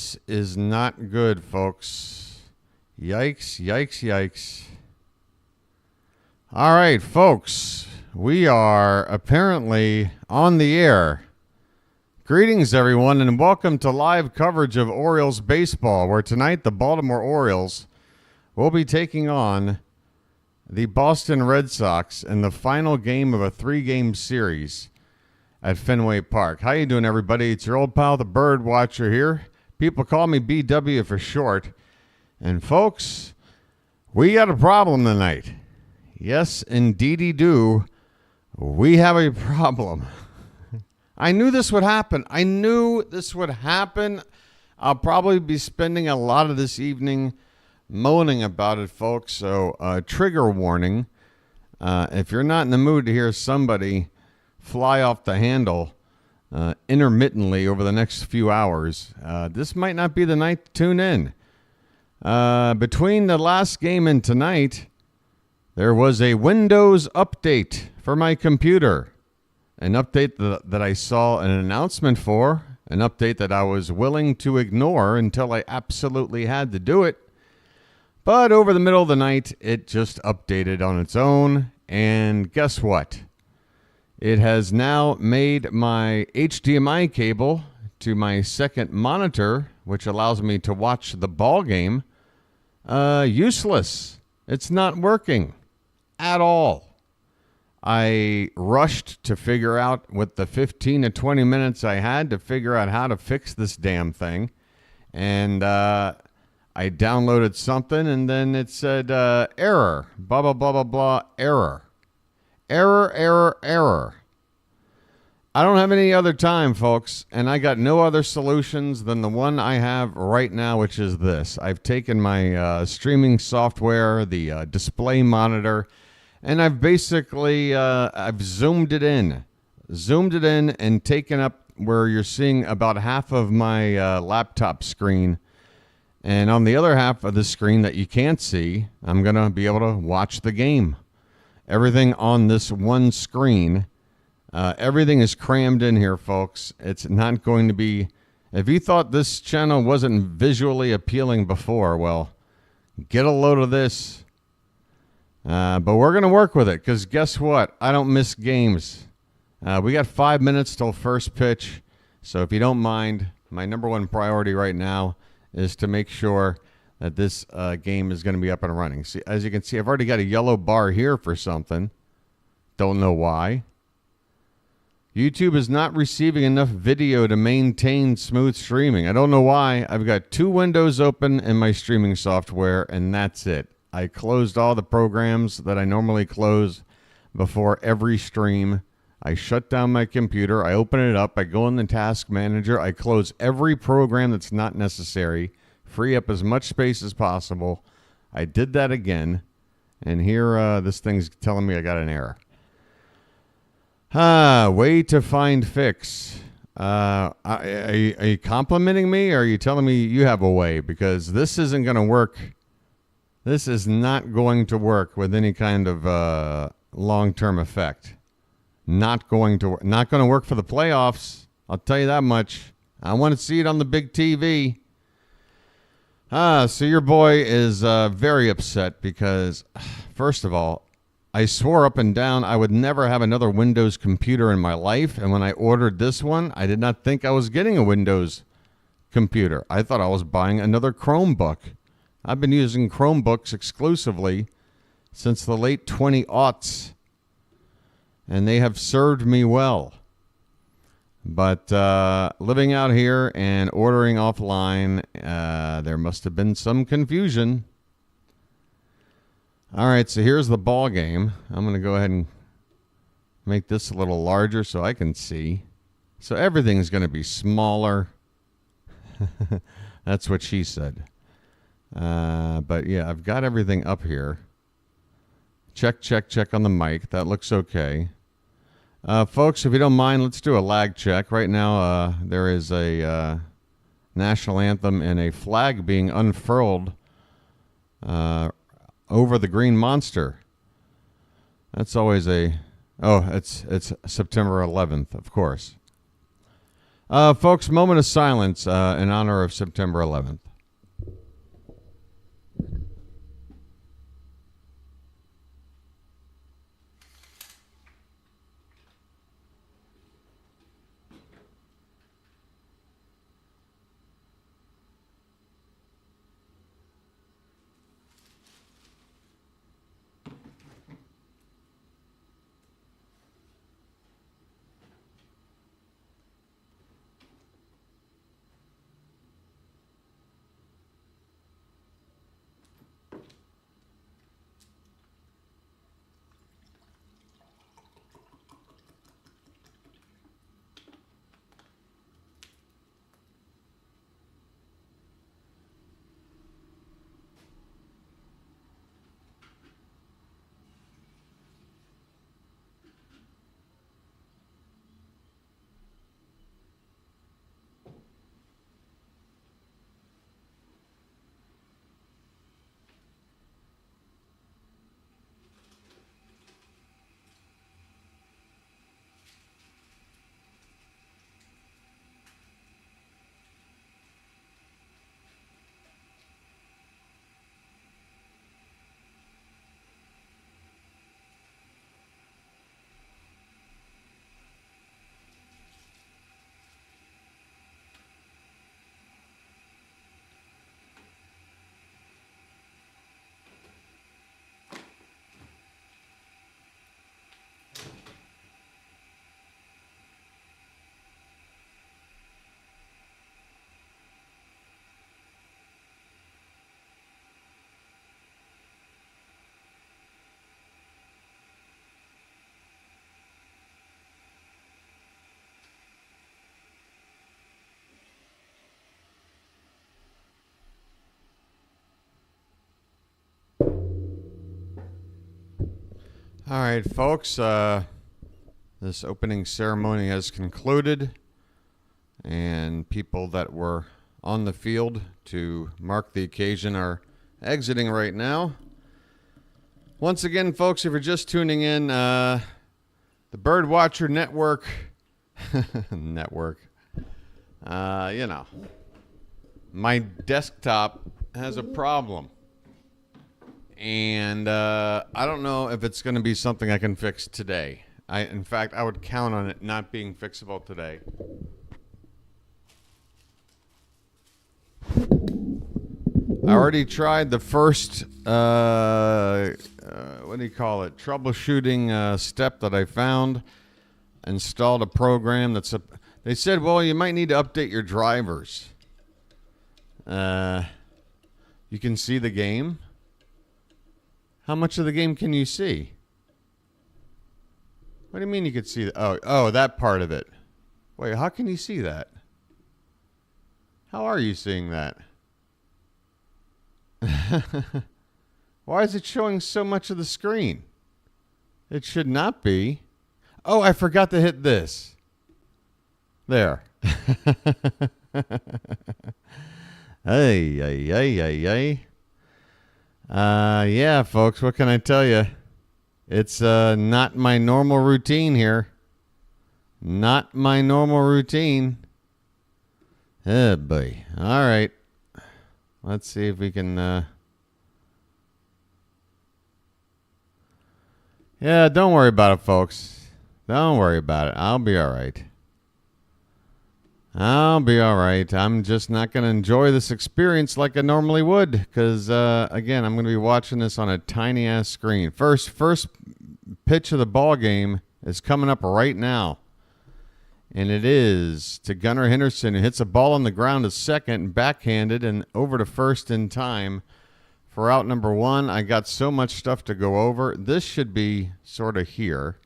This is not good, folks. Yikes, yikes, yikes. All right, folks. We are apparently on the air. Greetings, everyone, and welcome to live coverage of Orioles baseball, where tonight the Baltimore Orioles will be taking on the Boston Red Sox in the final game of a 3-game series at Fenway Park. How you doing, everybody? It's your old pal, the BirdWatcher here. People call me BW for short. And, folks, we got a problem tonight. Yes, indeedy do. We have a problem. I knew this would happen. I'll probably be spending a lot of this evening moaning about it, folks. So, trigger warning. If you're not in the mood to hear somebody fly off the handle intermittently over the next few hours, this might not be the night to tune in. Between the last game and tonight, there was a Windows update for my computer. An update that I saw an announcement for, an update that I was willing to ignore until I absolutely had to do it. But over the middle of the night, it just updated on its own. And guess what? It has now made my HDMI cable to my second monitor, which allows me to watch the ball game, useless. It's not working at all. I rushed to figure out, with the 15 to 20 minutes I had, to figure out how to fix this damn thing. And I downloaded something, and then it said, error, blah, blah, blah, blah, blah, error. Error. I don't have any other time, folks, and I got no other solutions than the one I have right now, which is this. I've taken my streaming software, the display monitor, and I've basically I've zoomed it in and taken up where you're seeing about half of my laptop screen. And on the other half of the screen that you can't see, I'm going to be able to watch the game. Everything on this one screen, everything is crammed in here, folks. It's not going to be... If you thought this channel wasn't visually appealing before, well, get a load of this. But we're going to work with it, because guess what? I don't miss games. We got 5 minutes till first pitch. So if you don't mind, my number one priority right now is to make sure that this game is going to be up and running. See, as you can see, I've already got a yellow bar here for something. Don't know why. YouTube is not receiving enough video to maintain smooth streaming. I don't know why. I've got 2 windows open in my streaming software, and that's it. I closed all the programs that I normally close before every stream. I shut down my computer. I open it up. I go in the task manager. I close every program that's not necessary. Free up as much space as possible. I did that again. And here this thing's telling me I got an error. Way to find fix. Are you complimenting me, or are you telling me you have a way? Because this isn't going to work. This is not going to work with any kind of long-term effect. Not going to work for the playoffs. I'll tell you that much. I want to see it on the big TV. So your boy is very upset because, first of all, I swore up and down I would never have another Windows computer in my life. And when I ordered this one, I did not think I was getting a Windows computer. I thought I was buying another Chromebook. I've been using Chromebooks exclusively since the late 2000s, and they have served me well. But living out here and ordering offline, there must have been some confusion. All right, so here's the ball game. I'm going to go ahead and make this a little larger so I can see. So everything's going to be smaller. That's what she said. But yeah, I've got everything up here. Check on the mic. That looks okay. Folks, if you don't mind, let's do a lag check. Right now, there is a national anthem and a flag being unfurled over the green monster. That's always a... Oh, it's September 11th, of course. Folks, moment of silence in honor of September 11th. All right, folks, this opening ceremony has concluded, and people that were on the field to mark the occasion are exiting right now. Once again, folks, if you're just tuning in, the BirdWatcher Network, my desktop has a problem. And I don't know if it's going to be something I can fix today. In fact, I would count on it not being fixable today. I already tried the first, troubleshooting step that I found. Installed a program they said, well, you might need to update your drivers. You can see the game. How much of the game can you see? What do you mean you could see? Oh, that part of it. Wait, how can you see that? How are you seeing that? Why is it showing so much of the screen? It should not be. Oh, I forgot to hit this. There. Hey. Yeah, folks, what can I tell you? It's not my normal routine here. Not my normal routine. Oh, boy. All right. Let's see if we can... Yeah, don't worry about it, folks. Don't worry about it. I'll be all right. I'll be all right. I'm just not going to enjoy this experience like I normally would because, again, I'm going to be watching this on a tiny-ass screen. First pitch of the ball game is coming up right now, and it is to Gunnar Henderson, who hits a ball on the ground to second, backhanded, and over to first in time for out number one. I got so much stuff to go over. This should be sort of here.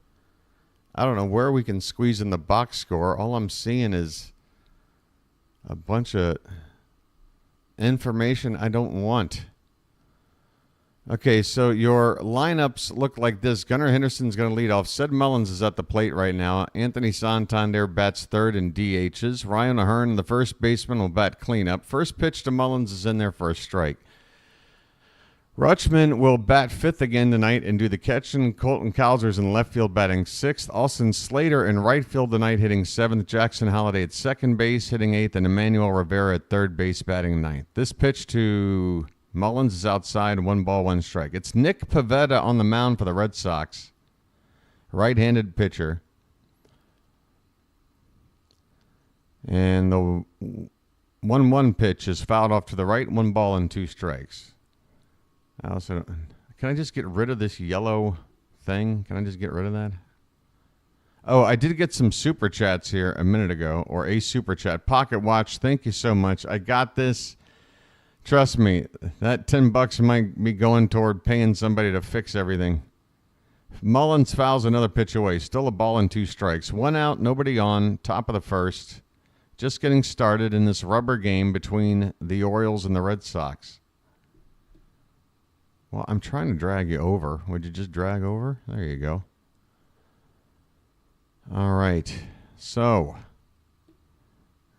I don't know where we can squeeze in the box score. All I'm seeing is a bunch of information I don't want. Okay, so your lineups look like this. Gunnar Henderson's going to lead off. Ced Mullins is at the plate right now. Anthony Santander bats third and DHs. Ryan O'Hearn, the first baseman, will bat cleanup. First pitch to Mullins is in there for a strike. Rutschman will bat fifth again tonight and do the catching. Colton Cowser's in left field batting sixth. Austin Slater in right field tonight hitting seventh. Jackson Holliday at second base hitting eighth. And Emmanuel Rivera at third base batting ninth. This pitch to Mullins is outside. 1 ball, 1 strike. It's Nick Pivetta on the mound for the Red Sox. Right-handed pitcher. And the 1-1 pitch is fouled off to the right. 1 ball and 2 strikes. Can I just get rid of this yellow thing? Can I just get rid of that? Oh, I did get some super chats here a minute ago, or a super chat. Pocket Watch, thank you so much. I got this. Trust me, that $10 might be going toward paying somebody to fix everything. Mullins fouls another pitch away. Still a ball and 2 strikes. 1 out, nobody on, top of the first. Just getting started in this rubber game between the Orioles and the Red Sox. Well, I'm trying to drag you over. Would you just drag over? There you go. All right. So,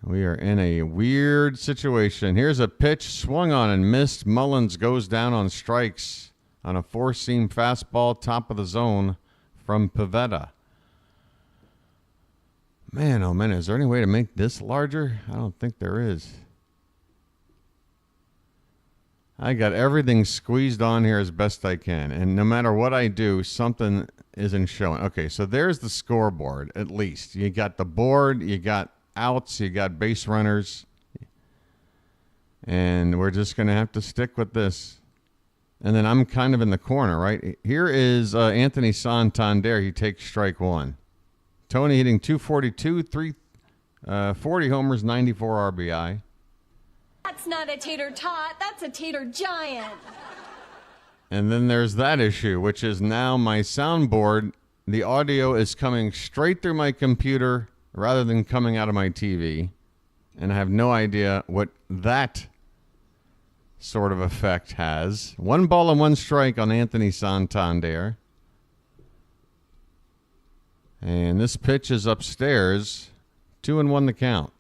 we are in a weird situation. Here's a pitch swung on and missed. Mullins goes down on strikes on a 4-seam fastball, top of the zone from Pivetta. Man, oh man, is there any way to make this larger? I don't think there is. I got everything squeezed on here as best I can. And no matter what I do, something isn't showing. Okay, so there's the scoreboard, at least. You got the board, you got outs, you got base runners. And we're just going to have to stick with this. And then I'm kind of in the corner, right? Here is Anthony Santander. He takes strike 1. Tony hitting 242, 40 homers, 94 RBI. That's not a tater tot, that's a tater giant. And then there's that issue, which is now my soundboard. The audio is coming straight through my computer rather than coming out of my TV. And I have no idea what that sort of effect has. 1 ball and 1 strike on Anthony Santander. And this pitch is upstairs. 2-1 the count.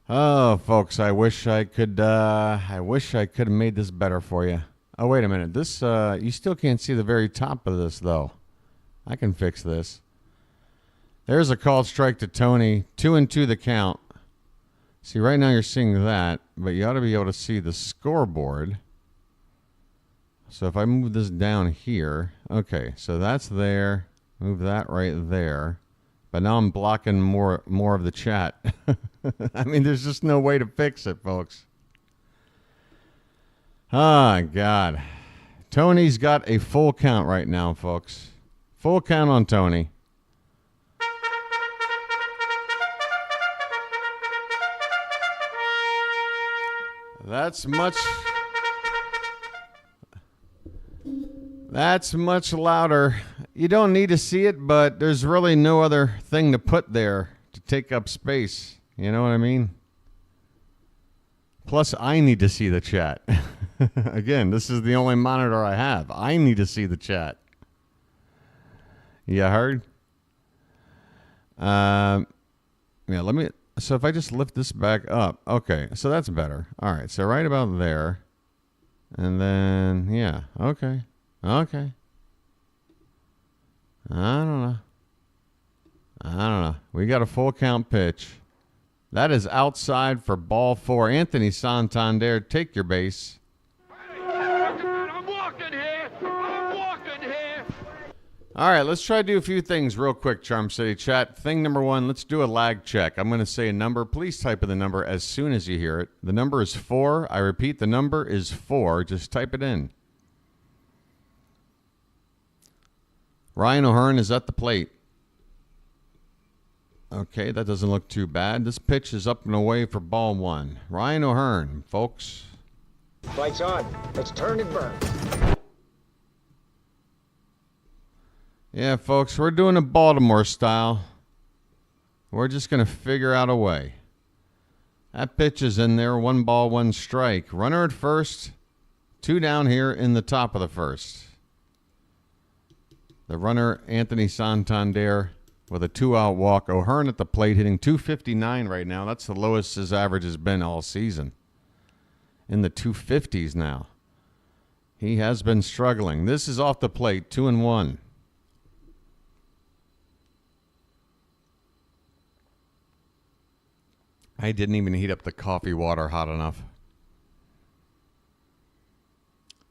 Oh, folks, I wish I could have made this better for you. Oh, wait a minute. This, you still can't see the very top of this, though. I can fix this. There's a called strike to Tony. 2-2 the count. See, right now you're seeing that, but you ought to be able to see the scoreboard. So if I move this down here, okay, so that's there. Move that right there. But now I'm blocking more of the chat. I mean, there's just no way to fix it, folks. Oh, God. Tony's got a full count right now, folks. Full count on Tony. That's much louder. You don't need to see it, but there's really no other thing to put there to take up space. You know what I mean? Plus, I need to see the chat. Again, this is the only monitor I have. I need to see the chat. You heard? Yeah, let me... So if I just lift this back up. Okay, so that's better. All right, so right about there. And then, yeah, okay. Okay. I don't know. We got a full count pitch. That is outside for ball 4. Anthony Santander, take your base. I'm walking here. All right, let's try to do a few things real quick, Charm City chat. Thing number 1, let's do a lag check. I'm going to say a number. Please type in the number as soon as you hear it. The number is 4. I repeat, the number is 4. Just type it in. Ryan O'Hearn is at the plate. Okay, that doesn't look too bad. This pitch is up and away for ball 1. Ryan O'Hearn, folks. Lights on. Let's turn and burn. Yeah, folks, we're doing a Baltimore style. We're just going to figure out a way. That pitch is in there. 1 ball, 1 strike. Runner at first. 2 down here in the top of the first. The runner, Anthony Santander, with a 2-out walk. O'Hearn at the plate hitting .259 right now. That's the lowest his average has been all season. In the 250s now. He has been struggling. This is off the plate, 2-1. I didn't even heat up the coffee water hot enough.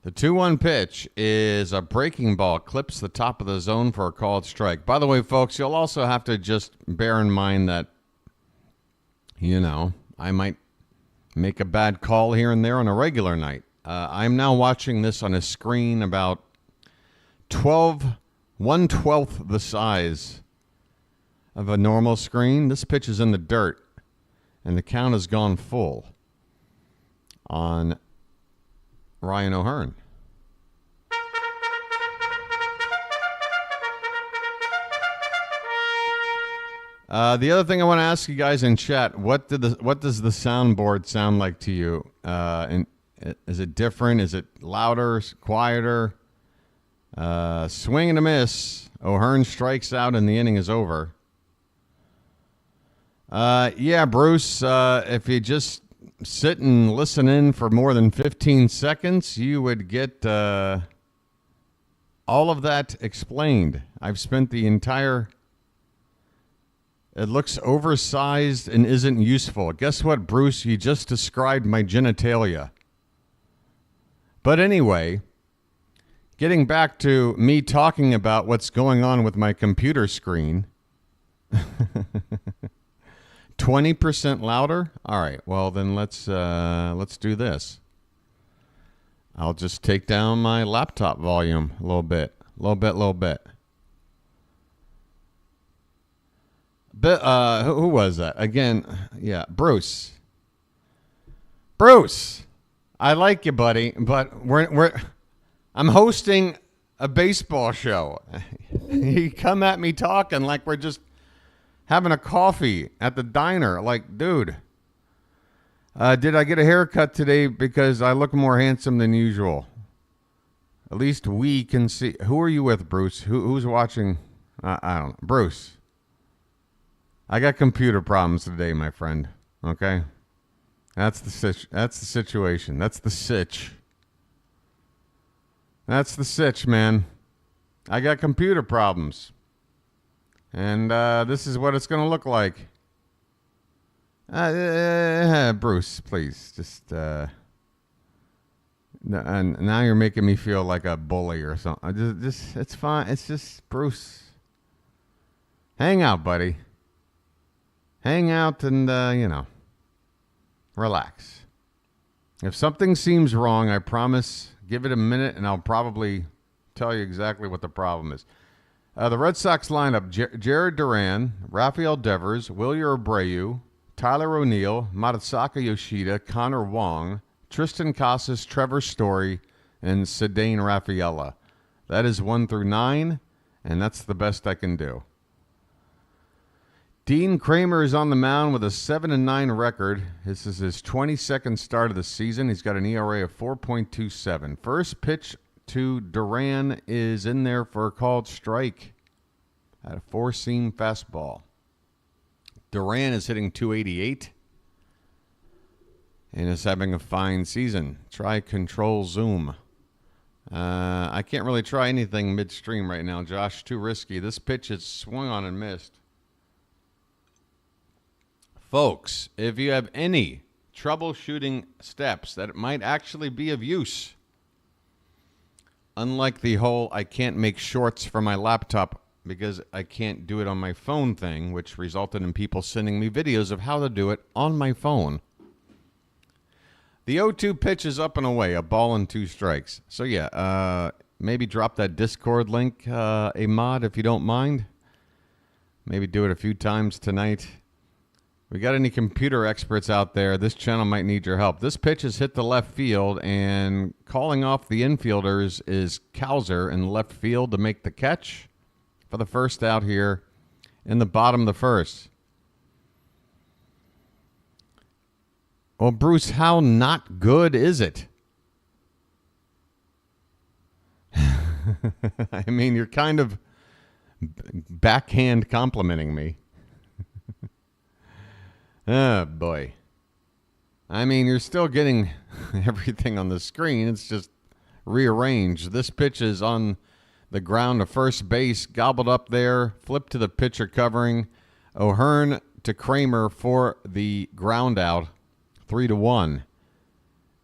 The 2-1 pitch is a breaking ball. Clips the top of the zone for a called strike. By the way, folks, you'll also have to just bear in mind that, I might make a bad call here and there on a regular night. I'm now watching this on a screen about 1/12 the size of a normal screen. This pitch is in the dirt, and the count has gone full on Ryan O'Hearn. The other thing I want to ask you guys in chat, what does the soundboard sound like to you? And is it different? Is it louder, quieter? Swing and a miss. O'Hearn strikes out and the inning is over. Yeah, Bruce, if you just sit and listen in for more than 15 seconds, you would get all of that explained. I've spent the entire... It looks oversized and isn't useful. Guess what, Bruce? You just described my genitalia. But anyway, getting back to me talking about what's going on with my computer screen. 20% louder? All right, well then let's do this. I'll just take down my laptop volume a little bit. But who was that? Again, yeah, Bruce. Bruce, I like you, buddy, but I'm hosting a baseball show. You come at me talking like we're just having a coffee at the diner. Like, dude, did I get a haircut today because I look more handsome than usual? At least we can see. Who are you with, Bruce? Who's watching? I don't know. Bruce. I got computer problems today, my friend. Okay? That's the situation. That's the sitch. That's the sitch, man. I got computer problems. And this is what it's going to look like. Bruce, please. Just... and now you're making me feel like a bully or something. It's fine. It's just, Bruce. Hang out, buddy. Hang out and, relax. If something seems wrong, I promise, give it a minute and I'll probably tell you exactly what the problem is. The Red Sox lineup, Jared Duran, Rafael Devers, Wilyer Abreu, Tyler O'Neill, Matsuyama Yoshida, Connor Wong, Tristan Casas, Trevor Story, and Cedane Rafaela. That is 1 through 9, and that's the best I can do. Dean Kramer is on the mound with a 7-9 record. This is his 22nd start of the season. He's got an ERA of 4.27. First pitch to Duran is in there for a called strike at a four-seam fastball. Duran is hitting .288 and is having a fine season. Try control zoom. I can't really try anything midstream right now, Josh. Too risky. This pitch is swung on and missed. Folks, if you have any troubleshooting steps that might actually be of use, unlike the whole I can't make shorts for my laptop because I can't do it on my phone thing, which resulted in people sending me videos of how to do it on my phone. The 0-2 pitch is up and away, a ball and 2 strikes. So yeah, maybe drop that Discord link, a mod, if you don't mind. Maybe do it a few times tonight. We got any computer experts out there? This channel might need your help. This pitch has hit the left field, and calling off the infielders is Cowser in left field to make the catch for the first out here in the bottom of the first. Well, Bruce, how not good is it? I mean, you're kind of backhand complimenting me. Oh, boy. I mean, you're still getting everything on the screen. It's just rearranged. This pitch is on the ground to first base, gobbled up there, flipped to the pitcher covering. O'Hearn to Kramer for the ground out, 3-1.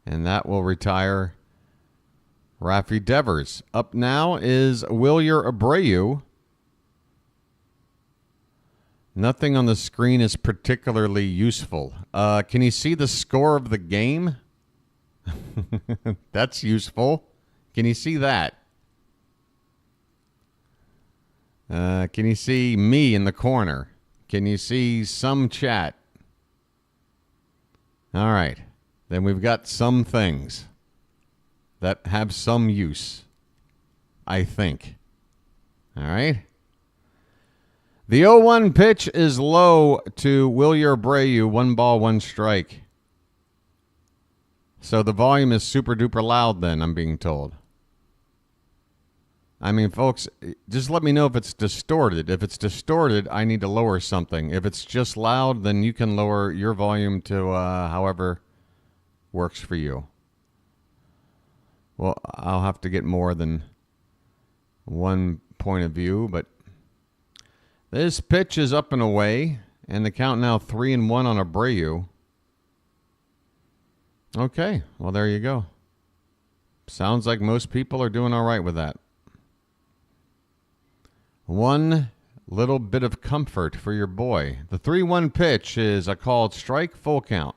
And that will retire Rafi Devers. Up now is Wilyer Abreu. Nothing on the screen is particularly useful. Can you see the score of the game? That's useful. Can you see that? Can you see me in the corner? Can you see some chat? All right. Then we've got some things that have some use, I think. All right. The 0-1 pitch is low to Wilyer Abreu, 1 ball, 1 strike. So the volume is super duper loud then, I'm being told. I mean, folks, just let me know if it's distorted. If it's distorted, I need to lower something. If it's just loud, then you can lower your volume to however works for you. Well, I'll have to get more than one point of view, but this pitch is up and away, and the count now 3-1 on Abreu. Okay, well, there you go. Sounds like most people are doing all right with that. One little bit of comfort for your boy. The 3-1 pitch is a called strike, full count.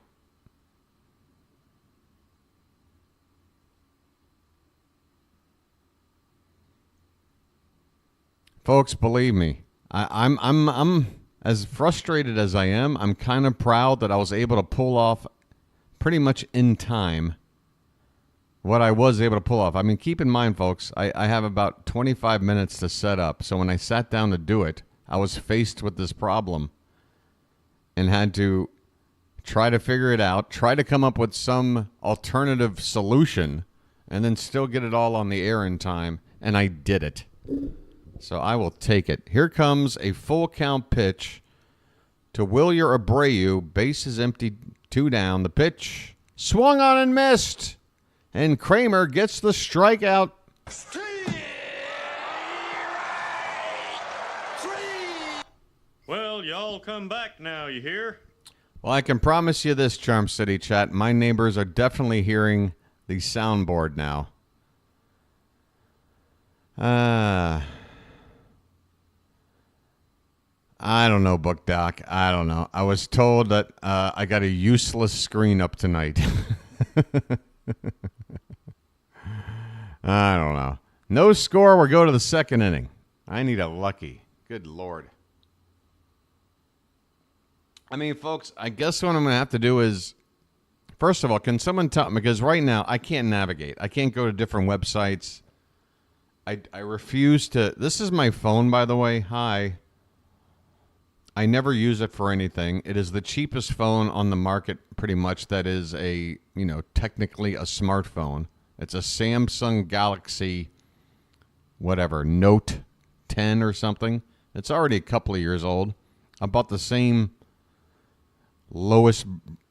Folks, believe me, I'm as frustrated as I am. I'm kind of proud that I was able to pull off pretty much in time what I was able to pull off. I mean, keep in mind, folks, I have about 25 minutes to set up. So when I sat down to do it, I was faced with this problem and had to try to figure it out, try to come up with some alternative solution, and then still get it all on the air in time. And I did it. So I will take it. Here comes a full count pitch to Wilyer Abreu. Base is empty, 2 down. The pitch swung on and missed. And Kramer gets the strikeout. Well, y'all come back now, you hear? Well, I can promise you this, Charm City chat. My neighbors are definitely hearing the soundboard now. I don't know, Book Doc. I don't know. I was told that I got a useless screen up tonight. I don't know. No score. We'll go to the second inning. I need a lucky. Good Lord. I mean, folks, I guess what I'm going to have to do is, first of all, can someone tell me, because right now I can't navigate. I can't go to different websites. I refuse to. This is my phone, by the way. Hi. I never use it for anything. It is the cheapest phone on the market, pretty much, that is a, technically a smartphone. It's a Samsung Galaxy, whatever, Note 10 or something. It's already a couple of years old. I bought the same lowest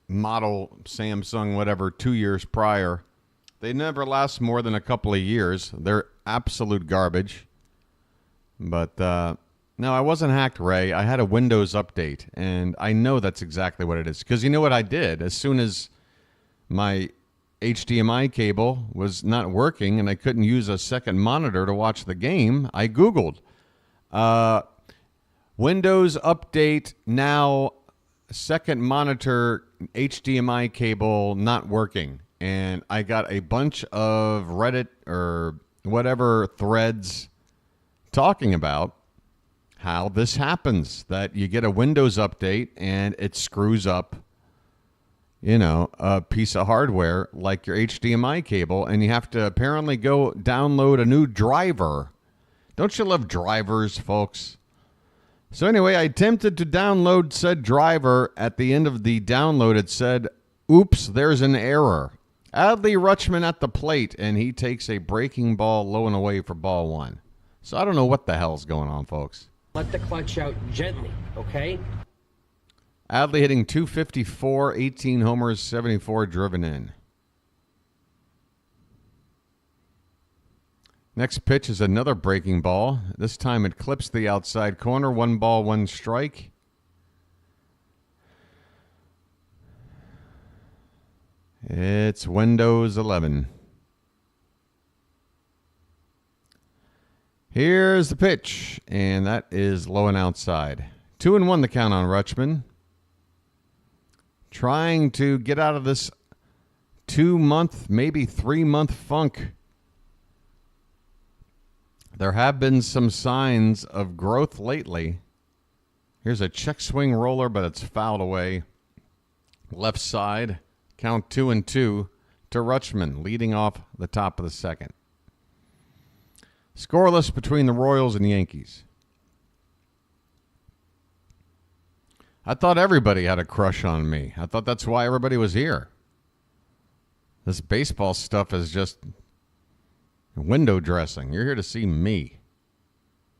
model Samsung, whatever, 2 years prior. They never last more than a couple of years. They're absolute garbage. But, no, I wasn't hacked, Ray. I had a Windows update, and I know that's exactly what it is. Because you know what I did? As soon as my HDMI cable was not working and I couldn't use a second monitor to watch the game, I Googled. Windows update now, second monitor, HDMI cable not working. And I got a bunch of Reddit or whatever threads talking about how this happens, that you get a Windows update and it screws up, a piece of hardware like your HDMI cable, and you have to apparently go download a new driver. Don't you love drivers, folks? So anyway, I attempted to download said driver. At the end of the download, it said, oops, there's an error. Adley Rutschman at the plate, and he takes a breaking ball low and away for ball 1. So I don't know what the hell's going on, folks. Let the clutch out gently, okay? Adley hitting .254, 18 homers, 74 driven in. Next pitch is another breaking ball. This time it clips the outside corner. 1 ball, 1 strike. It's Windows 11. Here's the pitch, and that is low and outside. 2-1 the count on Rutschman. Trying to get out of this 2-month, maybe 3-month funk. There have been some signs of growth lately. Here's a check swing roller, but it's fouled away. Left side, count 2-2 to Rutschman, leading off the top of the second. Scoreless between the Royals and Yankees. I thought everybody had a crush on me. I thought that's why everybody was here. This baseball stuff is just window dressing. You're here to see me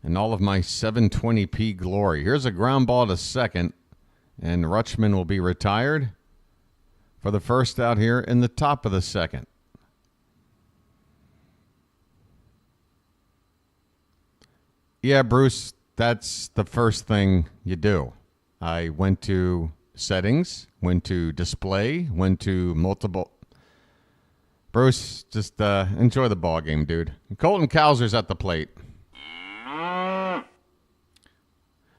and all of my 720p glory. Here's a ground ball to second, and Rutschman will be retired for the first out here in the top of the second. Yeah, Bruce, that's the first thing you do. I went to settings, went to display, went to multiple. Bruce, just enjoy the ball game, dude. Colton Cowser's at the plate.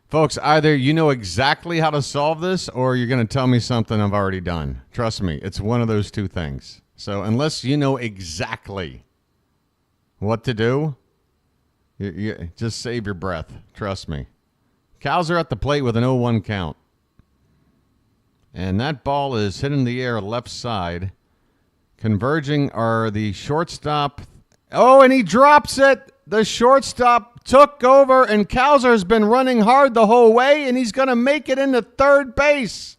Folks, either you know exactly how to solve this or you're going to tell me something I've already done. Trust me, it's one of those two things. So unless you know exactly what to do, you just save your breath. Trust me. Cowser at the plate with an 0-1 count. And that ball is hit in the air left side. Converging are the shortstop. Oh, and he drops it. The shortstop took over, and Cowser's been running hard the whole way, and he's going to make it into third base.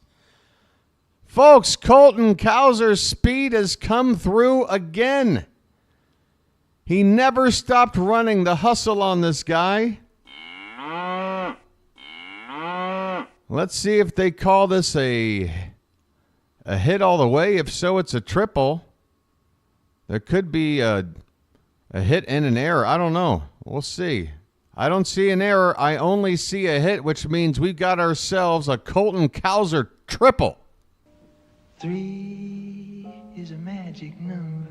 Folks, Colton Cowser's speed has come through again. He never stopped running. The hustle on this guy. Let's see if they call this a hit all the way. If so, it's a triple. There could be a hit and an error. I don't know. We'll see. I don't see an error. I only see a hit, which means we've got ourselves a Colton Cowser triple. 3 is a magic number.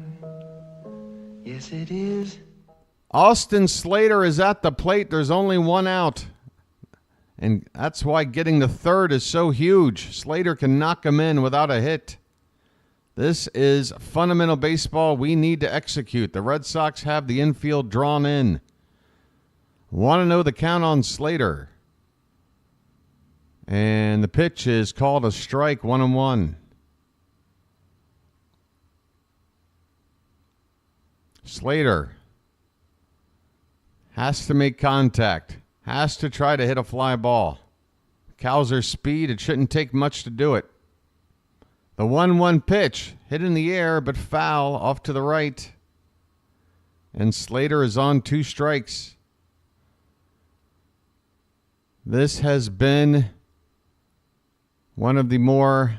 Yes, it is. Austin Slater is at the plate. There's only 1 out. And that's why getting the third is so huge. Slater can knock him in without a hit. This is fundamental baseball we need to execute. The Red Sox have the infield drawn in. Want to know the count on Slater. And the pitch is called a strike, 1-1. Slater has to make contact. Has to try to hit a fly ball. Cowser's speed, it shouldn't take much to do it. The 1-1 pitch, hit in the air, but foul off to the right. And Slater is on 2 strikes. This has been one of the more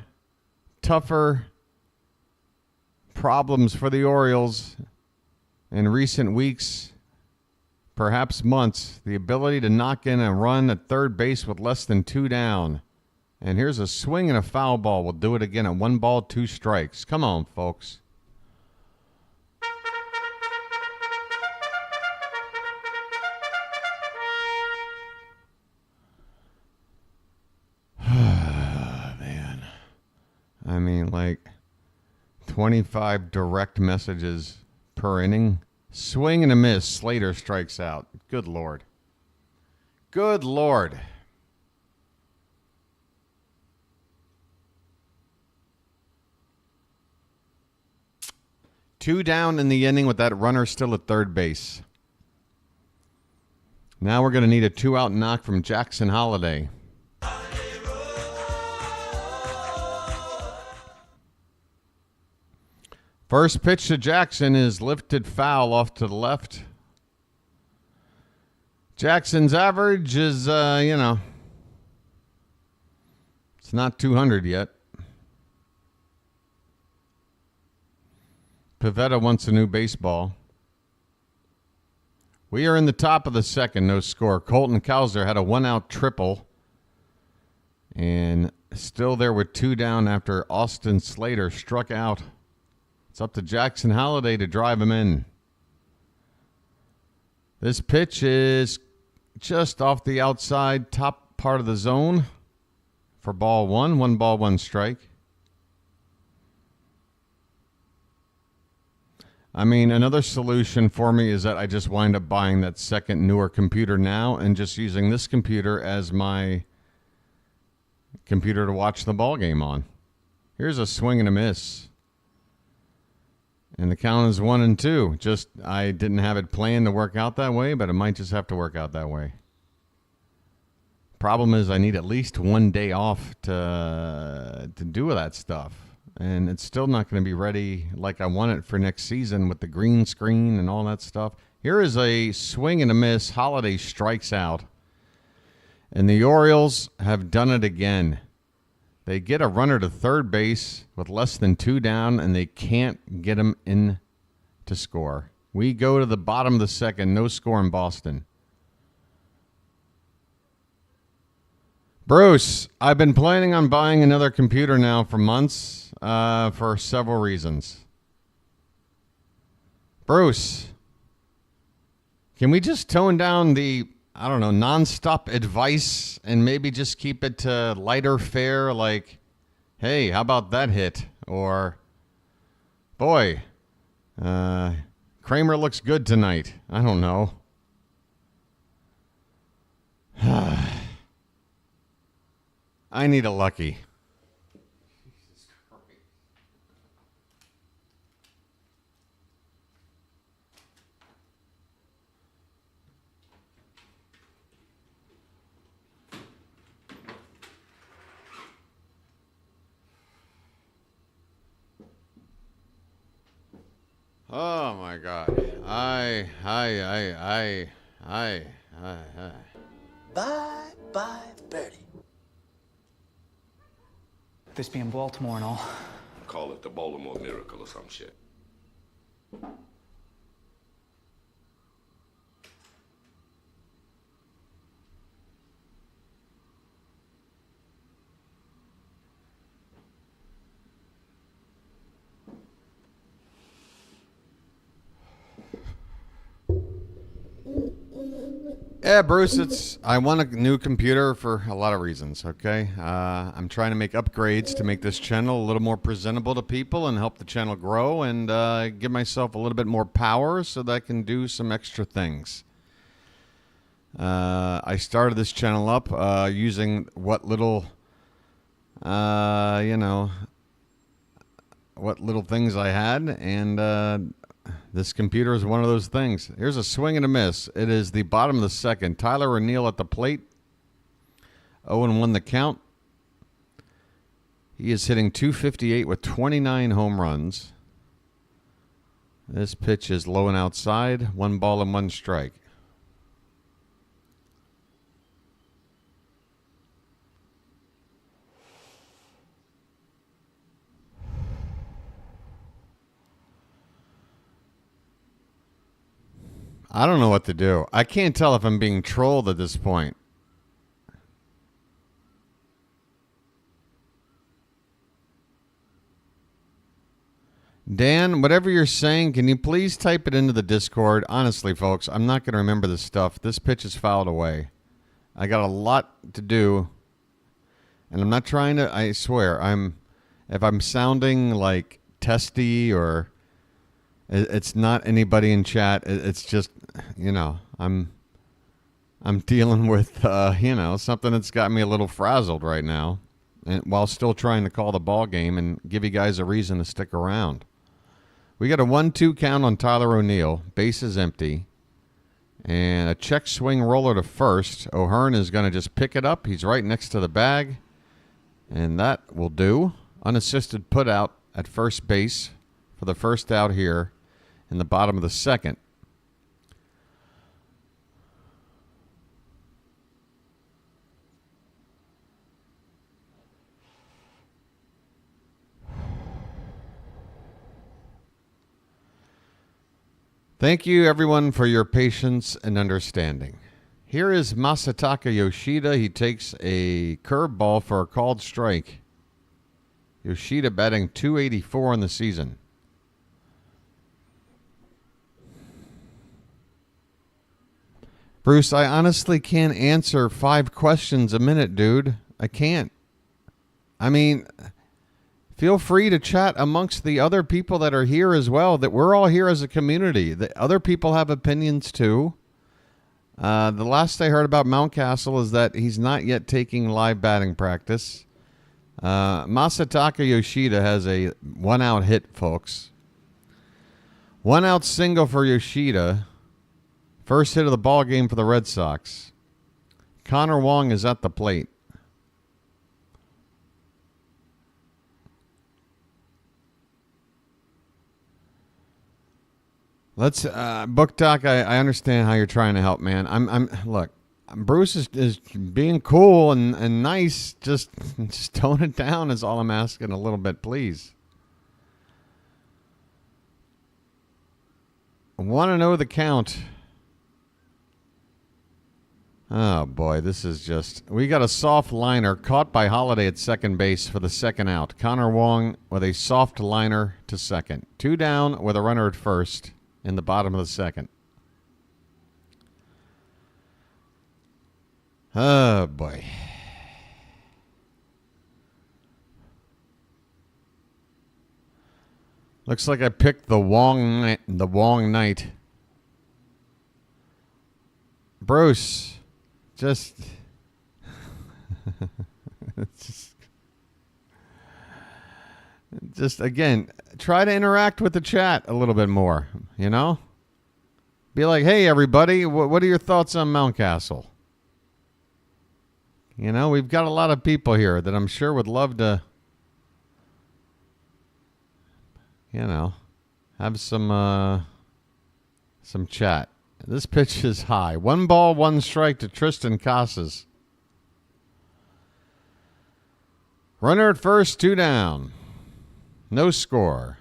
tougher problems for the Orioles in recent weeks, perhaps months. The ability to knock in a run at third base with less than 2 down. And here's a swing and a foul ball. We'll do it again at 1 ball, 2 strikes. Come on, folks. Man. I mean, like 25 direct messages per inning. Swing and a miss. Slater strikes out. Good Lord. Good Lord. Two down in the inning with that runner still at third base. Now we're going to need a 2-out knock from Jackson Holliday. First pitch to Jackson is lifted foul off to the left. Jackson's average is, it's not 200 yet. Pivetta wants a new baseball. We are in the top of the second, no score. Colton Cowser had a one-out triple. And still there with 2 down after Austin Slater struck out. It's up to Jackson Holliday to drive him in. This pitch is just off the outside top part of the zone for ball 1. 1 ball, 1 strike. I mean, another solution for me is that I just wind up buying that second newer computer now and just using this computer as my computer to watch the ball game on. Here's a swing and a miss. And the count is 1-2. Just, I didn't have it planned to work out that way, but it might just have to work out that way. Problem is I need at least 1 day off to do that stuff. And it's still not going to be ready like I want it for next season with the green screen and all that stuff. Here is a swing and a miss. Holiday strikes out. And the Orioles have done it again. They get a runner to third base with less than 2 down, and they can't get him in to score. We go to the bottom of the second. No score in Boston. Bruce, I've been planning on buying another computer now for months for several reasons. Bruce, can we just tone down the, I don't know, nonstop advice and maybe just keep it to lighter fare like, hey, how about that hit? Or, boy, Kramer looks good tonight. I don't know. I need a lucky. Oh my God. I. Bye, birdie. This being Baltimore and all. Call it the Baltimore miracle or some shit. Yeah, Bruce, I want a new computer for a lot of reasons, okay? I'm trying to make upgrades to make this channel a little more presentable to people and help the channel grow and give myself a little bit more power so that I can do some extra things. I started this channel up using what little, what little things I had, and this computer is one of those things. Here's a swing and a miss. It is the bottom of the second. Tyler O'Neill at the plate. 0-1 the count. He is hitting .258 with 29 home runs. This pitch is low and outside. 1 ball and 1 strike. I don't know what to do. I can't tell if I'm being trolled at this point. Dan, whatever you're saying, can you please type it into the Discord? Honestly, folks, I'm not going to remember this stuff. This pitch is fouled away. I got a lot to do. And I'm not trying to, I swear, if I'm sounding like testy or it's not anybody in chat. It's just, I'm dealing with, something that's got me a little frazzled right now, and while still trying to call the ball game and give you guys a reason to stick around. We got a 1-2 count on Tyler O'Neill. Base is empty. And a check swing roller to first. O'Hearn is going to just pick it up. He's right next to the bag. And that will do. Unassisted put out at first base for the first out here in the bottom of the second. Thank you, everyone, for your patience and understanding. Here is Masataka Yoshida. He takes a curveball for a called strike. Yoshida batting .284 in the season. Bruce, I honestly can't answer 5 questions a minute, dude. I can't. I mean, feel free to chat amongst the other people that are here as well. That we're all here as a community. The other people have opinions too. The last I heard about Mountcastle is that he's not yet taking live batting practice. Masataka Yoshida has a 1-out hit, folks. 1-out single for Yoshida. First hit of the ball game for the Red Sox. Connor Wong is at the plate. Let's Book Doc. I understand how you're trying to help, man. Look. Bruce is being cool and nice. Just tone it down is all I'm asking a little bit, please. I want to know the count. Oh, boy, this is just... We got a soft liner caught by Holiday at second base for the second out. Connor Wong with a soft liner to second. 2 down with a runner at first in the bottom of the second. Oh, boy. Looks like I picked the Wong night. Bruce, just again, try to interact with the chat a little bit more, you know? Be like, hey, everybody, what are your thoughts on Mountcastle? You know, we've got a lot of people here that I'm sure would love to, you know, have some chat. This pitch is high. 1 ball, 1 strike to Tristan Casas. Runner at first, 2 down. No score.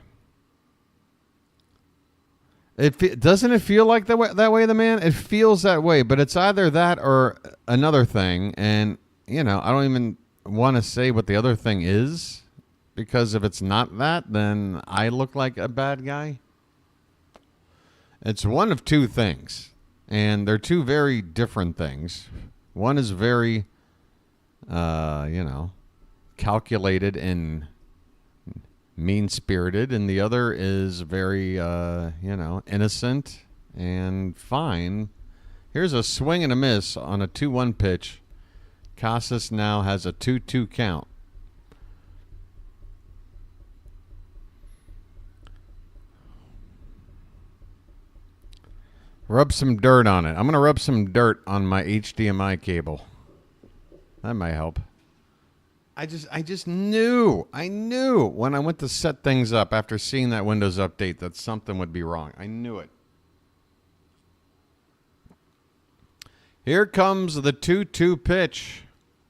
Doesn't it feel like that way, the man? It feels that way, but it's either that or another thing. And, you know, I don't even want to say what the other thing is, because if it's not that, then I look like a bad guy. It's one of 2 things, and they're 2 very different things. One is very, you know, calculated and mean-spirited, and the other is very, you know, innocent and fine. Here's a swing and a miss on a 2-1 pitch. Casas now has a 2-2 count. Rub some dirt on it. I'm going to rub some dirt on my HDMI cable. That might help. I knew when I went to set things up after seeing that Windows update that something would be wrong. I knew it. Here comes the 2-2 pitch.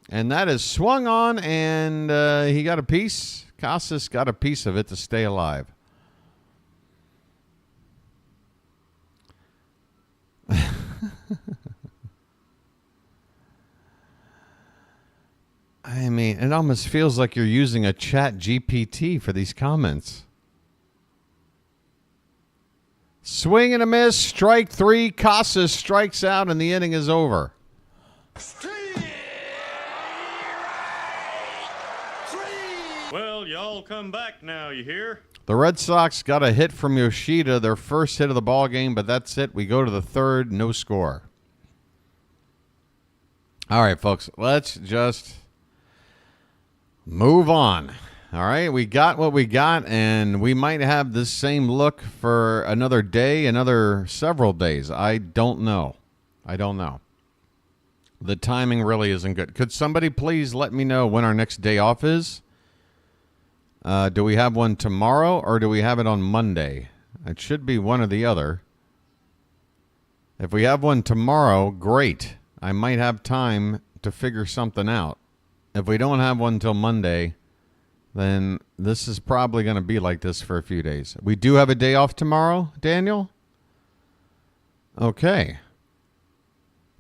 And that is swung on, and he got a piece. Casas got a piece of it to stay alive. I mean, it almost feels like you're using a chat GPT for these comments. Swing and a miss, strike 3. Casas strikes out, and the inning is over. Well, y'all come back now, you hear? The Red Sox got a hit from Yoshida, their first hit of the ball game, but that's it. We go to the third, no score. All right, folks, let's just move on. All right, we got what we got, and we might have this same look for another day, another several days. I don't know. The timing really isn't good. Could somebody please let me know when our next day off is? Do we have one tomorrow, or do we have it on Monday? It should be one or the other. If we have one tomorrow, great. I might have time to figure something out. If we don't have one till Monday, then this is probably going to be like this for a few days. We do have a day off tomorrow, Daniel? Okay.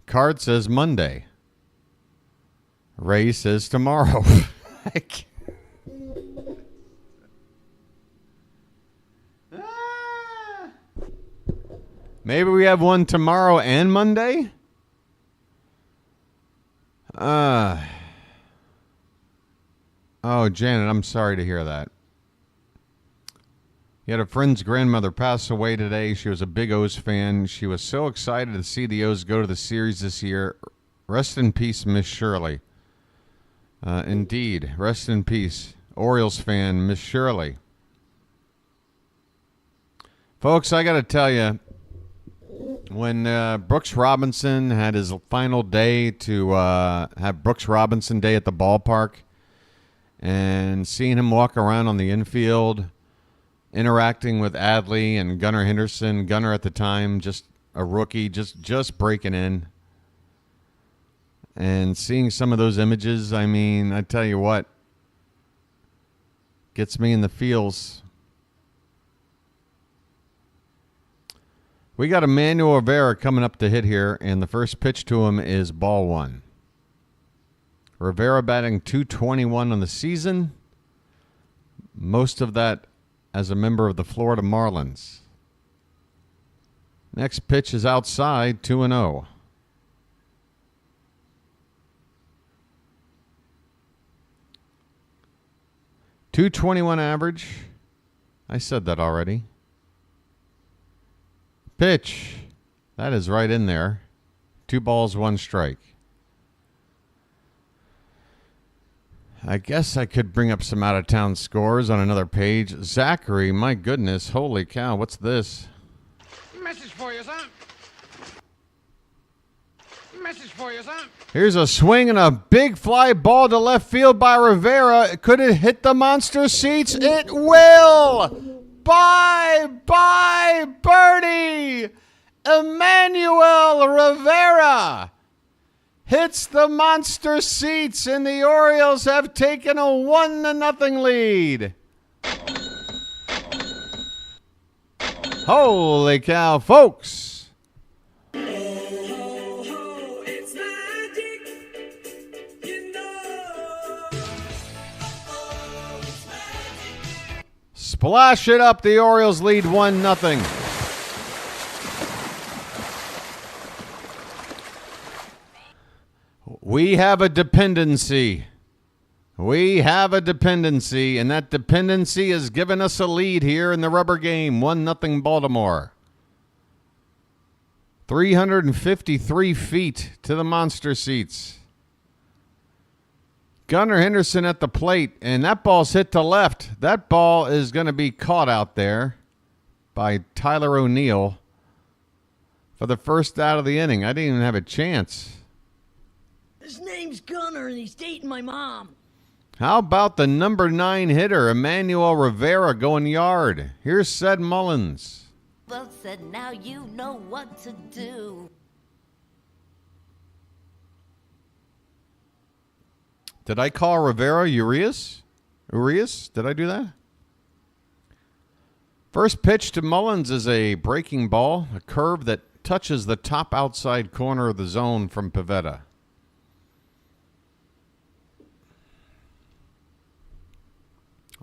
Card says Monday. Ray says tomorrow. Maybe we have one tomorrow and Monday? Oh, Janet, I'm sorry to hear that. You had a friend's grandmother pass away today. She was a big O's fan. She was so excited to see the O's go to the series this year. Rest in peace, Miss Shirley. Indeed, rest in peace. Orioles fan, Miss Shirley. Folks, I got to tell you, when Brooks Robinson had his final day to have Brooks Robinson Day at the ballpark, and seeing him walk around on the infield, interacting with Adley and Gunnar Henderson, Gunnar at the time, just a rookie, just breaking in, and seeing some of those images, I mean, I tell you what, gets me in the feels. We got Emmanuel Rivera coming up to hit here, and the first pitch to him is ball one. Rivera batting .221 on the season. Most of that as a member of the Florida Marlins. Next pitch is outside, 2-0. .221 average. I said that already. Pitch. That is right in there. 2 balls, 1 strike. I guess I could bring up some out-of-town scores on another page. Zachary, my goodness, holy cow, what's this? Message for you, son. Message for you, son. Here's a swing and a big fly ball to left field by Rivera. Could it hit the monster seats? It will! Bye, birdie! Emmanuel Rivera hits the monster seats, and the Orioles have taken a 1-0 lead. Holy cow, folks. Splash it up. The Orioles lead 1-0. We have a dependency. We have a dependency, and that dependency has given us a lead here in the rubber game. 1-0 Baltimore. 353 feet to the monster seats. Gunnar Henderson at the plate, and that ball's hit to left. That ball is going to be caught out there by Tyler O'Neill for the first out of the inning. I didn't even have a chance. His name's Gunnar, and he's dating my mom. How about the number 9 hitter, Emmanuel Rivera, going yard? Here's Ced Mullins. Well said, now you know what to do. Did I call Rivera Urias? Urias? Did I do that? First pitch to Mullins is a breaking ball, a curve that touches the top outside corner of the zone from Pivetta.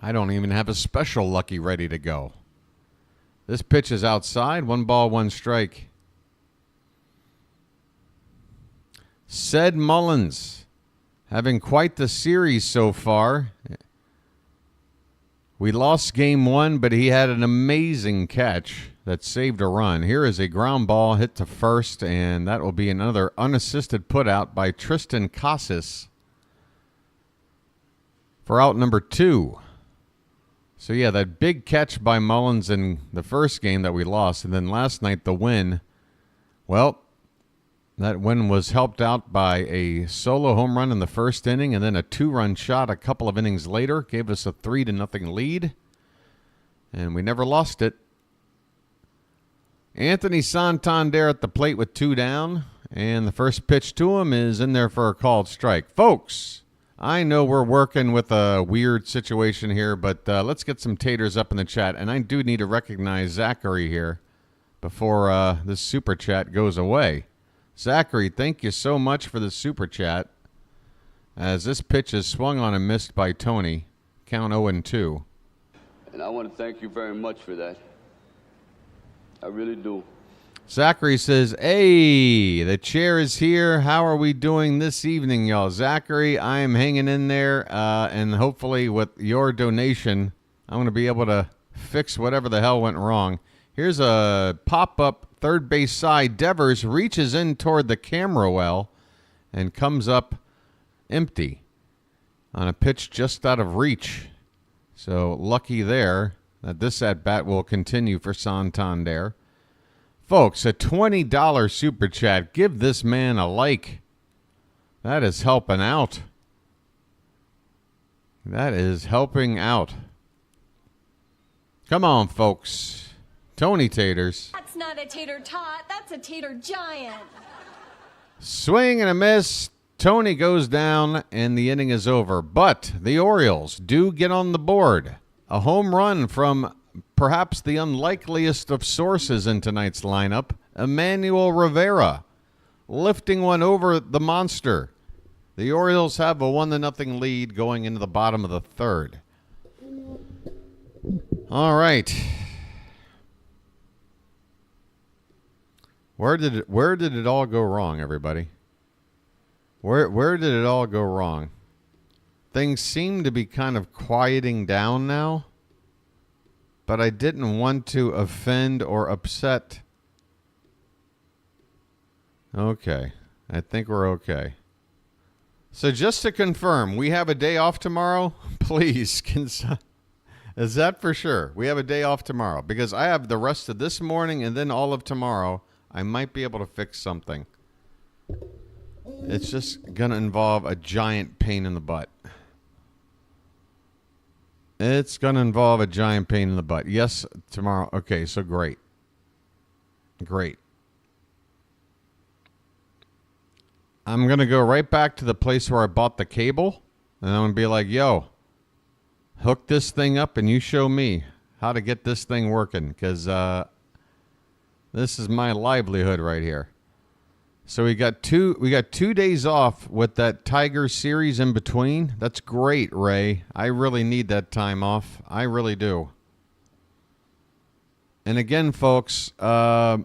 I don't even have a special lucky ready to go. This pitch is outside, 1 ball, 1 strike. Ced Mullins having quite the series so far. We lost game 1, but he had an amazing catch that saved a run. Here is a ground ball hit to first, and that will be another unassisted putout by Tristan Casas for out number 2. So, yeah, that big catch by Mullins in the first game that we lost, and then last night the win. Well, that win was helped out by a solo home run in the first inning, and then a 2-run shot a couple of innings later gave us a 3-0 lead, and we never lost it. Anthony Santander at the plate with 2 down, and the first pitch to him is in there for a called strike. Folks, I know we're working with a weird situation here, but let's get some taters up in the chat, and I do need to recognize Zachary here. before this super chat goes away. Zachary, thank you so much for the super chat. As this pitch is swung on and missed by Tony. Count 0-2. And I want to thank you very much for that. I really do. Zachary says, hey, the chair is here. How are we doing this evening, y'all? Zachary, I am hanging in there, and hopefully with your donation, I'm going to be able to fix whatever the hell went wrong. Here's a pop-up third base side. Devers reaches in toward the camera well and comes up empty on a pitch just out of reach. So lucky there that this at-bat will continue for Santander. Folks, a $20 super chat. Give this man a like. That is helping out. That is helping out. Come on, folks. Tony Taters. That's not a tater tot, that's a tater giant. Swing and a miss. Tony goes down, and the inning is over. But the Orioles do get on the board. A home run from perhaps the unlikeliest of sources in tonight's lineup, Emmanuel Rivera, lifting one over the monster. The Orioles have a 1-0 lead going into the bottom of the third. All right. Where did it all go wrong, everybody? Where did it all go wrong? Things seem to be kind of quieting down now, but I didn't want to offend or upset. Okay, I think we're okay. So just to confirm, we have a day off tomorrow? Please, is that for sure? We have a day off tomorrow because I have the rest of this morning and then all of tomorrow. I might be able to fix something. It's just going to involve a giant pain in the butt. It's going to involve a giant pain in the butt. Yes, tomorrow. Okay, so great. Great. I'm going to go right back to the place where I bought the cable. And I'm going to be like, yo, hook this thing up and you show me how to get this thing working. Because this is my livelihood right here. So we got two days off with that Tigers series in between. That's great, Ray. I really need that time off. I really do. And again, folks, Rob,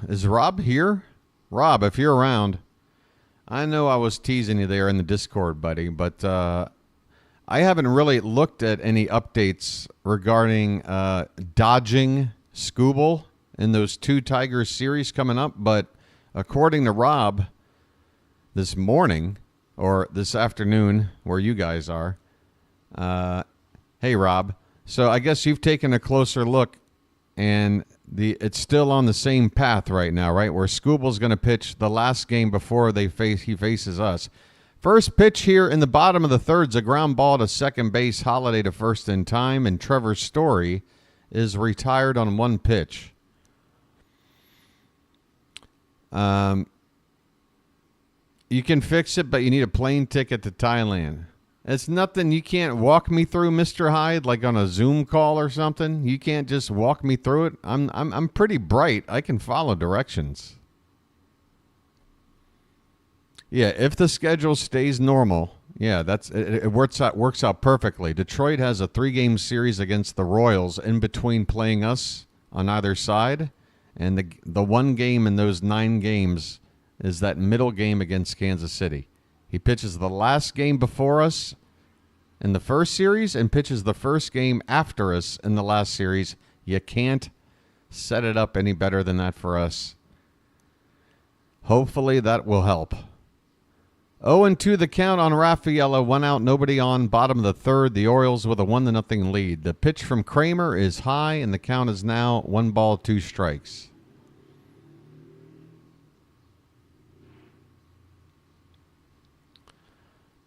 is Rob here? Rob, if you're around, I know I was teasing you there in the Discord, buddy, but I haven't really looked at any updates regarding dodging Scooble in those two Tigers series coming up, but according to Rob, this morning, or this afternoon, where you guys are, hey, Rob, so I guess you've taken a closer look, and it's still on the same path right now, right, where Scooble's going to pitch the last game before he faces us. First pitch here in the bottom of the third is a ground ball to second base, Holiday to first in time, and Trevor Story is retired on one pitch. You can fix it, but you need a plane ticket to Thailand. It's nothing you can't walk me through, Mr. Hyde, like on a Zoom call or something. You can't just walk me through it. I'm pretty bright. I can follow directions. Yeah, if the schedule stays normal, yeah, it works out perfectly. Detroit has a 3-game series against the Royals in between playing us on either side. And the one game in those 9 games is that middle game against Kansas City. He pitches the last game before us in the first series and pitches the first game after us in the last series. You can't set it up any better than that for us. Hopefully that will help. 0-2 the count on Raffaella. 1 out, nobody on. Bottom of the third, the Orioles with a 1-0 lead. The pitch from Kramer is high, and the count is now 1 ball, 2 strikes.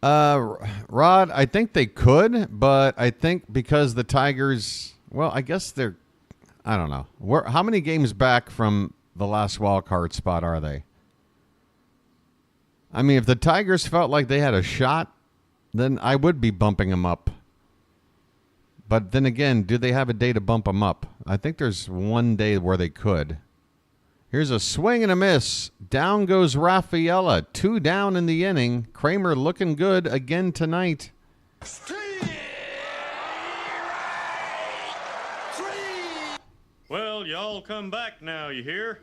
Rod, I think they could, but I think because the Tigers, well, I guess I don't know. How many games back from the last wild card spot are they? I mean, if the Tigers felt like they had a shot, then I would be bumping them up. But then again, do they have a day to bump them up? I think there's one day where they could. Here's a swing and a miss. Down goes Rafaela. 2 down in the inning. Kramer looking good again tonight. Well, y'all come back now, you hear?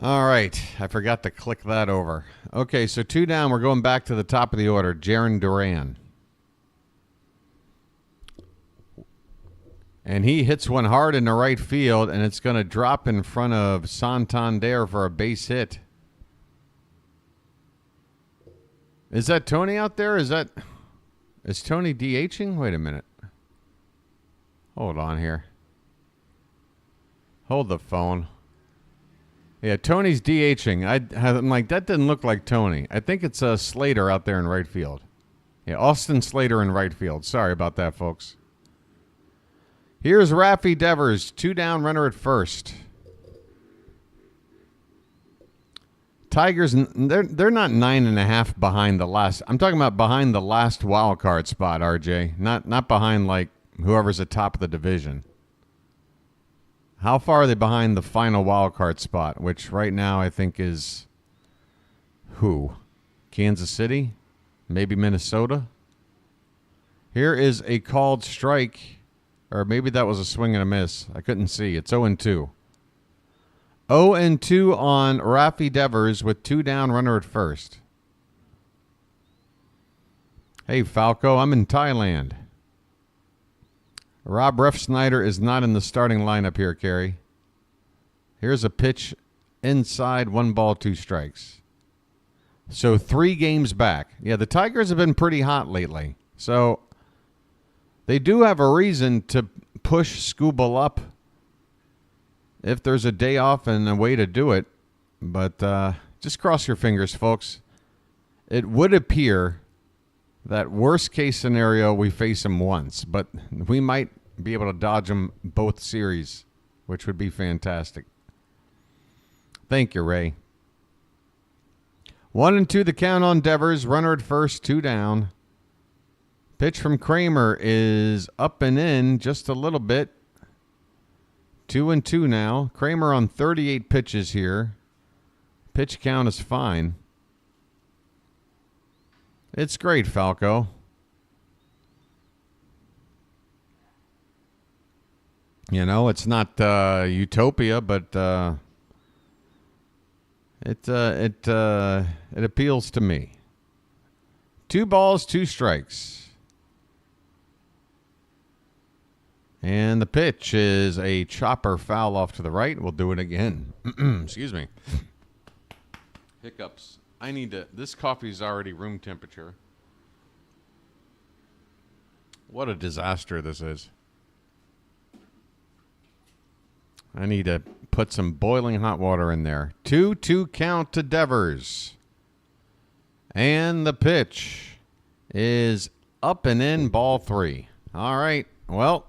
All right. I forgot to click that over. Okay, so 2 down. We're going back to the top of the order. Jarren Duran. And he hits one hard in the right field, and it's going to drop in front of Santander for a base hit. Is that Tony out there? Is Tony DHing? Wait a minute. Hold on here. Hold the phone. Yeah, Tony's DHing. I'm like, that didn't look like Tony. I think it's Slater out there in right field. Yeah, Austin Slater in right field. Sorry about that, folks. Here's Raffy Devers, 2 down, runner at first. Tigers, they're not 9.5 behind the last. I'm talking about behind the last wild card spot, RJ. Not behind like whoever's at top of the division. How far are they behind the final wild card spot, which right now I think is who? Kansas City? Maybe Minnesota? Here is a called strike. Or maybe that was a swing and a miss. I couldn't see. It's 0-2. 0-2 on Raffy Devers with 2 down, runner at first. Hey, Falco, I'm in Thailand. Rob Refsnyder is not in the starting lineup here, Kerry. Here's a pitch inside, 1 ball, 2 strikes. So 3 games back. Yeah, the Tigers have been pretty hot lately. So they do have a reason to push Skubal up if there's a day off and a way to do it. But just cross your fingers, folks. It would appear that worst case scenario, we face him once. But we might be able to dodge him both series, which would be fantastic. Thank you, Ray. 1-2 the count on Devers. Runner at first, 2 down. Pitch from Kramer is up and in just a little bit. 2-2 now. Kramer on 38 pitches here. Pitch count is fine. It's great, Falco. You know, it's not utopia, but it appeals to me. 2 balls, 2 strikes. And the pitch is a chopper foul off to the right. We'll do it again. Excuse me. Hiccups. I need to. This coffee's already room temperature. What a disaster this is. I need to put some boiling hot water in there. 2-2 count to Devers. And the pitch is up and in, ball 3. All right. Well,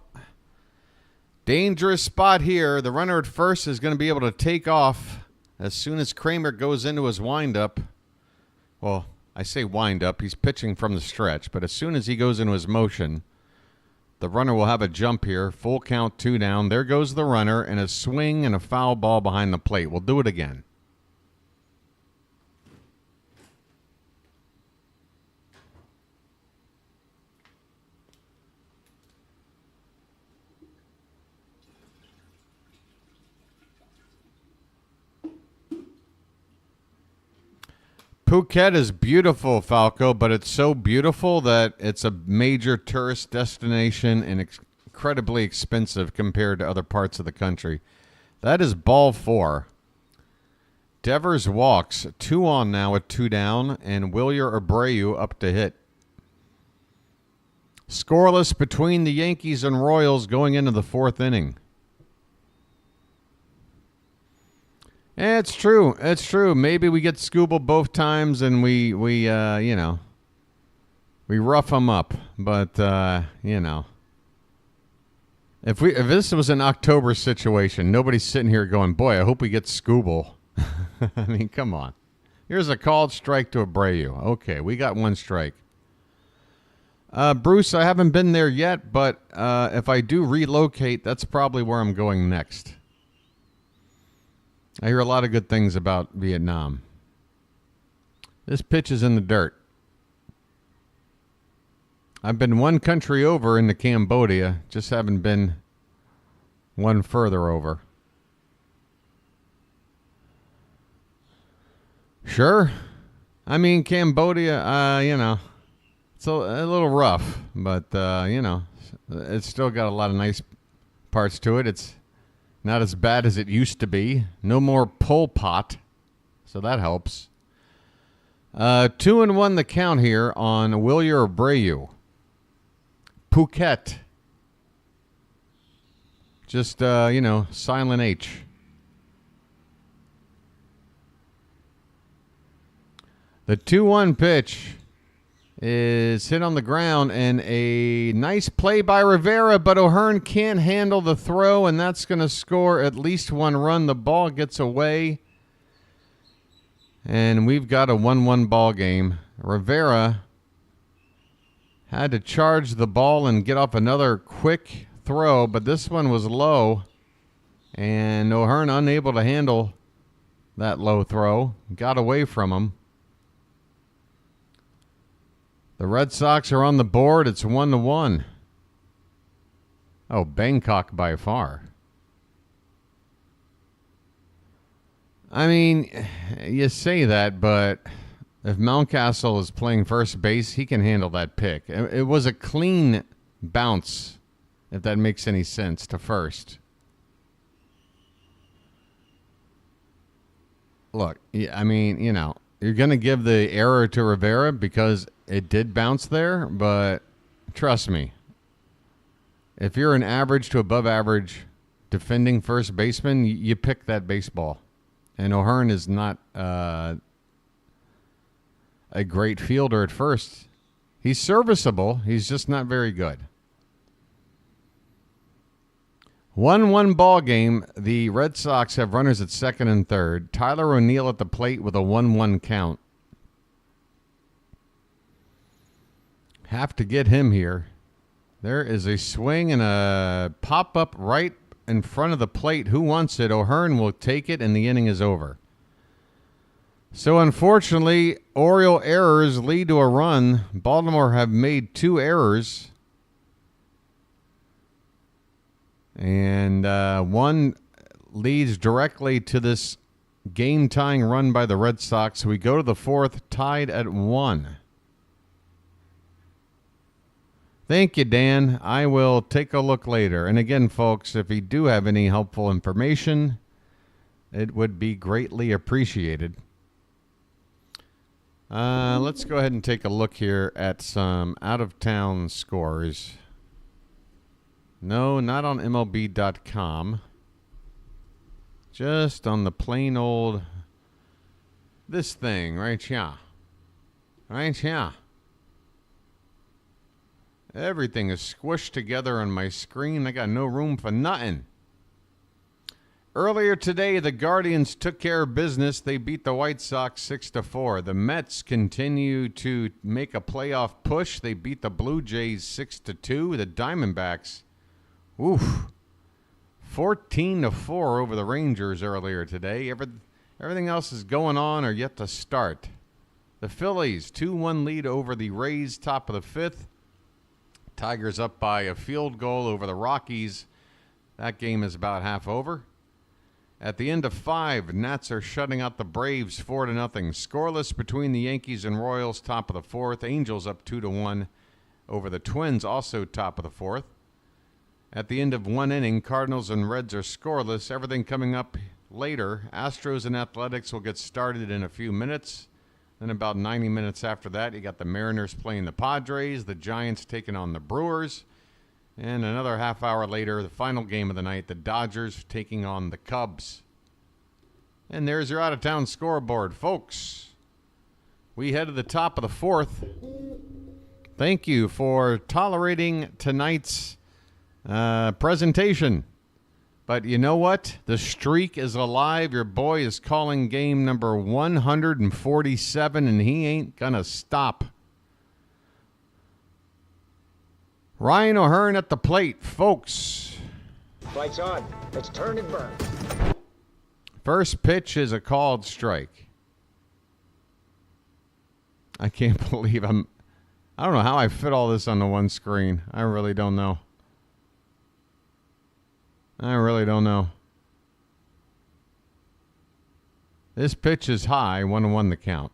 dangerous spot here. The runner at first is going to be able to take off as soon as Kramer goes into his windup. Well, I say windup. He's pitching from the stretch. But as soon as he goes into his motion, the runner will have a jump here. Full count, 2 down. There goes the runner, and a swing and a foul ball behind the plate. We'll do it again. Phuket is beautiful, Falco, but it's so beautiful that it's a major tourist destination and incredibly expensive compared to other parts of the country. That is ball 4. Devers walks. 2 on now with 2 down, and Wilyer Abreu up to hit. Scoreless between the Yankees and Royals going into the 4th inning. It's true. It's true. Maybe we get Skubal both times and we rough him up. But, if this was an October situation, nobody's sitting here going, boy, I hope we get Skubal. I mean, come on. Here's a called strike to Abreu. Okay, we got 1 strike. Bruce, I haven't been there yet, but if I do relocate, that's probably where I'm going next. I hear a lot of good things about Vietnam. This pitch is in the dirt. I've been one country over into Cambodia, just haven't been one further over. Sure. I mean, Cambodia, you know, it's a little rough, but, you know, it's still got a lot of nice parts to it. It's not as bad as it used to be. No more Pol Pot, so that helps. 2-1 the count here on Wilyer Abreu. Phuket. Just, you know, silent H. The 2-1 pitch is hit on the ground, and a nice play by Rivera, but O'Hearn can't handle the throw, and that's going to score at least one run. The ball gets away, and we've got a 1-1 ball game. Rivera had to charge the ball and get off another quick throw, but this one was low, and O'Hearn unable to handle that low throw. Got away from him. The Red Sox are on the board. It's 1-1. Oh, Bangkok by far. I mean, you say that, but if Mountcastle is playing first base, he can handle that pick. It was a clean bounce, if that makes any sense, to first. Look, I mean, you know, you're going to give the error to Rivera because it did bounce there, but trust me, if you're an average to above average defending first baseman, you pick that baseball. And O'Hearn is not a great fielder at first. He's serviceable. He's just not very good. 1-1 ball game. The Red Sox have runners at second and third. Tyler O'Neill at the plate with a 1-1 count. Have to get him here. There is a swing and a pop-up right in front of the plate. Who wants it? O'Hearn will take it, and the inning is over. So, unfortunately, Oriole errors lead to a run. Baltimore have made 2 errors. And one leads directly to this game-tying run by the Red Sox. We go to the 4th, tied at 1. Thank you, Dan. I will take a look later. And again, folks, if you do have any helpful information, it would be greatly appreciated. Let's go ahead and take a look here at some out-of-town scores. No, not on MLB.com. Just on the plain old, this thing right here. Right here. Everything is squished together on my screen. I got no room for nothing. Earlier today, the Guardians took care of business. They beat the White Sox 6-4. The Mets continue to make a playoff push. They beat the Blue Jays 6-2. The Diamondbacks, 14-4 over the Rangers earlier today. Everything else is going on or yet to start. The Phillies, 2-1 lead over the Rays, top of the 5th. Tigers up by a field goal over the Rockies. That game is about half over. At the end of 5, Nats are shutting out the Braves 4-0. Scoreless between the Yankees and Royals, top of the 4th. Angels up 2-1 over the Twins, also top of the 4th. At the end of 1 inning, Cardinals and Reds are scoreless. Everything coming up later. Astros and Athletics will get started in a few minutes. Then about 90 minutes after that, you got the Mariners playing the Padres, the Giants taking on the Brewers, and another half hour later, the final game of the night, the Dodgers taking on the Cubs. And there's your out-of-town scoreboard, folks. We head to the top of the 4th. Thank you for tolerating tonight's presentation. But you know what? The streak is alive. Your boy is calling game number 147, and he ain't going to stop. Ryan O'Hearn at the plate, folks. Lights on. Let's turn and burn. First pitch is a called strike. I can't believe I don't know how I fit all this on the one screen. I really don't know. This pitch is high, 1-1 the count.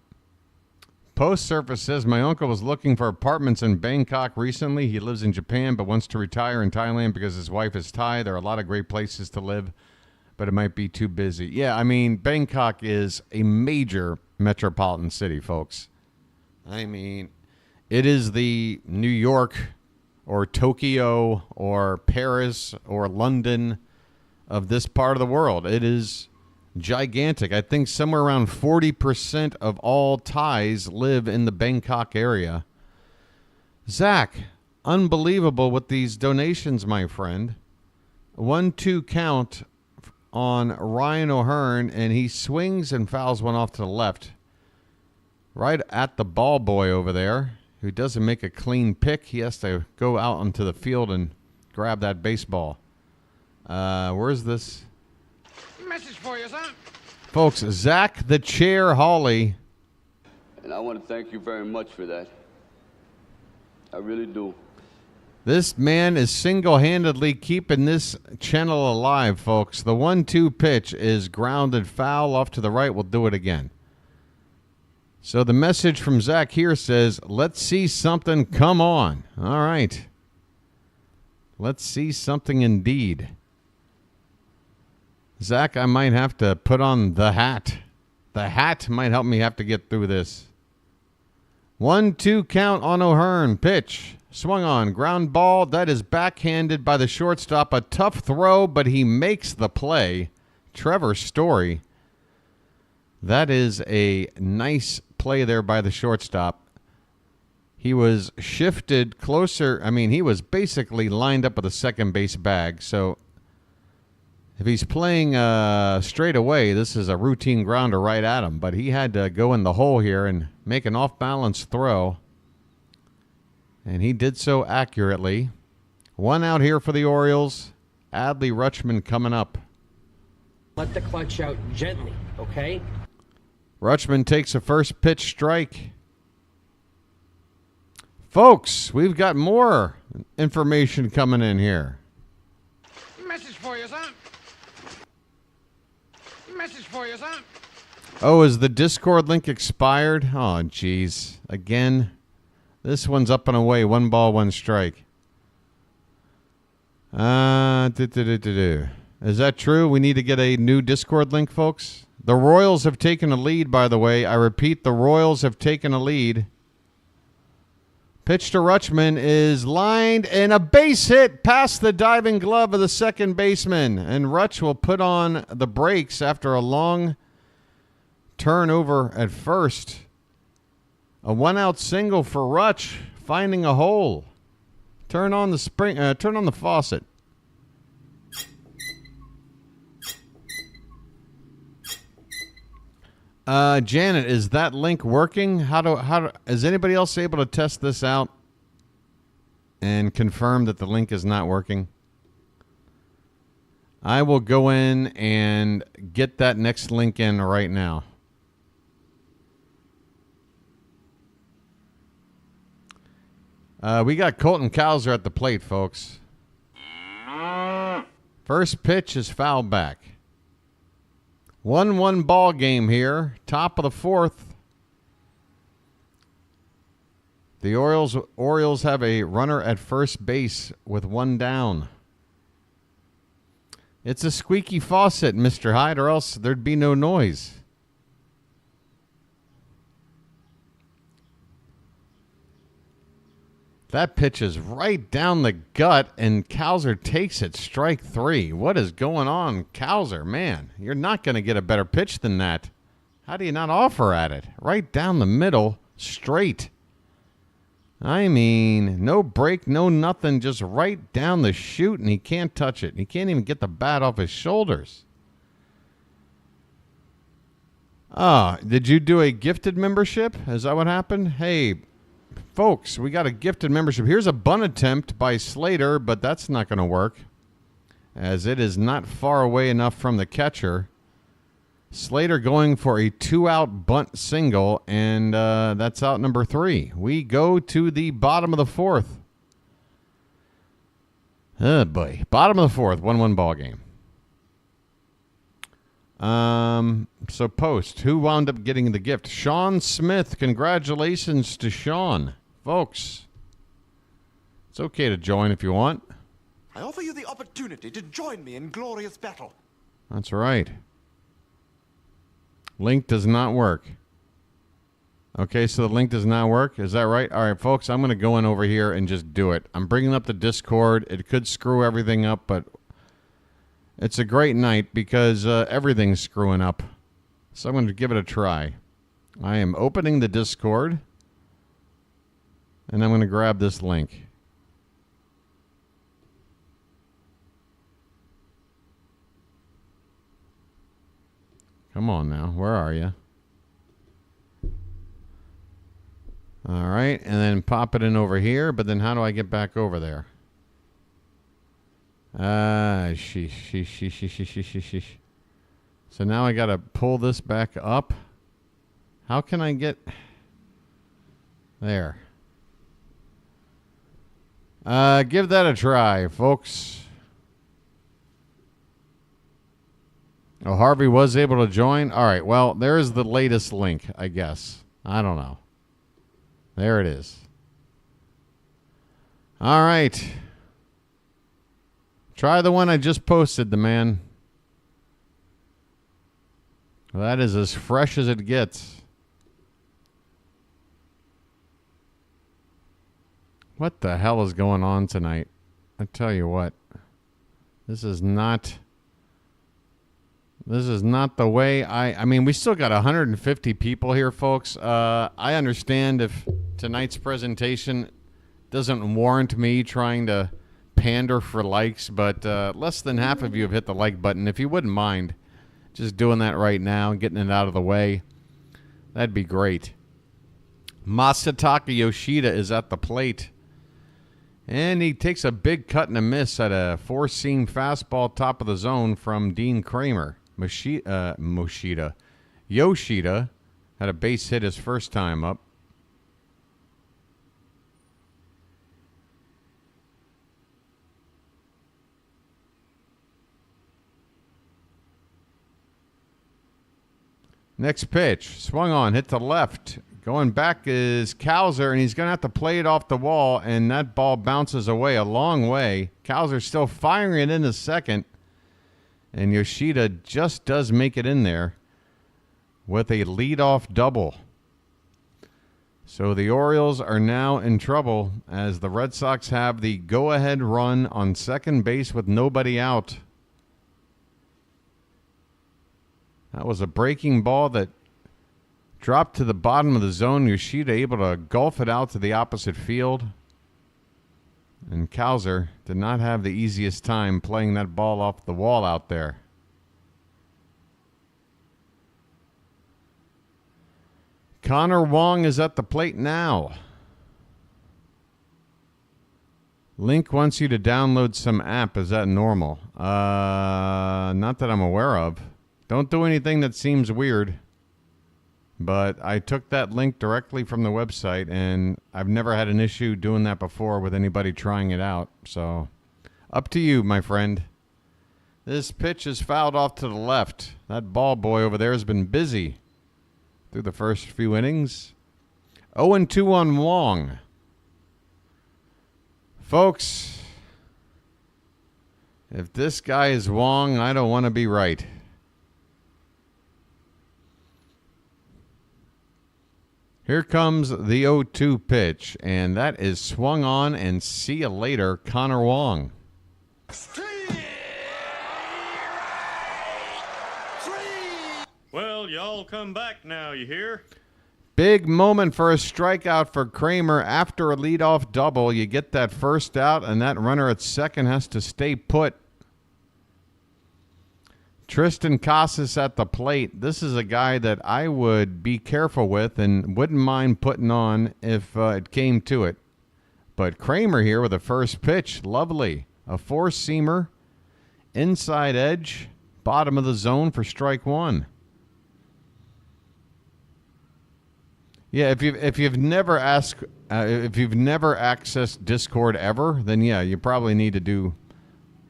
Post Surface says, my uncle was looking for apartments in Bangkok recently. He lives in Japan but wants to retire in Thailand because his wife is Thai. There are a lot of great places to live, but it might be too busy. Yeah, I mean, Bangkok is a major metropolitan city, folks. I mean, it is the New York or Tokyo or Paris or London of this part of the world. It is gigantic. I think somewhere around 40% of all Thais live in the Bangkok area. Zach, unbelievable with these donations, my friend. 1-2 count on Ryan O'Hearn, and he swings and fouls one off to the left. Right at the ball boy over there, who doesn't make a clean pick. He has to go out onto the field and grab that baseball. Where's this? Message for you, son. Folks, Zach the Chair Hawley. And I want to thank you very much for that. I really do. This man is single-handedly keeping this channel alive, folks. The 1-2 pitch is grounded foul off to the right. We'll do it again. So the message from Zach here says, let's see something. Come on. All right. Let's see something indeed. Zach, I might have to put on the hat. The hat might help me have to get through this. 1-2 count on O'Hearn. Pitch. Swung on. Ground ball. That is backhanded by the shortstop. A tough throw, but he makes the play. Trevor Story. That is a nice play there by the shortstop. He was shifted closer. I mean, he was basically lined up with a second base bag. So if he's playing straight away, this is a routine grounder right at him. But he had to go in the hole here and make an off-balance throw. And he did so accurately. One out here for the Orioles. Adley Rutschman coming up. Let the clutch out gently, okay? Rutschman takes a first pitch strike. Folks, we've got more information coming in here. Message for you, son. Message for you, son. Oh, is the Discord link expired? Oh, jeez. Again. This one's up and away. 1 ball, 1 strike. Is that true? We need to get a new Discord link, folks? The Royals have taken a lead, by the way. I repeat, the Royals have taken a lead. Pitch to Rutschman is lined, and a base hit past the diving glove of the second baseman. And Rutsch will put on the brakes after a long turnover at first. A 1-out single for Rutsch, finding a hole. Turn on the faucet. Janet, is that link working? Is anybody else able to test this out and confirm that the link is not working? I will go in and get that next link in right now. We got Colton Cowser at the plate, folks. First pitch is foul back. 1-1 ball game here. Top of the 4th. The Orioles have a runner at first base with 1 down. It's a squeaky faucet, Mr. Hyde, or else there'd be no noise. That pitch is right down the gut, and Cowser takes it. Strike 3. What is going on, Cowser? Man, you're not going to get a better pitch than that. How do you not offer at it? Right down the middle, straight. I mean, no break, no nothing, just right down the chute, and he can't touch it. He can't even get the bat off his shoulders. Oh, did you do a gifted membership? Is that what happened? Hey, Folks, we got a gifted membership. Here's a bunt attempt by Slater, but that's not going to work, as it is not far away enough from the catcher. Slater going for a 2-out bunt single, and that's out number 3. We go to the bottom of the 4th. Oh, boy. Bottom of the 4th, 1-1 ball game. So post, who wound up getting the gift? Sean Smith. Congratulations to Sean. Folks, it's okay to join if you want. I offer you the opportunity to join me in glorious battle. That's right. Link does not work. Okay, so the link does not work. Is that right? All right, folks, I'm going to go in over here and just do it. I'm bringing up the Discord. It could screw everything up, but it's a great night because everything's screwing up. So I'm going to give it a try. I am opening the Discord, and I'm going to grab this link. Come on now. Where are you? All right, and then pop it in over here, but then how do I get back over there? Sheesh. So now I got to pull this back up. How can I get there? Give that a try, folks. Oh, Harvey was able to join? All right, well, there's the latest link, I guess. I don't know. There it is. All right. Try the one I just posted, the man. Well, that is as fresh as it gets. What the hell is going on tonight? I tell you what. This is not the way I mean, we still got 150 people here, folks. I understand if tonight's presentation doesn't warrant me trying to pander for likes, but less than half of you have hit the like button. If you wouldn't mind just doing that right now and getting it out of the way, that'd be great. Masataka Yoshida is at the plate, and he takes a big cut and a miss at a four-seam fastball top of the zone from Dean Kramer. Yoshida had a base hit his first time up. Next pitch, swung on, hit to left. Going back is Cowser, and he's going to have to play it off the wall, and that ball bounces away a long way. Cowser still firing it into second, and Yoshida just does make it in there with a leadoff double. So the Orioles are now in trouble as the Red Sox have the go-ahead run on second base with nobody out. That was a breaking ball that dropped to the bottom of the zone. Yoshida able to golf it out to the opposite field. And Cowser did not have the easiest time playing that ball off the wall out there. Connor Wong is at the plate now. Link wants you to download some app. Is that normal? Not that I'm aware of. Don't do anything that seems weird. But I took that link directly from the website, and I've never had an issue doing that before with anybody trying it out. So, up to you, my friend. This pitch is fouled off to the left. That ball boy over there has been busy through the first few innings. 0-2 on Wong. Folks, if this guy is Wong, I don't want to be right. Here comes the 0-2 pitch, and that is swung on, and see you later, Connor Wong. Well, y'all come back now, you hear? Big moment for a strikeout for Kramer. After a leadoff double, you get that first out, and that runner at second has to stay put. Tristan Casas at the plate. This is a guy that I would be careful with and wouldn't mind putting on if it came to it. But Kramer here with the first pitch. Lovely. A four-seamer. Inside edge. Bottom of the zone for strike one. Yeah, if you've never accessed Discord ever, then yeah, you probably need to do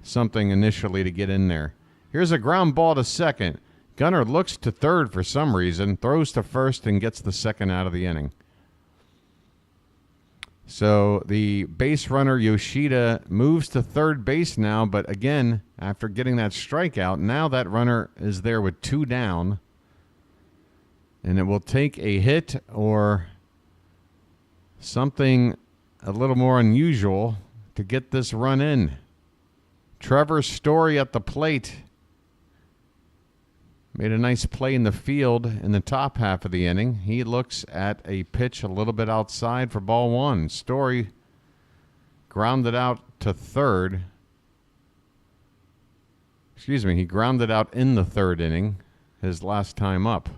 something initially to get in there. Here's a ground ball to second. Gunnar looks to third for some reason, throws to first, and gets the second out of the inning. So the base runner Yoshida moves to third base now, but again, after getting that strikeout, now that runner is there with two down. And it will take a hit or something a little more unusual to get this run in. Trevor Story at the plate. Made a nice play in the field in the top half of the inning. He looks at a pitch a little bit outside for ball one. Story grounded out to third. Excuse me, he grounded out in the third inning, his last time up.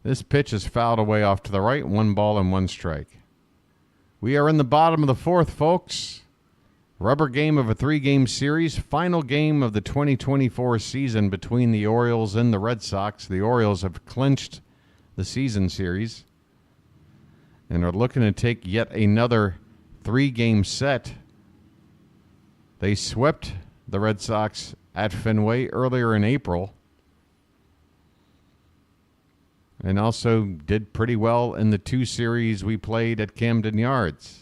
This pitch is fouled away off to the right. 1 ball and 1 strike. We are in the bottom of the fourth, folks. Rubber game of a 3-game series. Final game of the 2024 season between the Orioles and the Red Sox. The Orioles have clinched the season series and are looking to take yet another 3-game set. They swept the Red Sox at Fenway earlier in April. And also did pretty well in the 2 series we played at Camden Yards.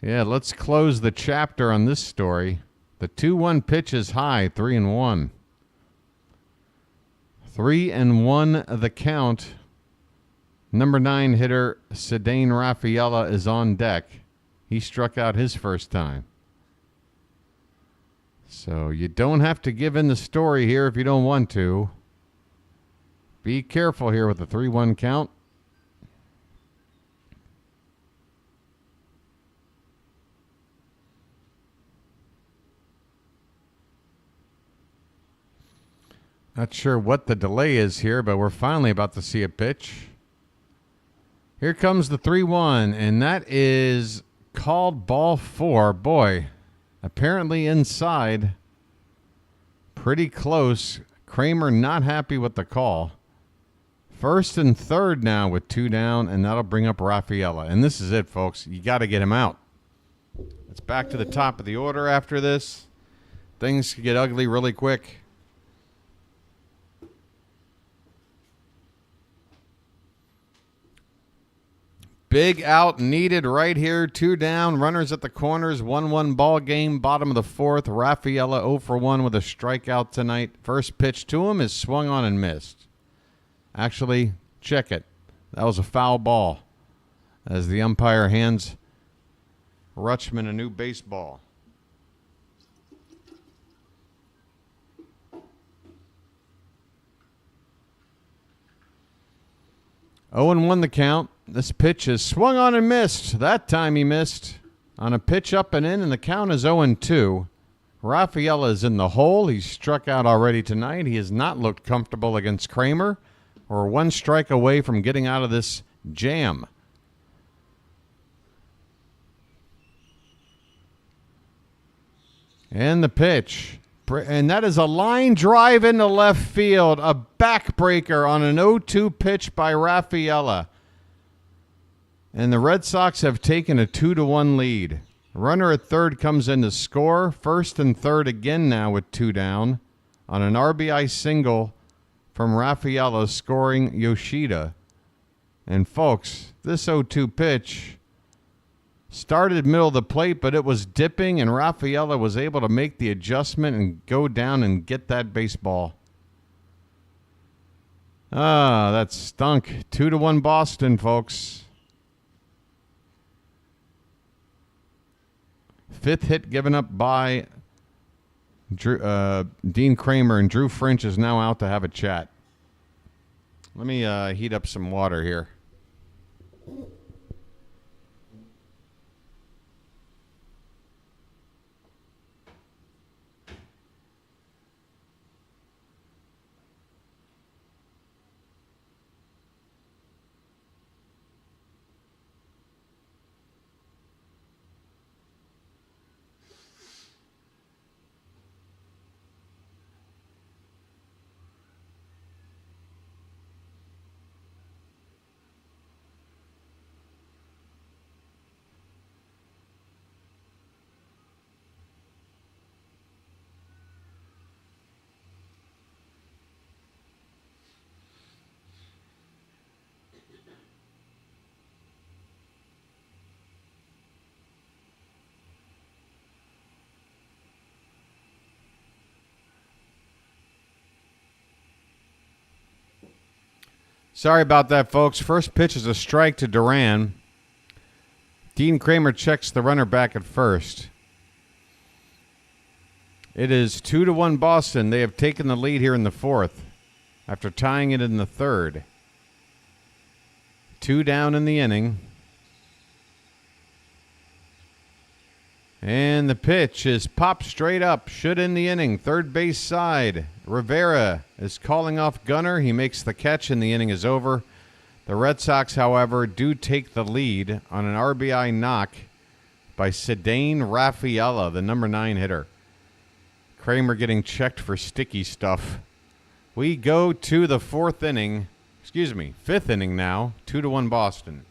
Yeah, let's close the chapter on this story. The 2-1 pitch is high, 3-1. 3-1 the count. Number 9 hitter Cedane Rafaela is on deck. He struck out his first time. So you don't have to give in the story here if you don't want to. Be careful here with the 3-1 count. Not sure what the delay is here, but we're finally about to see a pitch. Here comes the 3-1, and that is called ball 4. Boy. Apparently inside, pretty close. Kramer not happy with the call. First and third now with 2 down, and that'll bring up Rafaela. And this is it, folks. You got to get him out. It's back to the top of the order after this. Things could get ugly really quick. Big out needed right here. 2 down. Runners at the corners. 1-1 ball game. Bottom of the fourth. Rafaela 0 for 1 with a strikeout tonight. First pitch to him is swung on and missed. Actually, check it. That was a foul ball as the umpire hands Rutschman a new baseball. Oh and 1 the count. This pitch is swung on and missed. That time he missed on a pitch up and in, and the count is 0-2. Rafaela is in the hole. He's struck out already tonight. He has not looked comfortable against Kramer, or 1 strike away from getting out of this jam. And the pitch. And that is a line drive into left field. A backbreaker on an 0-2 pitch by Rafaela. And the Red Sox have taken a 2-1 lead. Runner at third comes in to score. First and third again now with 2 down on an RBI single from Rafaela scoring Yoshida. And folks, this 0-2 pitch started middle of the plate, but it was dipping, and Rafaela was able to make the adjustment and go down and get that baseball. Ah, that stunk. 2-1 Boston, folks. 5th hit given up by Dean Kramer, and Drew French is now out to have a chat. Let me heat up some water here. Sorry about that, folks. First pitch is a strike to Duran. Dean Kramer checks the runner back at first. It is 2-1 Boston. They have taken the lead here in the fourth after tying it in the third. 2 down in the inning. And the pitch is popped straight up. Should end the inning. Third base side. Rivera is calling off Gunnar. He makes the catch and the inning is over. The Red Sox, however, do take the lead on an RBI knock by Ced Mullins, the number 9 hitter. Kramer getting checked for sticky stuff. We go to the fifth inning now. 2-1 Boston.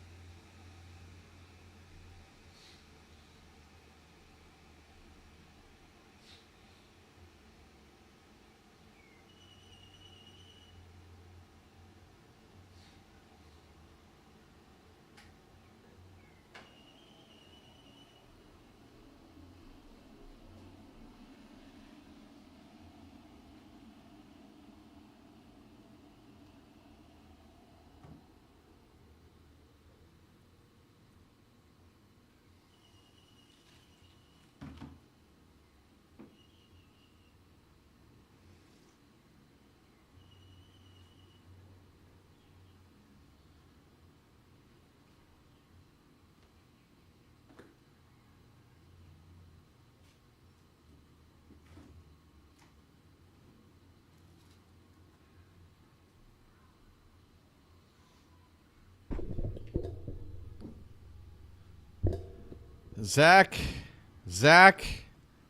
Zach,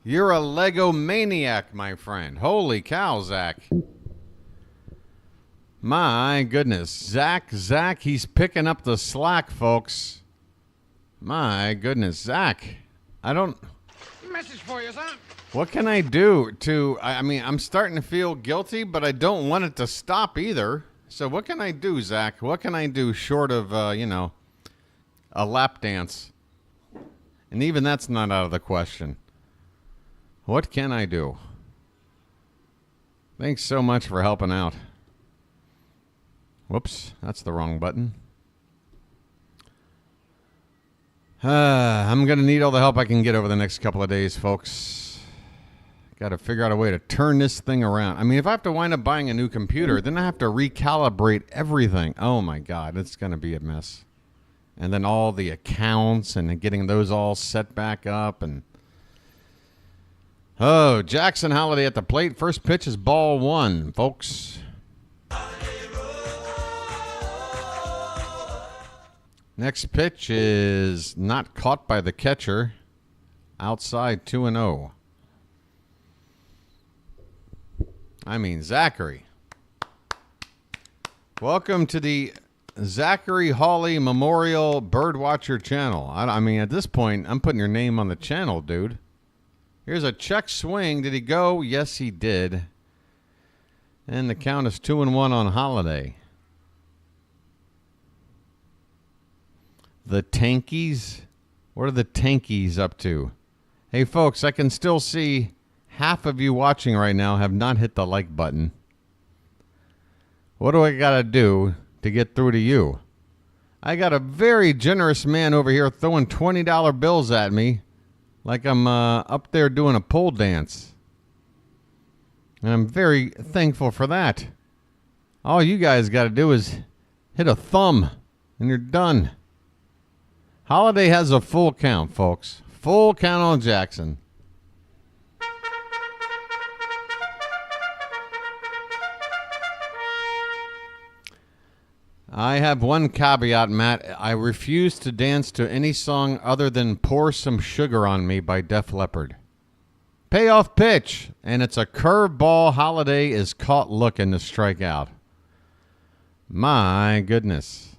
you're a Lego maniac, my friend. Holy cow, Zach. My goodness. Zach, he's picking up the slack, folks. My goodness, Zach. Message for you, son. What can I do to, I'm starting to feel guilty, but I don't want it to stop either. So what can I do, Zach? What can I do short of, a lap dance? And even that's not out of the question. What can I do? Thanks so much for helping out. Whoops, that's the wrong button. I'm going to need all the help I can get over the next couple of days, folks. Got to figure out a way to turn this thing around. I mean, if I have to wind up buying a new computer, then I have to recalibrate everything. Oh, my God, it's going to be a mess. And then all the accounts and getting those all set back up. And Jackson Holiday at the plate. First pitch is ball 1, folks. Next pitch is not caught by the catcher. Outside 2-0. Zachary. Welcome to the Zachary Hawley Memorial BirdWatcher channel. At this point, I'm putting your name on the channel, dude. Here's a check swing. Did he go? Yes, he did. And the count is 2-1 on Holiday. The Tankies? What are the Tankies up to? Hey, folks, I can still see half of you watching right now have not hit the like button. What do I got to do to get through to you? I got a very generous man over here throwing $20 bills at me like I'm up there doing a pole dance. And I'm very thankful for that. All you guys got to do is hit a thumb, and you're done. Holiday has a full count, folks. Full count on Jackson. I have one caveat, Matt. I refuse to dance to any song other than Pour Some Sugar on Me by Def Leppard. Payoff pitch, and it's a curveball. Holiday is caught looking to strike out. My goodness.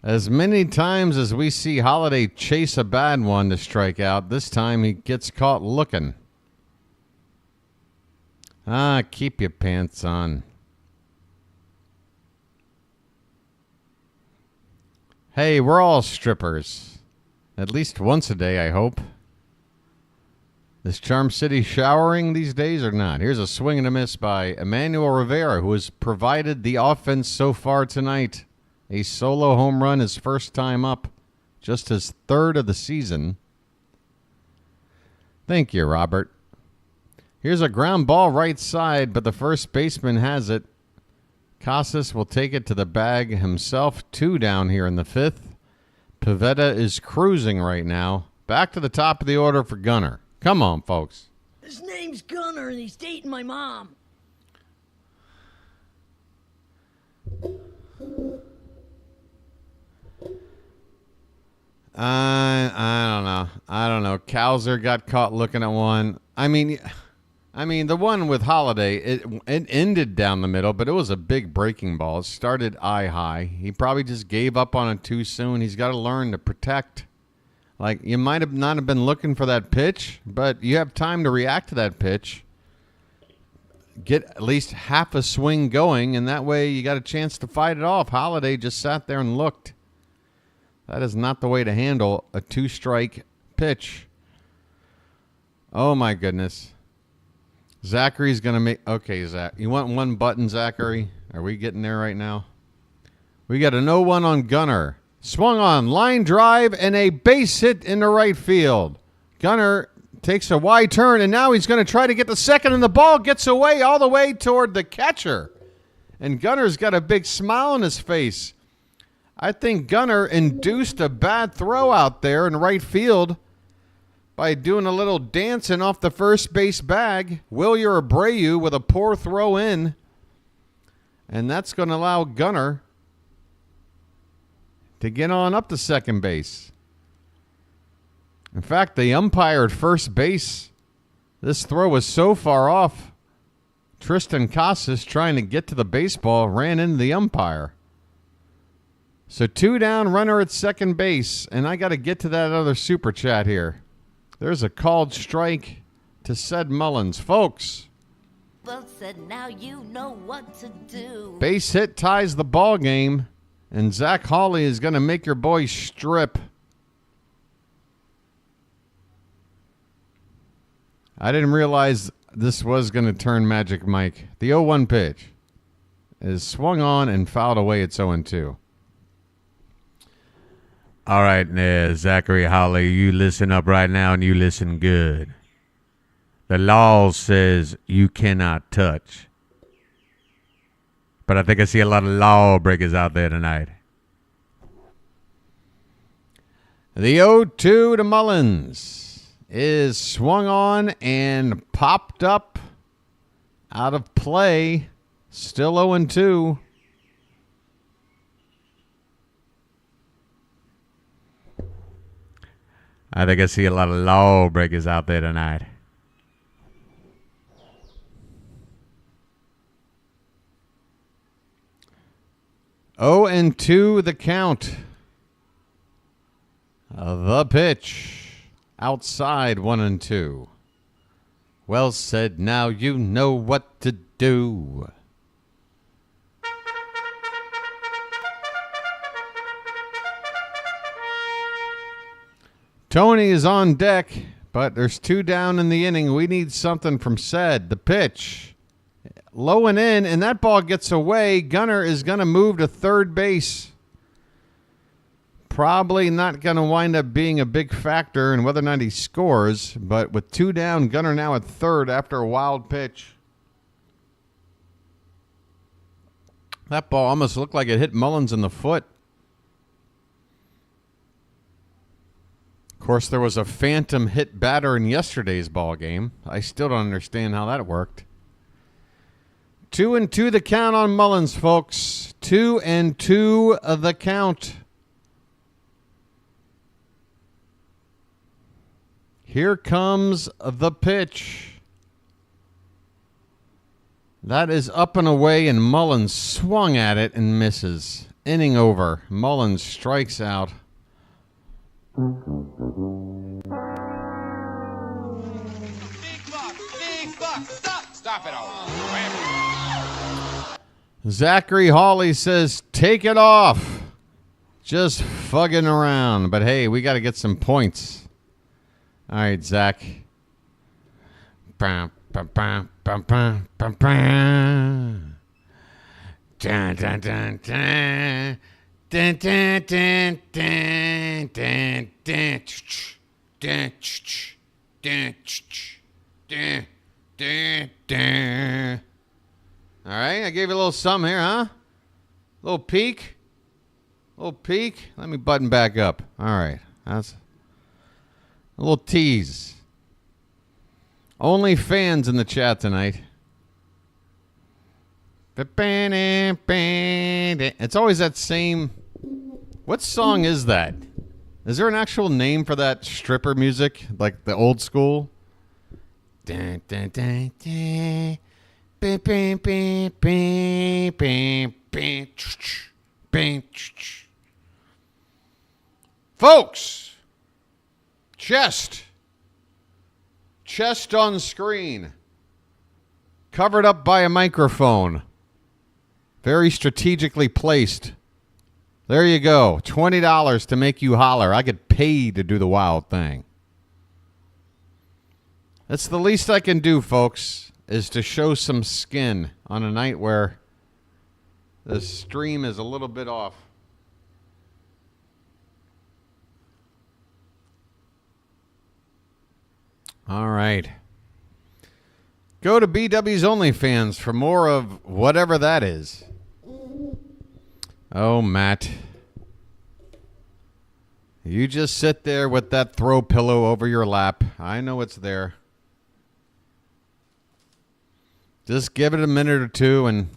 As many times as we see Holiday chase a bad one to strike out, this time he gets caught looking. Keep your pants on. Hey, we're all strippers. At least once a day, I hope. Is Charm City showering these days or not? Here's a swing and a miss by Emmanuel Rivera, who has provided the offense so far tonight. A solo home run, his first time up. Just his third of the season. Thank you, Robert. Here's a ground ball right side, but the first baseman has it. Casas will take it to the bag himself. 2 down here in the 5th. Pivetta is cruising right now. Back to the top of the order for Gunnar. Come on, folks. His name's Gunnar, and he's dating my mom. I don't know. Cowser got caught looking at one. I mean, the one with Holiday, it ended down the middle, but it was a big breaking ball. It started eye high. He probably just gave up on it too soon. He's got to learn to protect. Like, you might have not have been looking for that pitch, but you have time to react to that pitch. Get at least half a swing going, and that way you got a chance to fight it off. Holiday just sat there and looked. That is not the way to handle a 2-strike pitch. Oh, my goodness. Zachary's going to make... Okay, Zach. You want one button, Zachary? Are we getting there right now? We got an 0-1 on Gunnar. Swung on, line drive, and a base hit into right field. Gunnar takes a wide turn, and now he's going to try to get the second, and the ball gets away all the way toward the catcher. And Gunnar's got a big smile on his face. I think Gunnar induced a bad throw out there in right field by doing a little dancing off the first base bag. Wilyer Abreu with a poor throw in. And that's going to allow Gunnar to get on up to second base. In fact, the umpire at first base, this throw was so far off, Tristan Casas, trying to get to the baseball, ran into the umpire. So 2 down, runner at second base, and I got to get to that other super chat here. There's a called strike to Ced Mullins. Folks, Well said, now you know what to do. Base hit ties the ball game, and Zach Hawley is going to make your boy strip. I didn't realize this was going to turn Magic Mike. The 0-1 pitch is swung on and fouled away. It's 0-2. All right, Zachary Hawley, you listen up right now and you listen good. The law says you cannot touch. But I think I see a lot of lawbreakers out there tonight. The 0-2 to Mullins is swung on and popped up out of play. Still 0-2. I think I see a lot of lawbreakers out there tonight. Oh, and 2 the count. The pitch. Outside 1-2. Well said, now you know what to do. Tony is on deck, but there's 2 down in the inning. We need something from Ced. The pitch. Low and in, and that ball gets away. Gunnar is going to move to third base. Probably not going to wind up being a big factor in whether or not he scores, but with 2 down, Gunnar now at third after a wild pitch. That ball almost looked like it hit Mullins in the foot. Of course, there was a phantom hit batter in yesterday's ball game. I still don't understand how that worked. 2-2 the count on Mullins, folks. 2-2 the count. Here comes the pitch. That is up and away, and Mullins swung at it and misses. Inning over. Mullins strikes out. Big buck, stop it all. Zachary Hawley says, take it off. Just fugging around. But hey, we got to get some points. All right, Zach. Bam, bam, bam, bam, bam, bam, bam. Dun, dun, dun, dun. Dun, dun, dun, dun, dun, dun, dun, dun, dun, dun, dun. All right, I gave you a little something here, huh? Little peek. Little peek. Let me button back up. All right, that's a little tease. Only fans in the chat tonight. It's always that same. What song is that? Is there an actual name for that stripper music, like the old school? Dun, dun, dun, dun. Bing, bing, bing, bing, bing, bing, bing. Folks, chest on screen, covered up by a microphone, very strategically placed. There you go, $20 to make you holler. I get paid to do the wild thing. That's the least I can do, folks, is to show some skin on a night where the stream is a little bit off. All right. Go to BW's OnlyFans for more of whatever that is. Oh, Matt. You just sit there with that throw pillow over your lap. I know it's there. Just give it a minute or two and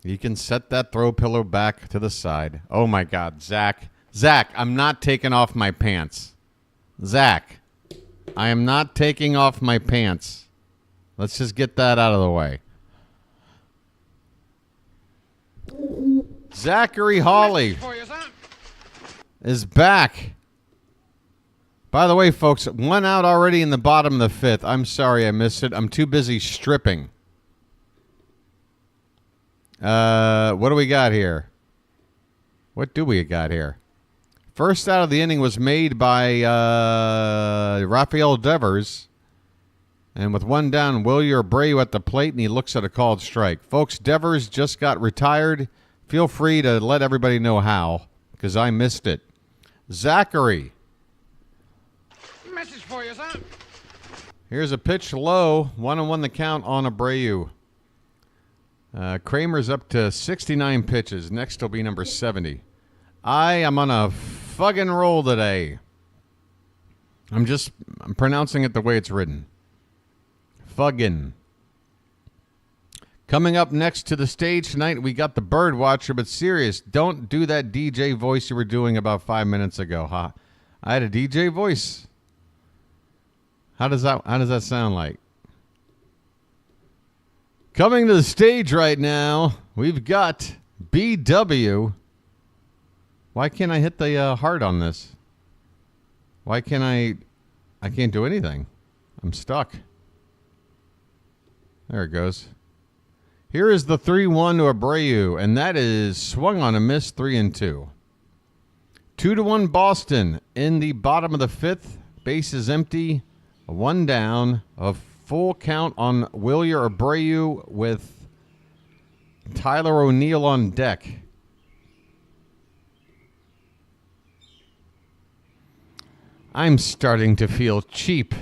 you can set that throw pillow back to the side. Oh, my God. Zach, I'm not taking off my pants. Zach, I am not taking off my pants. Let's just get that out of the way. Zachary Hawley is back. By the way, folks, one out already in the bottom of the fifth. I'm sorry I missed it. I'm too busy stripping. What do we got here? What do we got here? First out of the inning was made by Rafael Devers. And with one down, Wilyer Abreu at the plate, and he looks at a called strike. Folks, Devers just got retired. Feel free to let everybody know how, because I missed it. Zachary. Message for you, son. Here's a pitch low. 1-1 the count on Abreu. Kramer's up to 69 pitches. Next will be number 70. I am on a fucking roll today. I'm pronouncing it the way it's written. Fuggin'. Coming up next to the stage tonight, we got the BirdWatcher, but serious, don't do that DJ voice you were doing about 5 minutes ago, huh? I had a DJ voice. How does that sound like? Coming to the stage right now, we've got BW. Why can't I hit the heart on this? Why can't I can't do anything. I'm stuck. There it goes. Here is the 3-1 to Abreu, and that is swung on a miss, 3-2. 2-1 Boston in the bottom of the fifth. Base is empty. One down. A full count on Wilyer Abreu with Tyler O'Neill on deck. I'm starting to feel cheap.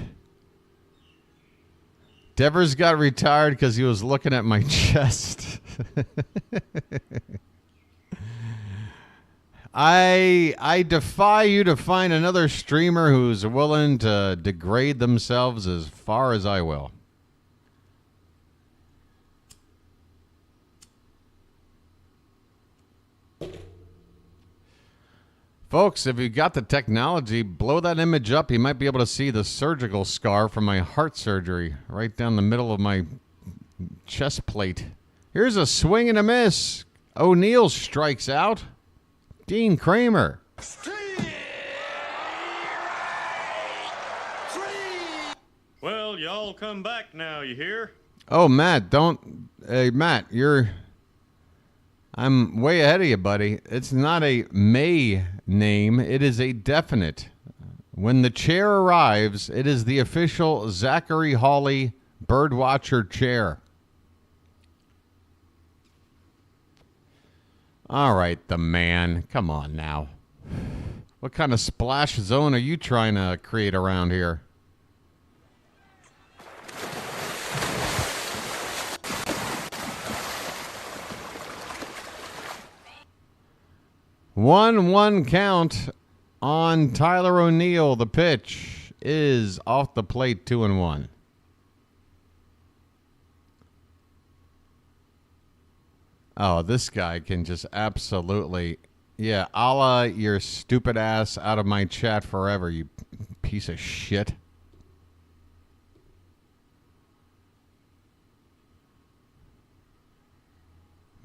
Devers got retired because he was looking at my chest. I defy you to find another streamer who's willing to degrade themselves as far as I will. Folks, if you got the technology, blow that image up. You might be able to see the surgical scar from my heart surgery right down the middle of my chest plate. Here's a swing and a miss. O'Neill strikes out. Dean Kramer. Well, y'all come back now, you hear? Oh, Matt, don't... Hey, Matt, I'm way ahead of you, buddy. It's not a may name. It is a definite. When the chair arrives, it is the official Zachary Hawley BirdWatcher chair. All right, the man. Come on now. What kind of splash zone are you trying to create around here? One count on Tyler O'Neill. The pitch is off the plate, 2-1. Oh, this guy can just absolutely, yeah, a la your stupid ass out of my chat forever, you piece of shit.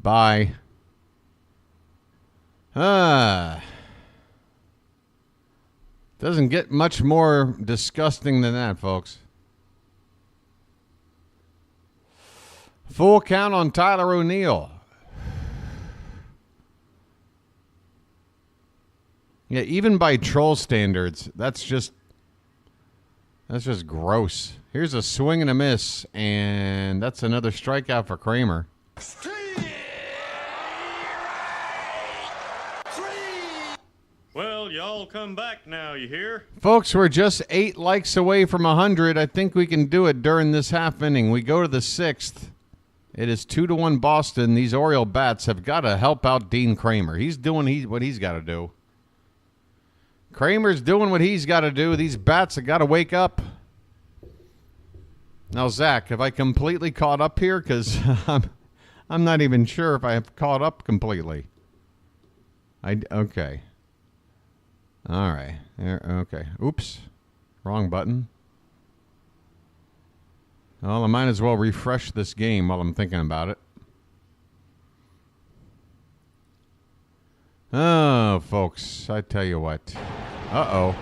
Bye. Doesn't get much more disgusting than that, folks. Full count on Tyler O'Neill. Yeah, even by troll standards, that's just gross. Here's a swing and a miss, and that's another strikeout for Kramer. Well, y'all come back now, you hear? Folks, we're just 8 likes away from 100. I think we can do it during this half inning. We go to the 6th. It is 2-1 Boston. These Oriole bats have got to help out Dean Kramer. He's doing what he's got to do. Kramer's doing what he's got to do. These bats have got to wake up. Now, Zach, have I completely caught up here? Because I'm not even sure if I have caught up completely. Okay. All right. Okay. Oops. Wrong button. Well, I might as well refresh this game while I'm thinking about it. Oh, folks, I tell you what. Uh-oh.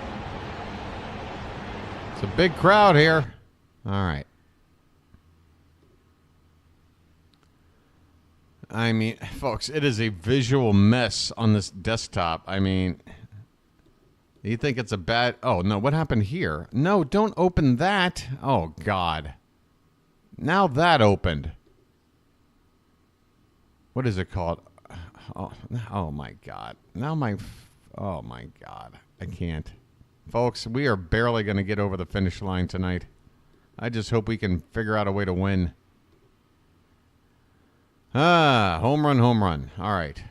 It's a big crowd here. All right. I mean, folks, it is a visual mess on this desktop. I mean, you think it's a bad... Oh, no, what happened here? No, don't open that. Oh, God. Now that opened. What is it called? Oh my God. Oh my God. I can't. Folks, we are barely going to get over the finish line tonight. I just hope we can figure out a way to win. Home run. All right.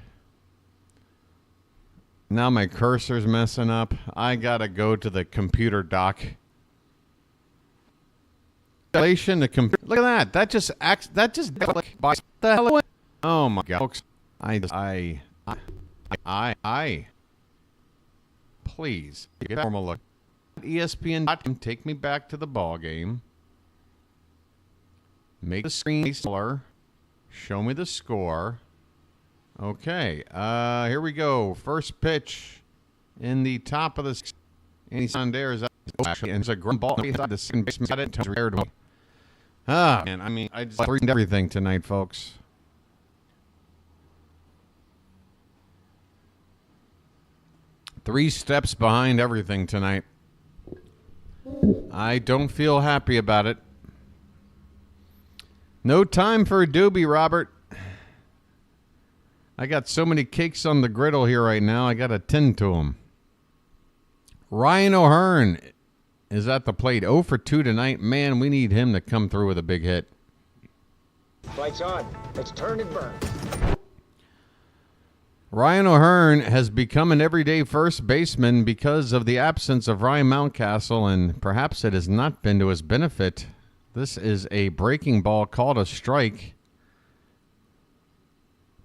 Now my cursor's messing up. I got to go to the computer dock. Look at that. That just by the hell. Oh my God, folks. Please get a normal look. ESPN.com, take me back to the ball game. Make the screen smaller. Show me the score. Okay, here we go. First pitch in the top of the. And he's on there. And it's a ground ball inside the second baseman. Man, I mean, I just read everything tonight, folks. Three steps behind everything tonight. I don't feel happy about it. No time for a doobie, Robert. I got so many cakes on the griddle here right now, I got to tend to them. Ryan O'Hearn is at the plate. 0 for 2 tonight. Man, we need him to come through with a big hit. Lights on. Let's turn and burn. Ryan O'Hearn has become an everyday first baseman because of the absence of Ryan Mountcastle, and perhaps it has not been to his benefit. This is a breaking ball called a strike.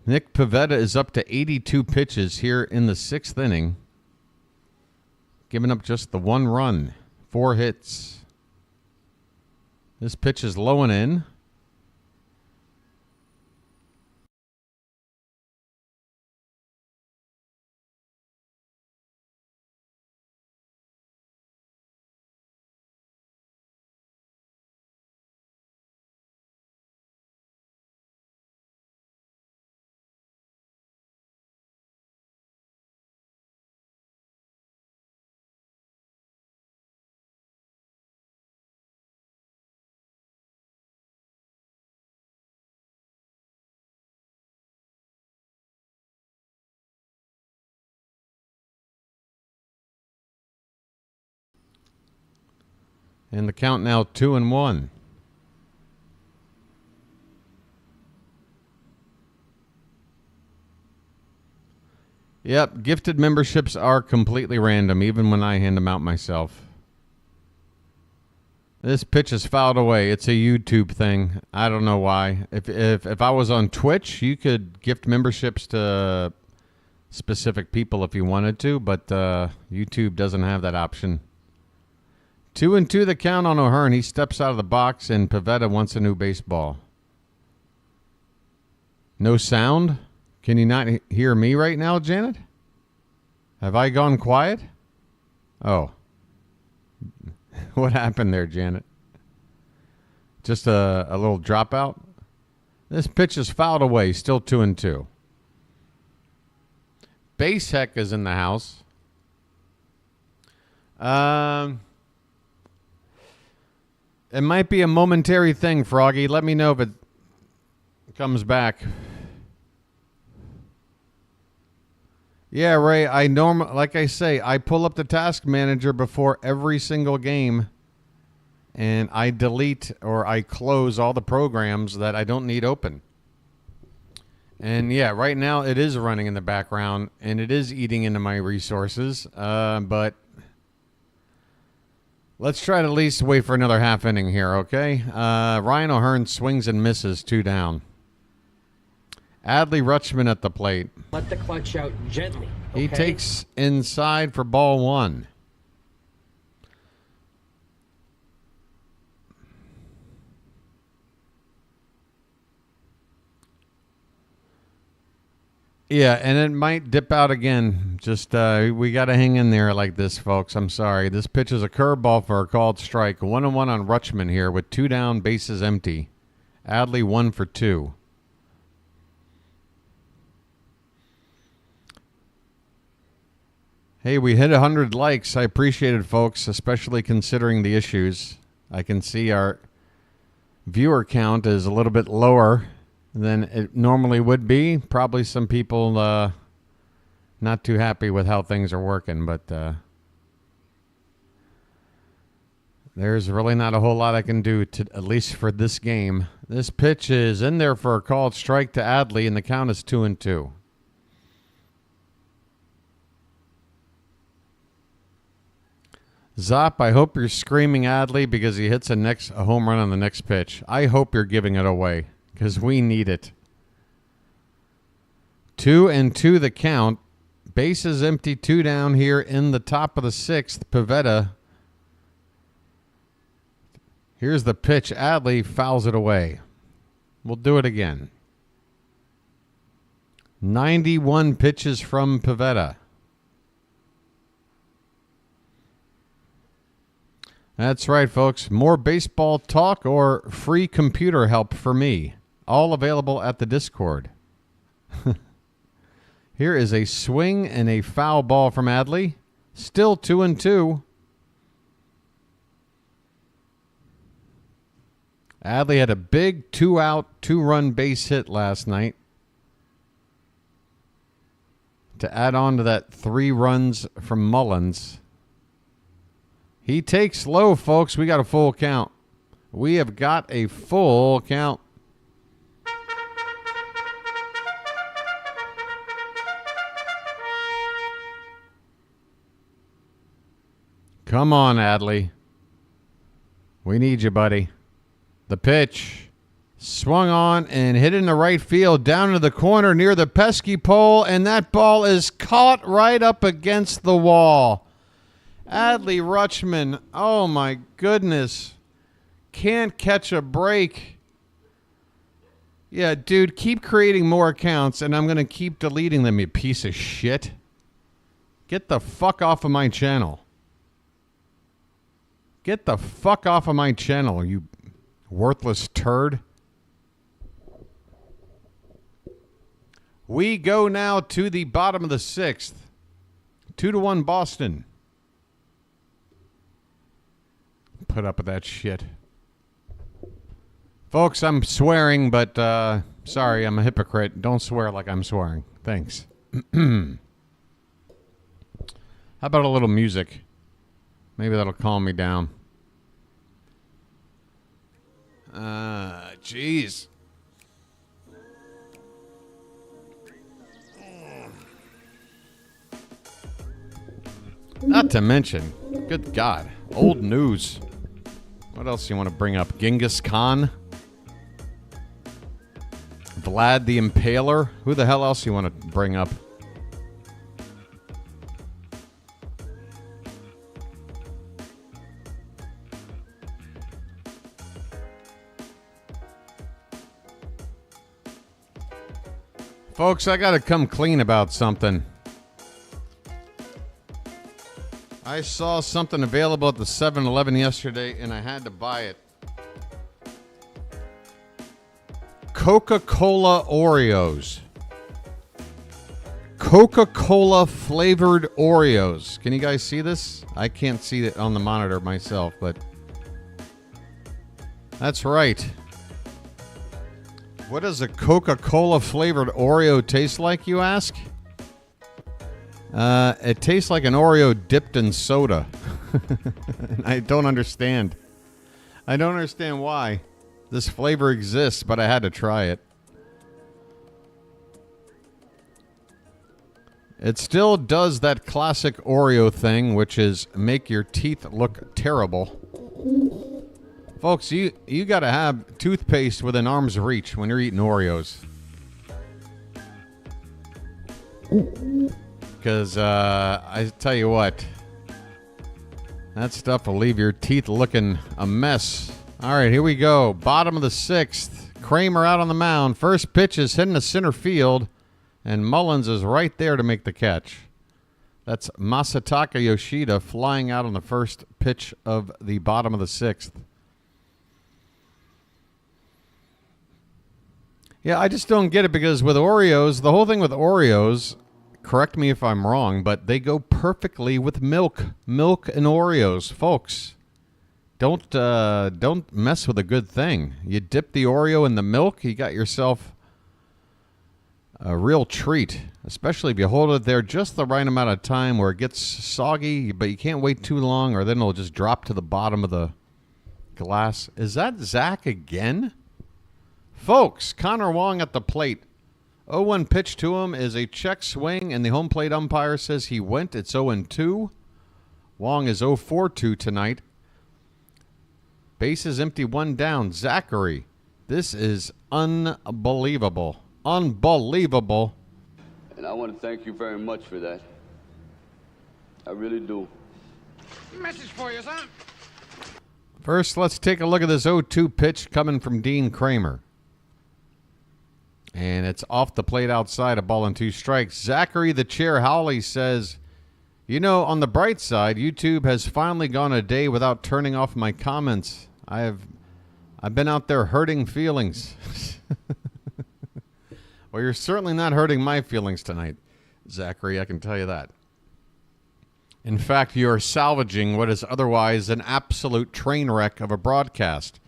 Nick Pivetta is up to 82 pitches here in the 6th inning, giving up just the 1 run, 4 hits. This pitch is low and in. And the count now 2-1. Yep, gifted memberships are completely random, even when I hand them out myself. This pitch is fouled away. It's a YouTube thing. I don't know why. If I was on Twitch, you could gift memberships to specific people if you wanted to, but YouTube doesn't have that option. 2-2 the count on O'Hearn. He steps out of the box, and Pivetta wants a new baseball. No sound? Can you not hear me right now, Janet? Have I gone quiet? Oh. What happened there, Janet? Just a little dropout? This pitch is fouled away. Still 2-2. Base Heck is in the house. It might be a momentary thing, Froggy. Let me know if it comes back. Yeah, Ray, like I say, I pull up the task manager before every single game, and I delete or I close all the programs that I don't need open. And yeah, right now it is running in the background, and it is eating into my resources, but let's try to at least wait for another half inning here, okay? Ryan O'Hearn swings and misses, 2 down. Adley Rutschman at the plate. Let the clutch out gently. Okay? He takes inside for ball 1. Yeah, and it might dip out again. Just we got to hang in there like this, folks. I'm sorry. This pitch is a curveball for a called strike. 1-1 on Rutschman here with 2 down, bases empty. Adley 1 for 2. Hey, we hit 100 likes. I appreciate it, folks, especially considering the issues. I can see our viewer count is a little bit lower than it normally would be. Probably some people not too happy with how things are working, but there's really not a whole lot I can do, at least for this game. This pitch is in there for a called strike to Adley, and the count is 2-2. Zop, I hope you're screaming Adley because he hits a home run on the next pitch. I hope you're giving it away because we need it. 2-2 the count. Bases empty, 2 down here in the top of the 6th. Pivetta. Here's the pitch. Adley fouls it away. We'll do it again. 91 pitches from Pivetta. That's right, folks. More baseball talk or free computer help for me. All available at the Discord. Here is a swing and a foul ball from Adley. Still 2-2. Adley had a big 2-out, 2-run base hit last night to add on to that 3 runs from Mullins. He takes low, folks. We got a full count. We have got a full count. Come on, Adley. We need you, buddy. The pitch. Swung on and hit in the right field, down to the corner near the pesky pole, and that ball is caught right up against the wall. Adley Rutschman, oh my goodness. Can't catch a break. Yeah, dude, keep creating more accounts, and I'm going to keep deleting them, you piece of shit. Get the fuck off of my channel. Get the fuck off of my channel, you worthless turd. We go now to the bottom of the 6th. 2-1 Boston. Put up with that shit. Folks, I'm swearing, but sorry, I'm a hypocrite. Don't swear like I'm swearing. Thanks. How about a little music? Maybe that'll calm me down. Jeez. Not to mention, good God, old news. What else do you want to bring up? Genghis Khan? Vlad the Impaler? Who the hell else do you want to bring up? Folks, I got to come clean about something. I saw something available at the 7-Eleven yesterday, and I had to buy it. Coca-Cola Oreos. Coca-Cola flavored Oreos. Can you guys see this? I can't see it on the monitor myself, but that's right. What does a Coca-Cola flavored Oreo taste like, you ask? It tastes like an Oreo dipped in soda. I don't understand. I don't understand why this flavor exists, but I had to try it. It still does that classic Oreo thing, which is make your teeth look terrible. Folks, you got to have toothpaste within arm's reach when you're eating Oreos. Because, I tell you what, that stuff will leave your teeth looking a mess. All right, here we go. Bottom of the 6th. Kramer out on the mound. First pitch is hitting to center field, and Mullins is right there to make the catch. That's Masataka Yoshida flying out on the first pitch of the bottom of the 6th. Yeah, I just don't get it because with Oreos, the whole thing with Oreos, correct me if I'm wrong, but they go perfectly with milk. Milk and Oreos, folks. Don't mess with a good thing. You dip the Oreo in the milk, you got yourself a real treat, especially if you hold it there just the right amount of time where it gets soggy, but you can't wait too long or then it'll just drop to the bottom of the glass. Is that Zach again? Folks, Connor Wong at the plate. 0-1 pitch to him is a check swing, and the home plate umpire says he went. It's 0-2. Wong is 0-4-2 tonight. Bases empty, one down. Zachary, this is unbelievable. Unbelievable. And I want to thank you very much for that. I really do. Message for you, son. First, let's take a look at this 0-2 pitch coming from Dean Kramer. And it's off the plate outside, a ball and 2 strikes. Zachary the Chair Howley says, you know, on the bright side, YouTube has finally gone a day without turning off my comments. I've been out there hurting feelings. Well, you're certainly not hurting my feelings tonight, Zachary, I can tell you that. In fact, you're salvaging what is otherwise an absolute train wreck of a broadcast.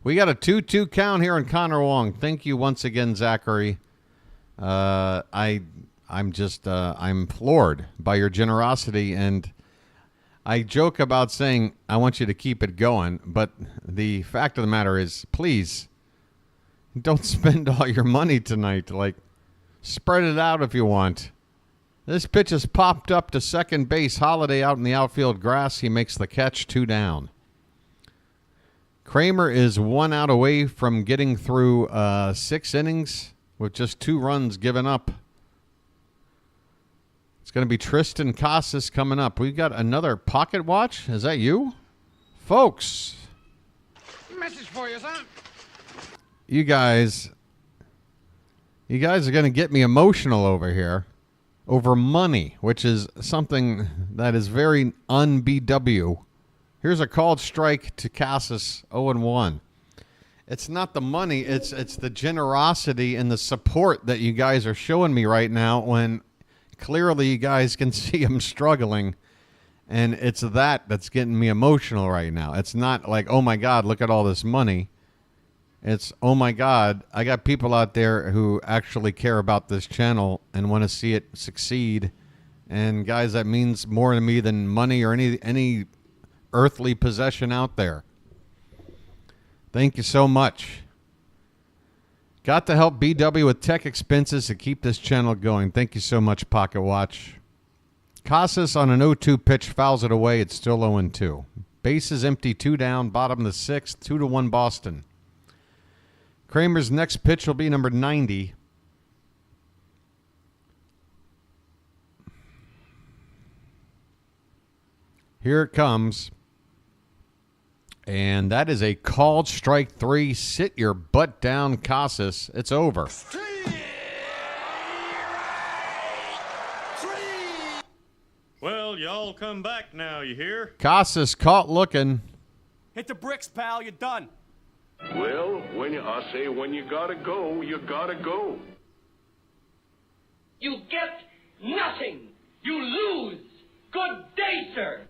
We got a 2-2 count here on Connor Wong. Thank you once again, Zachary. I'm floored by your generosity, and I joke about saying I want you to keep it going, but the fact of the matter is, please don't spend all your money tonight. Like, spread it out if you want. This pitch is popped up to second base. Holiday out in the outfield grass. He makes the catch, 2 down. Kramer is 1 out away from getting through 6 innings with just 2 runs given up. It's going to be Tristan Casas coming up. We got another pocket watch. Is that you? Folks. Message for you, son. You guys are going to get me emotional over here over money, which is something that is very un-BW. Here's a called strike to Casas, 0-1. It's not the money, it's the generosity and the support that you guys are showing me right now when clearly you guys can see I'm struggling, and it's that's getting me emotional right now. It's not like, oh my God, look at all this money. It's, oh my God, I got people out there who actually care about this channel and want to see it succeed. And guys, that means more to me than money or any earthly possession out there. Thank you so much. Got to help BW with tech expenses to keep this channel going. Thank you so much, Pocket Watch. Casas on an 0-2 pitch fouls it away. It's still 0-2. Base is empty, 2 down, bottom of the 6th, 2-1 Boston. Kramer's next pitch will be number 90. Here it comes. And that is a called strike 3. Sit your butt down, Casas. It's over. Well, y'all come back now, you hear? Casas caught looking. Hit the bricks, pal. You're done. Well, I say when you gotta go, you gotta go. You get nothing. You lose. Good day, sir.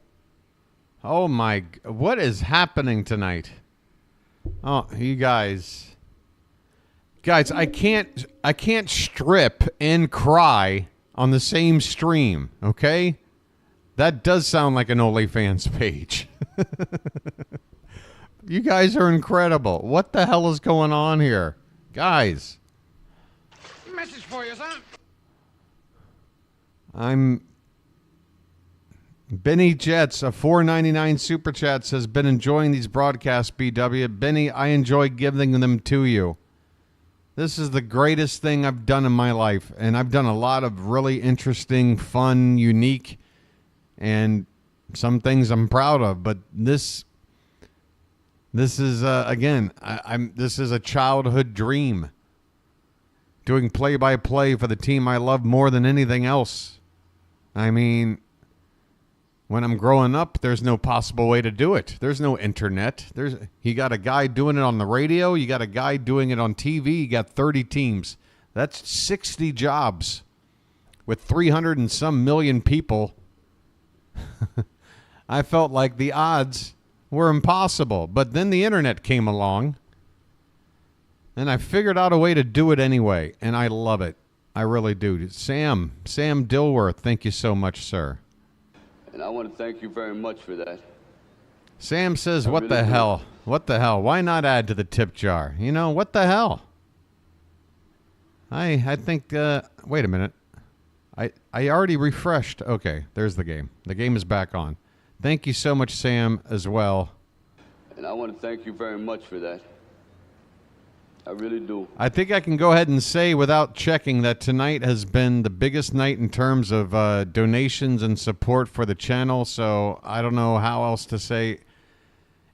Oh my, what is happening tonight? Oh, you guys, I can't strip and cry on the same stream, okay? That does sound like an OnlyFans page. You guys are incredible. What the hell is going on here? Guys. Message for you, son. I'm... Benny Jets, a $4.99 super chat, says, been enjoying these broadcasts, BW. Benny, I enjoy giving them to you. This is the greatest thing I've done in my life, and I've done a lot of really interesting, fun, unique, and some things I'm proud of, but this is, again, this is a childhood dream. Doing play-by-play for the team I love more than anything else. I mean... When I'm growing up, there's no possible way to do it. There's no internet. You got a guy doing it on the radio. You got a guy doing it on TV. You got 30 teams. That's 60 jobs with 300 and some million people. I felt like the odds were impossible. But then the internet came along, and I figured out a way to do it anyway, and I love it. I really do. Sam Dilworth, thank you so much, sir. And I want to thank you very much for that. Sam says, what the hell? What the hell? Why not add to the tip jar? You know, what the hell? I think, wait a minute. I already refreshed. Okay, there's the game. The game is back on. Thank you so much, Sam, as well. And I want to thank you very much for that. I really do. I think I can go ahead and say without checking that tonight has been the biggest night in terms of donations and support for the channel. So I don't know how else to say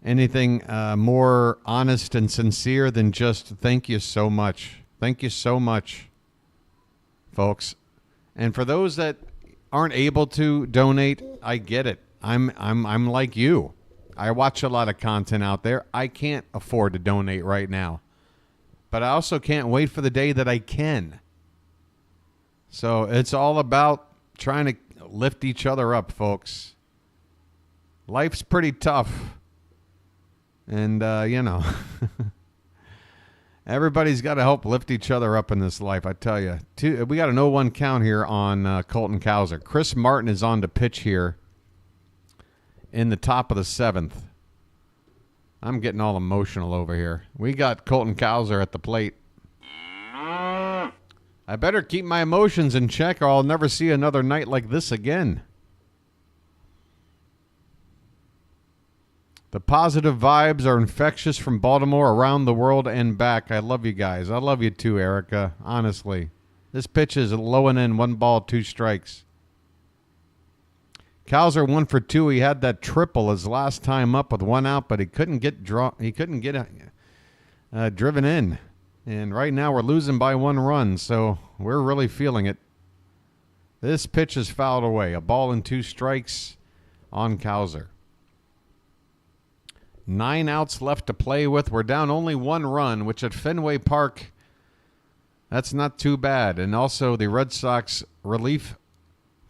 anything more honest and sincere than just thank you so much. Thank you so much, folks. And for those that aren't able to donate, I get it. I'm like you. I watch a lot of content out there. I can't afford to donate right now. But I also can't wait for the day that I can. So it's all about trying to lift each other up, folks. Life's pretty tough. And, you know, everybody's got to help lift each other up in this life, I tell you. We got an 0-1 count here on Colton Cowser. Chris Martin is on to pitch here in the top of the 7th. I'm getting all emotional over here. We got Colton Cowser at the plate. I better keep my emotions in check or I'll never see another night like this again. The positive vibes are infectious from Baltimore around the world and back. I love you guys. I love you too, Erica. Honestly. This pitch is low and in. 1 ball, 2 strikes. Cowser 1 for 2. He had that triple his last time up with 1 out, but he couldn't get driven in. And right now we're losing by 1 run, so we're really feeling it. This pitch is fouled away. A ball and 2 strikes on Cowser. 9 outs left to play with. We're down only 1 run, which at Fenway Park, that's not too bad. And also the Red Sox relief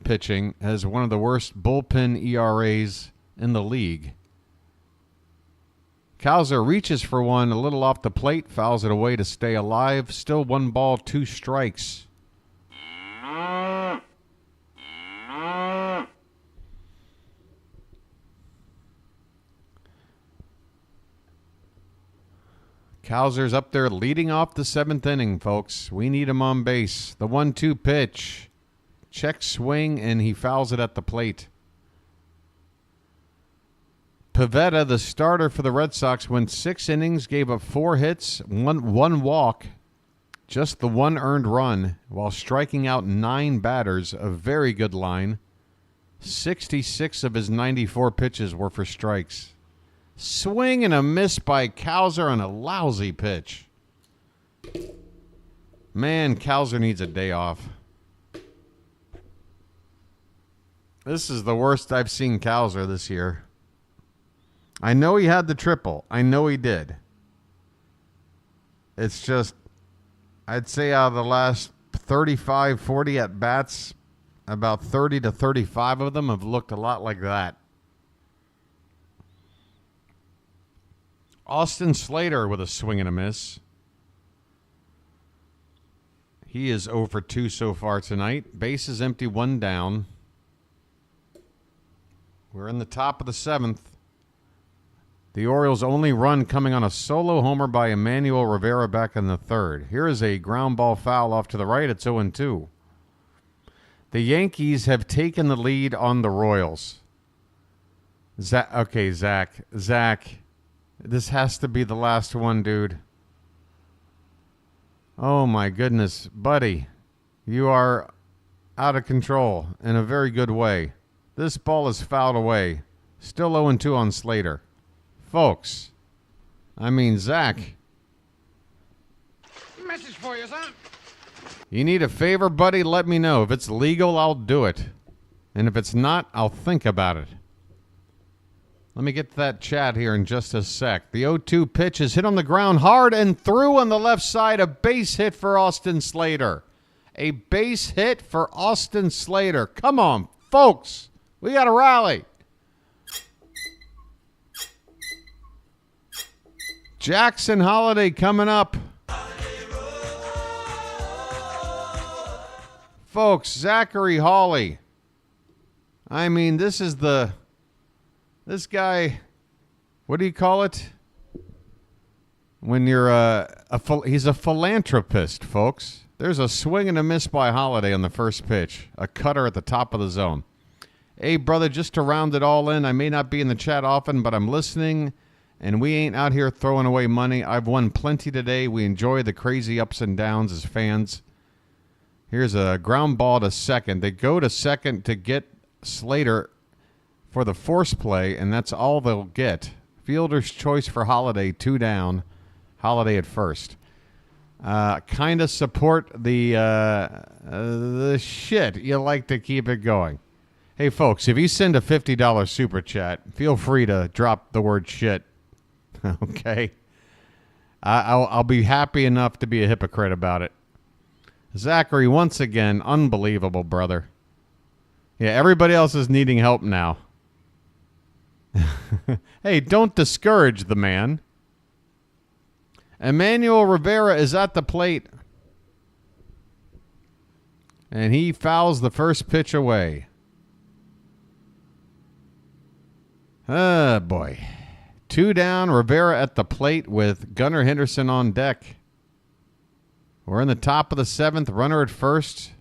pitching has one of the worst bullpen ERAs in the league. Cowser reaches for one, a little off the plate, fouls it away to stay alive. Still 1 ball, 2 strikes. Cowser's up there leading off the 7th inning, folks. We need him on base. The 1-2 pitch. Check swing, and he fouls it at the plate. Pivetta, the starter for the Red Sox, went 6 innings, gave up 4 hits, one walk, just the 1 earned run, while striking out 9 batters. A very good line. 66 of his 94 pitches were for strikes. Swing and a miss by Cowser on a lousy pitch. Man, Cowser needs a day off. This is the worst I've seen Cowser this year. I know he had the triple. I know he did. It's just, I'd say out of the last 35, 40 at-bats, about 30 to 35 of them have looked a lot like that. Austin Slater with a swing and a miss. He is 0 for 2 so far tonight. Base is empty, 1 down. We're in the top of the 7th. The Orioles' only run coming on a solo homer by Emmanuel Rivera back in the 3rd. Here is a ground ball foul off to the right. It's 0-2. The Yankees have taken the lead on the Royals. Zach. This has to be the last one, dude. Oh, my goodness. Buddy, you are out of control in a very good way. This ball is fouled away. Still 0-2 on Slater. Folks, I mean, Zach. Message for you, son. You need a favor, buddy? Let me know. If it's legal, I'll do it. And if it's not, I'll think about it. Let me get to that chat here in just a sec. The 0-2 pitch is hit on the ground hard and through on the left side. A base hit for Austin Slater. A base hit for Austin Slater. Come on, folks. We got to rally. Jackson Holiday coming up. Folks, Zachary Hawley. I mean, this guy, what do you call it? When you're he's a philanthropist, folks. There's a swing and a miss by Holiday on the first pitch. A cutter at the top of the zone. Hey, brother, just to round it all in, I may not be in the chat often, but I'm listening, and we ain't out here throwing away money. I've won plenty today. We enjoy the crazy ups and downs as fans. Here's a ground ball to second. They go to second to get Slater for the force play, and that's all they'll get. Fielder's choice for Holiday, 2 down. Holiday at first. Kind of support the shit. You like to keep it going. Hey, folks, if you send a $50 super chat, feel free to drop the word shit. Okay? I'll be happy enough to be a hypocrite about it. Zachary, once again, unbelievable, brother. Yeah, everybody else is needing help now. Hey, don't discourage the man. Emmanuel Rivera is at the plate. And he fouls the first pitch away. Oh, boy. 2 down, Rivera at the plate with Gunnar Henderson on deck. We're in the top of the 7th. Runner at first.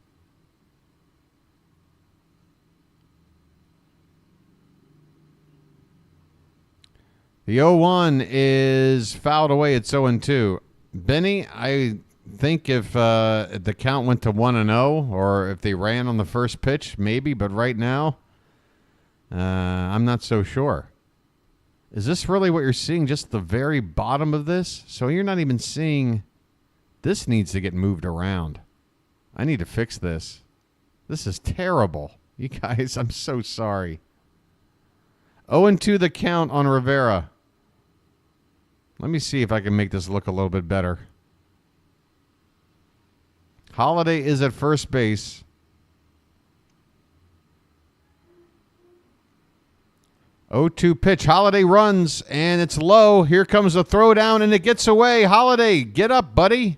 The 0-1 is fouled away. It's 0-2. Benny, I think if the count went to 1-0 or if they ran on the first pitch, maybe. But right now, I'm not so sure. Is this really what you're seeing? Just the very bottom of this? So you're not even seeing... This needs to get moved around. I need to fix this. This is terrible. You guys, I'm so sorry. 0-2 the count on Rivera. Let me see if I can make this look a little bit better. Holiday is at first base. 0-2 pitch. Holiday runs, and it's low. Here comes a throw down, and it gets away. Holiday, get up, buddy.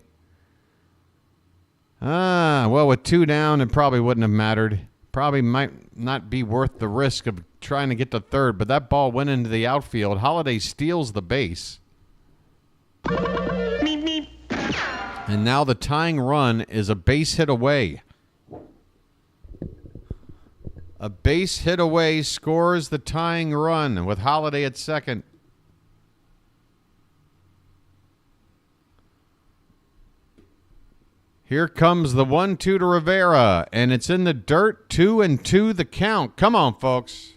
Well, with 2 down, it probably wouldn't have mattered. Probably might not be worth the risk of trying to get to third, but that ball went into the outfield. Holiday steals the base. And now the tying run is a base hit away. A base hit away scores the tying run with Holiday at second. Here comes the 1-2 to Rivera, and it's in the dirt. 2-2 the count. Come on, folks.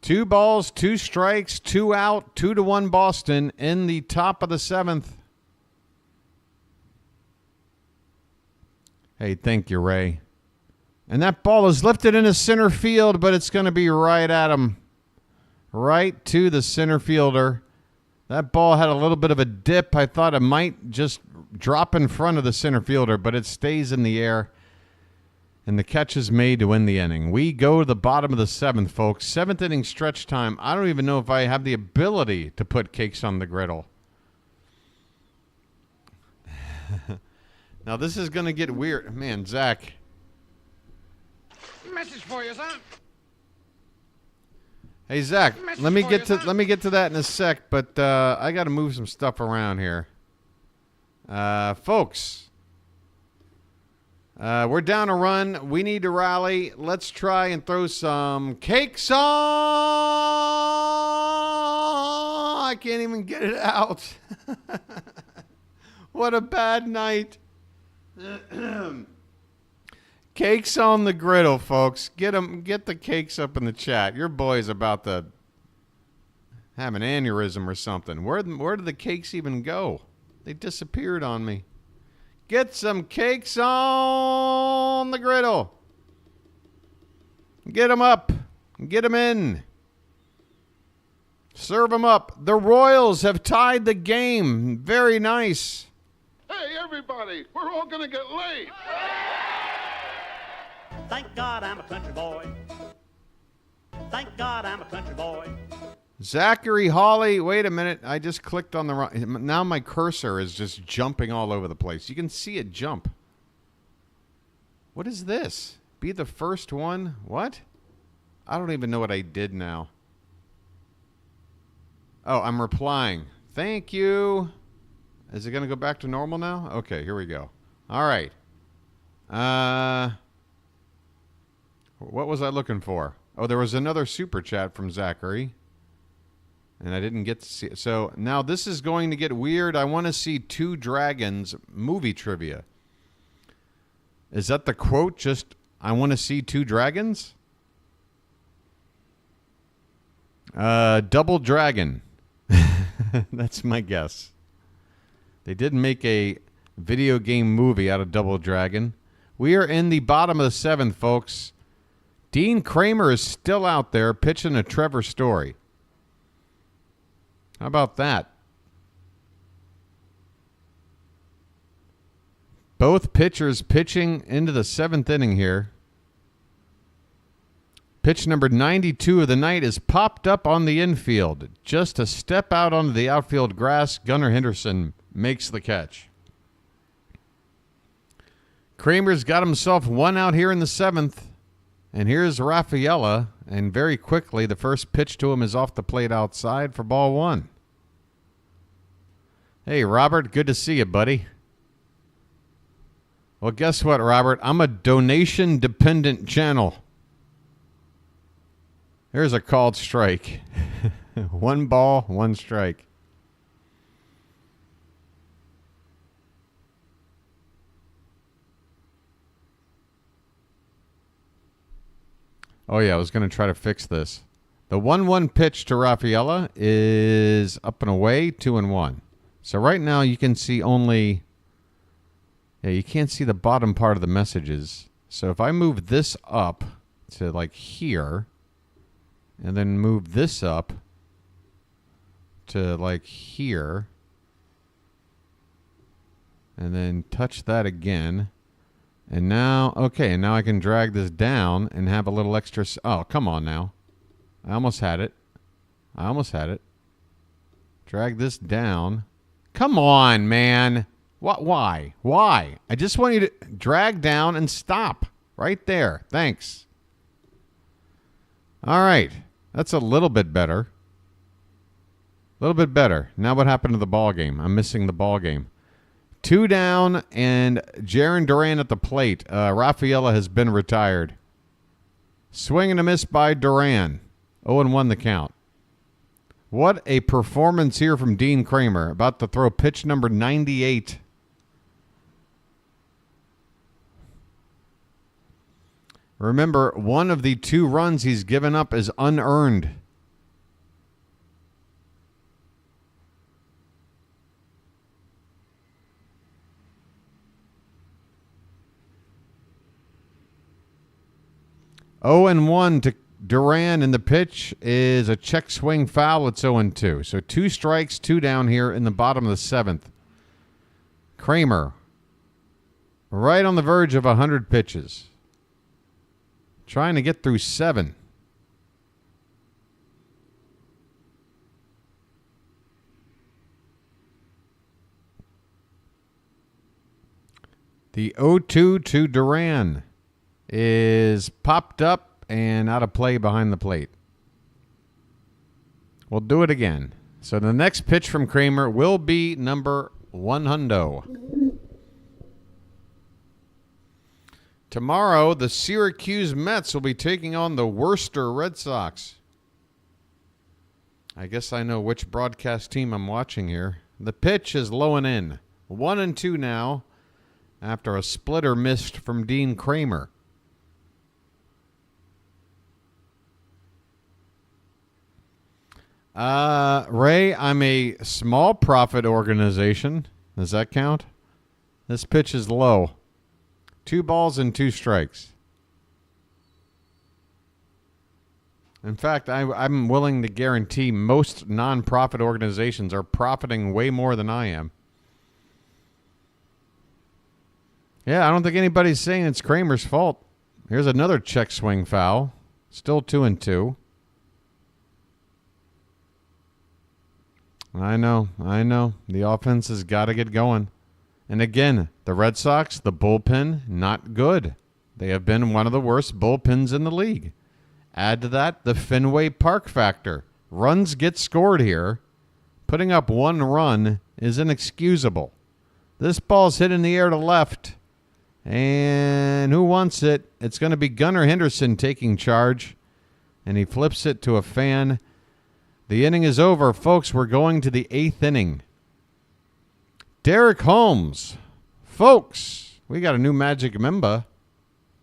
Two balls, 2 strikes, 2 out, 2-1 Boston in the top of the 7th. Hey, thank you, Ray. And that ball is lifted into center field, but it's going to be right at him. Right to the center fielder. That ball had a little bit of a dip. I thought it might just drop in front of the center fielder, but it stays in the air. And the catch is made to win the inning. We go to the bottom of the 7th, folks. 7th inning stretch time. I don't even know if I have the ability to put cakes on the griddle. Now, this is going to get weird. Man, Zach. Message for you, son. Hey, Zach, let me get to that in a sec, but I got to move some stuff around here. Folks, we're down a run. We need to rally. Let's try and throw some cakes on. I can't even get it out. What a bad night. Cakes on the griddle, folks. Get the cakes up in the chat. Your boy's about to have an aneurysm or something. Where did the cakes even go? They disappeared on me. Get some cakes on the griddle. Get them up. Get them in. Serve them up. The Royals have tied the game. Very nice. Hey, everybody, we're all going to get late. Thank God I'm a country boy. Thank God I'm a country boy. Zachary Hawley, wait a minute. I just clicked on the wrong. Now my cursor is just jumping all over the place. You can see it jump. What is this? Be the first one? What? I don't even know what I did now. Oh, I'm replying. Thank you. Is it going to go back to normal now? Okay, here we go. All right. What was I looking for? Oh, there was another super chat from Zachary. And I didn't get to see it. So now this is going to get weird. I want to see Two Dragons movie trivia. Is that the quote? Just, I want to see Two Dragons? Double Dragon. That's my guess. They did make a video game movie out of Double Dragon. We are in the bottom of the 7th, folks. Dean Kramer is still out there pitching a Trevor Story. How about that? Both pitchers pitching into the 7th inning here. Pitch number 92 of the night is popped up on the infield. Just a step out onto the outfield grass, Gunnar Henderson makes the catch. Kramer's got himself one out here in the 7th. And here's Rafaela, and very quickly the first pitch to him is off the plate outside for ball one. Hey, Robert, good to see you, buddy. Well, guess what, Robert? I'm a donation-dependent channel. Here's a called strike. 1 ball, 1 strike. Oh, yeah, I was going to try to fix this. The 1-1 pitch to Rafaela is up and away, 2-1. So right now you can see only... Yeah, you can't see the bottom part of the messages. So if I move this up to like here, and then move this up to like here, and then touch that again, and now, okay, and now I can drag this down and have a little extra... Oh, come on now. I almost had it. I almost had it. Drag this down. Come on, man. What? Why? Why? I just want you to drag down and stop. Right there. Thanks. All right. That's a little bit better. A little bit better. Now what happened to the ball game? I'm missing the ball game. 2 down and Jarren Duran at the plate. Rafaela has been retired. Swing and a miss by Duran. 0-1 the count. What a performance here from Dean Kramer. About to throw pitch number 98. Remember, one of the 2 runs he's given up is unearned. Oh, and 1 to Duran, and the pitch is a check swing foul. It's 0-2. So 2 strikes, 2 down here in the bottom of the 7th. Kramer, right on the verge of 100 pitches. Trying to get through 7. The 0-2 to Duran is popped up and out of play behind the plate. We'll do it again. So the next pitch from Kramer will be number 100. Tomorrow, the Syracuse Mets will be taking on the Worcester Red Sox. I guess I know which broadcast team I'm watching here. The pitch is low and in. 1-2 now after a splitter missed from Dean Kramer. Ray, I'm a small profit organization. Does that count? This pitch is low. 2 balls and 2 strikes. In fact, I'm willing to guarantee most non-profit organizations are profiting way more than I am. Yeah, I don't think anybody's saying it's Kramer's fault. Here's another check swing foul. Still 2-2. I know. The offense has got to get going. And again, the Red Sox, the bullpen, not good. They have been one of the worst bullpens in the league. Add to that the Fenway Park factor. Runs get scored here. Putting up 1 run is inexcusable. This ball's hit in the air to left. And who wants it? It's going to be Gunnar Henderson taking charge. And he flips it to a fan. The inning is over, folks. We're going to the 8th inning. Derek Holmes. Folks, we got a new magic member.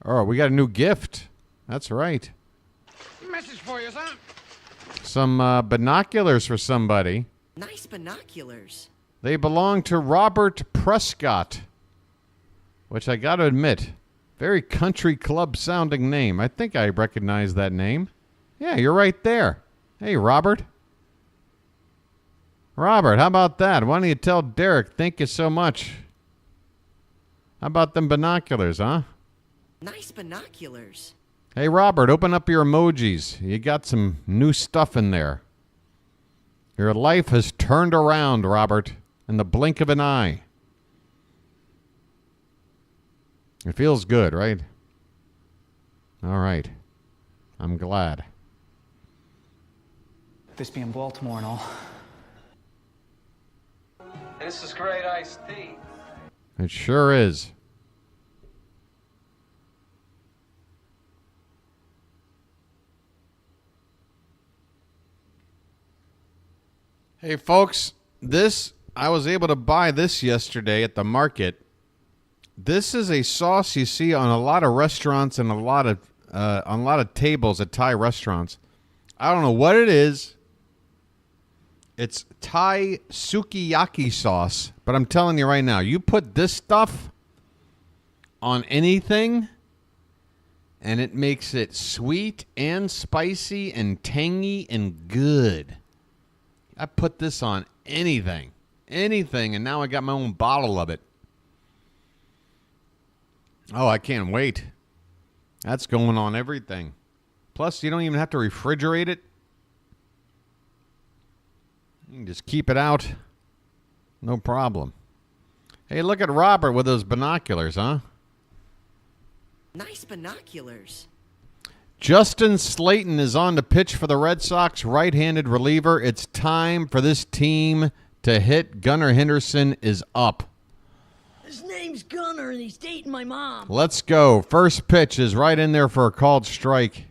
Or we got a new gift. That's right. Message for you, son. Some binoculars for somebody. Nice binoculars. They belong to Robert Prescott, which I got to admit, very country club sounding name. I think I recognize that name. Yeah, you're right there. Hey, Robert. Robert, how about that? Why don't you tell Derek, thank you so much. How about them binoculars, huh? Nice binoculars. Hey, Robert, open up your emojis. You got some new stuff in there. Your life has turned around, Robert, in the blink of an eye. It feels good, right? All right. I'm glad. This being Baltimore and all. This is great iced tea. It sure is. Hey, folks, I was able to buy this yesterday at the market. This is a sauce you see on a lot of restaurants and on a lot of tables at Thai restaurants. I don't know what it is. It's Thai sukiyaki sauce, but I'm telling you right now, you put this stuff on anything, and it makes it sweet and spicy and tangy and good. I put this on anything, and now I got my own bottle of it. Oh, I can't wait. That's going on everything. Plus, you don't even have to refrigerate it. You can just keep it out. No problem. Hey, look at Robert with those binoculars, huh? Nice binoculars. Justin Slayton is on to pitch for the Red Sox, right-handed reliever. It's time for this team to hit. Gunnar Henderson is up. His name's Gunner, and he's dating my mom. Let's go. First pitch is right in there for a called strike.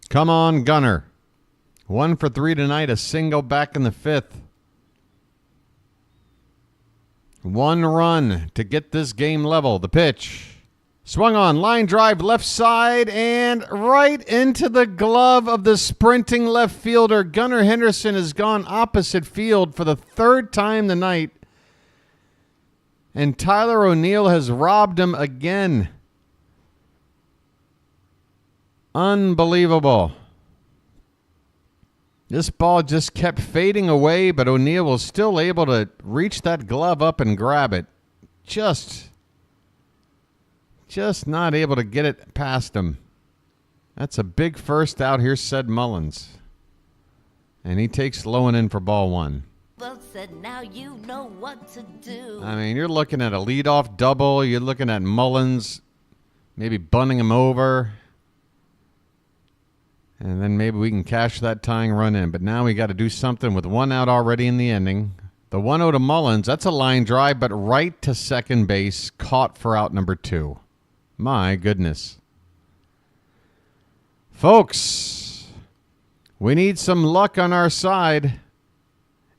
Come on, Gunner. 1 for 3 tonight, a single back in the 5th. 1 run to get this game level. The pitch. Swung on, line drive, left side, and right into the glove of the sprinting left fielder. Gunnar Henderson has gone opposite field for the 3rd time tonight. And Tyler O'Neill has robbed him again. Unbelievable. This ball just kept fading away, but O'Neill was still able to reach that glove up and grab it. Just not able to get it past him. That's a big first out. Here's Ced Mullins. And he takes low and in for ball 1. Well said, now you know what to do. I mean, you're looking at a leadoff double. You're looking at Mullins maybe bunting him over. And then maybe we can cash that tying run in. But now we got to do something with 1 out already in the inning. The 1-0 to Mullins, that's a line drive, but right to second base, caught for out number 2. My goodness. Folks, we need some luck on our side.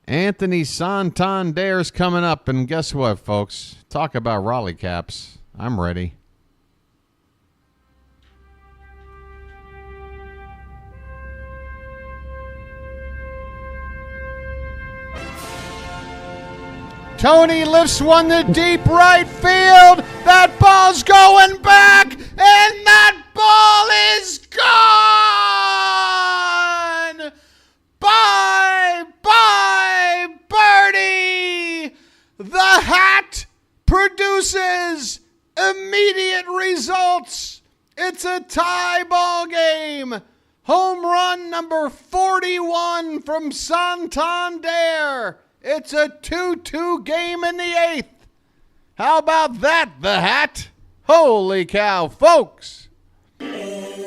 Anthony Santander's coming up, and guess what, folks? Talk about Raleigh caps. I'm ready. Tony lifts one to deep right field. That ball's going back, and that ball is gone. Bye, birdie. The hat produces immediate results. It's a tie ball game. Home run number 41 from Santander. It's a 2-2 game in the 8th. How about that, the hat? Holy cow, folks. It's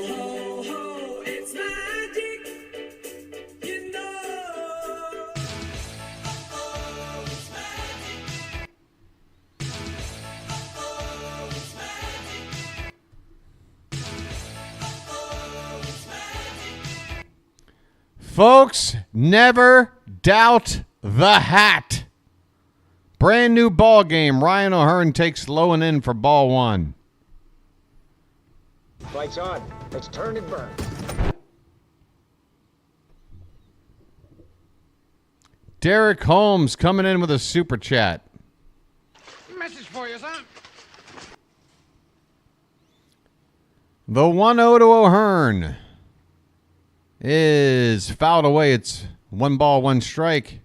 magic, you know. It's magic. It's magic. It's magic. Folks, never doubt the hat. Brand new ball game. Ryan O'Hearn takes low and in for ball 1. Lights on. Let's turn and burn. Derek Holmes coming in with a super chat. Message for you, son. The 1-0 to O'Hearn is fouled away. It's 1 ball, 1 strike.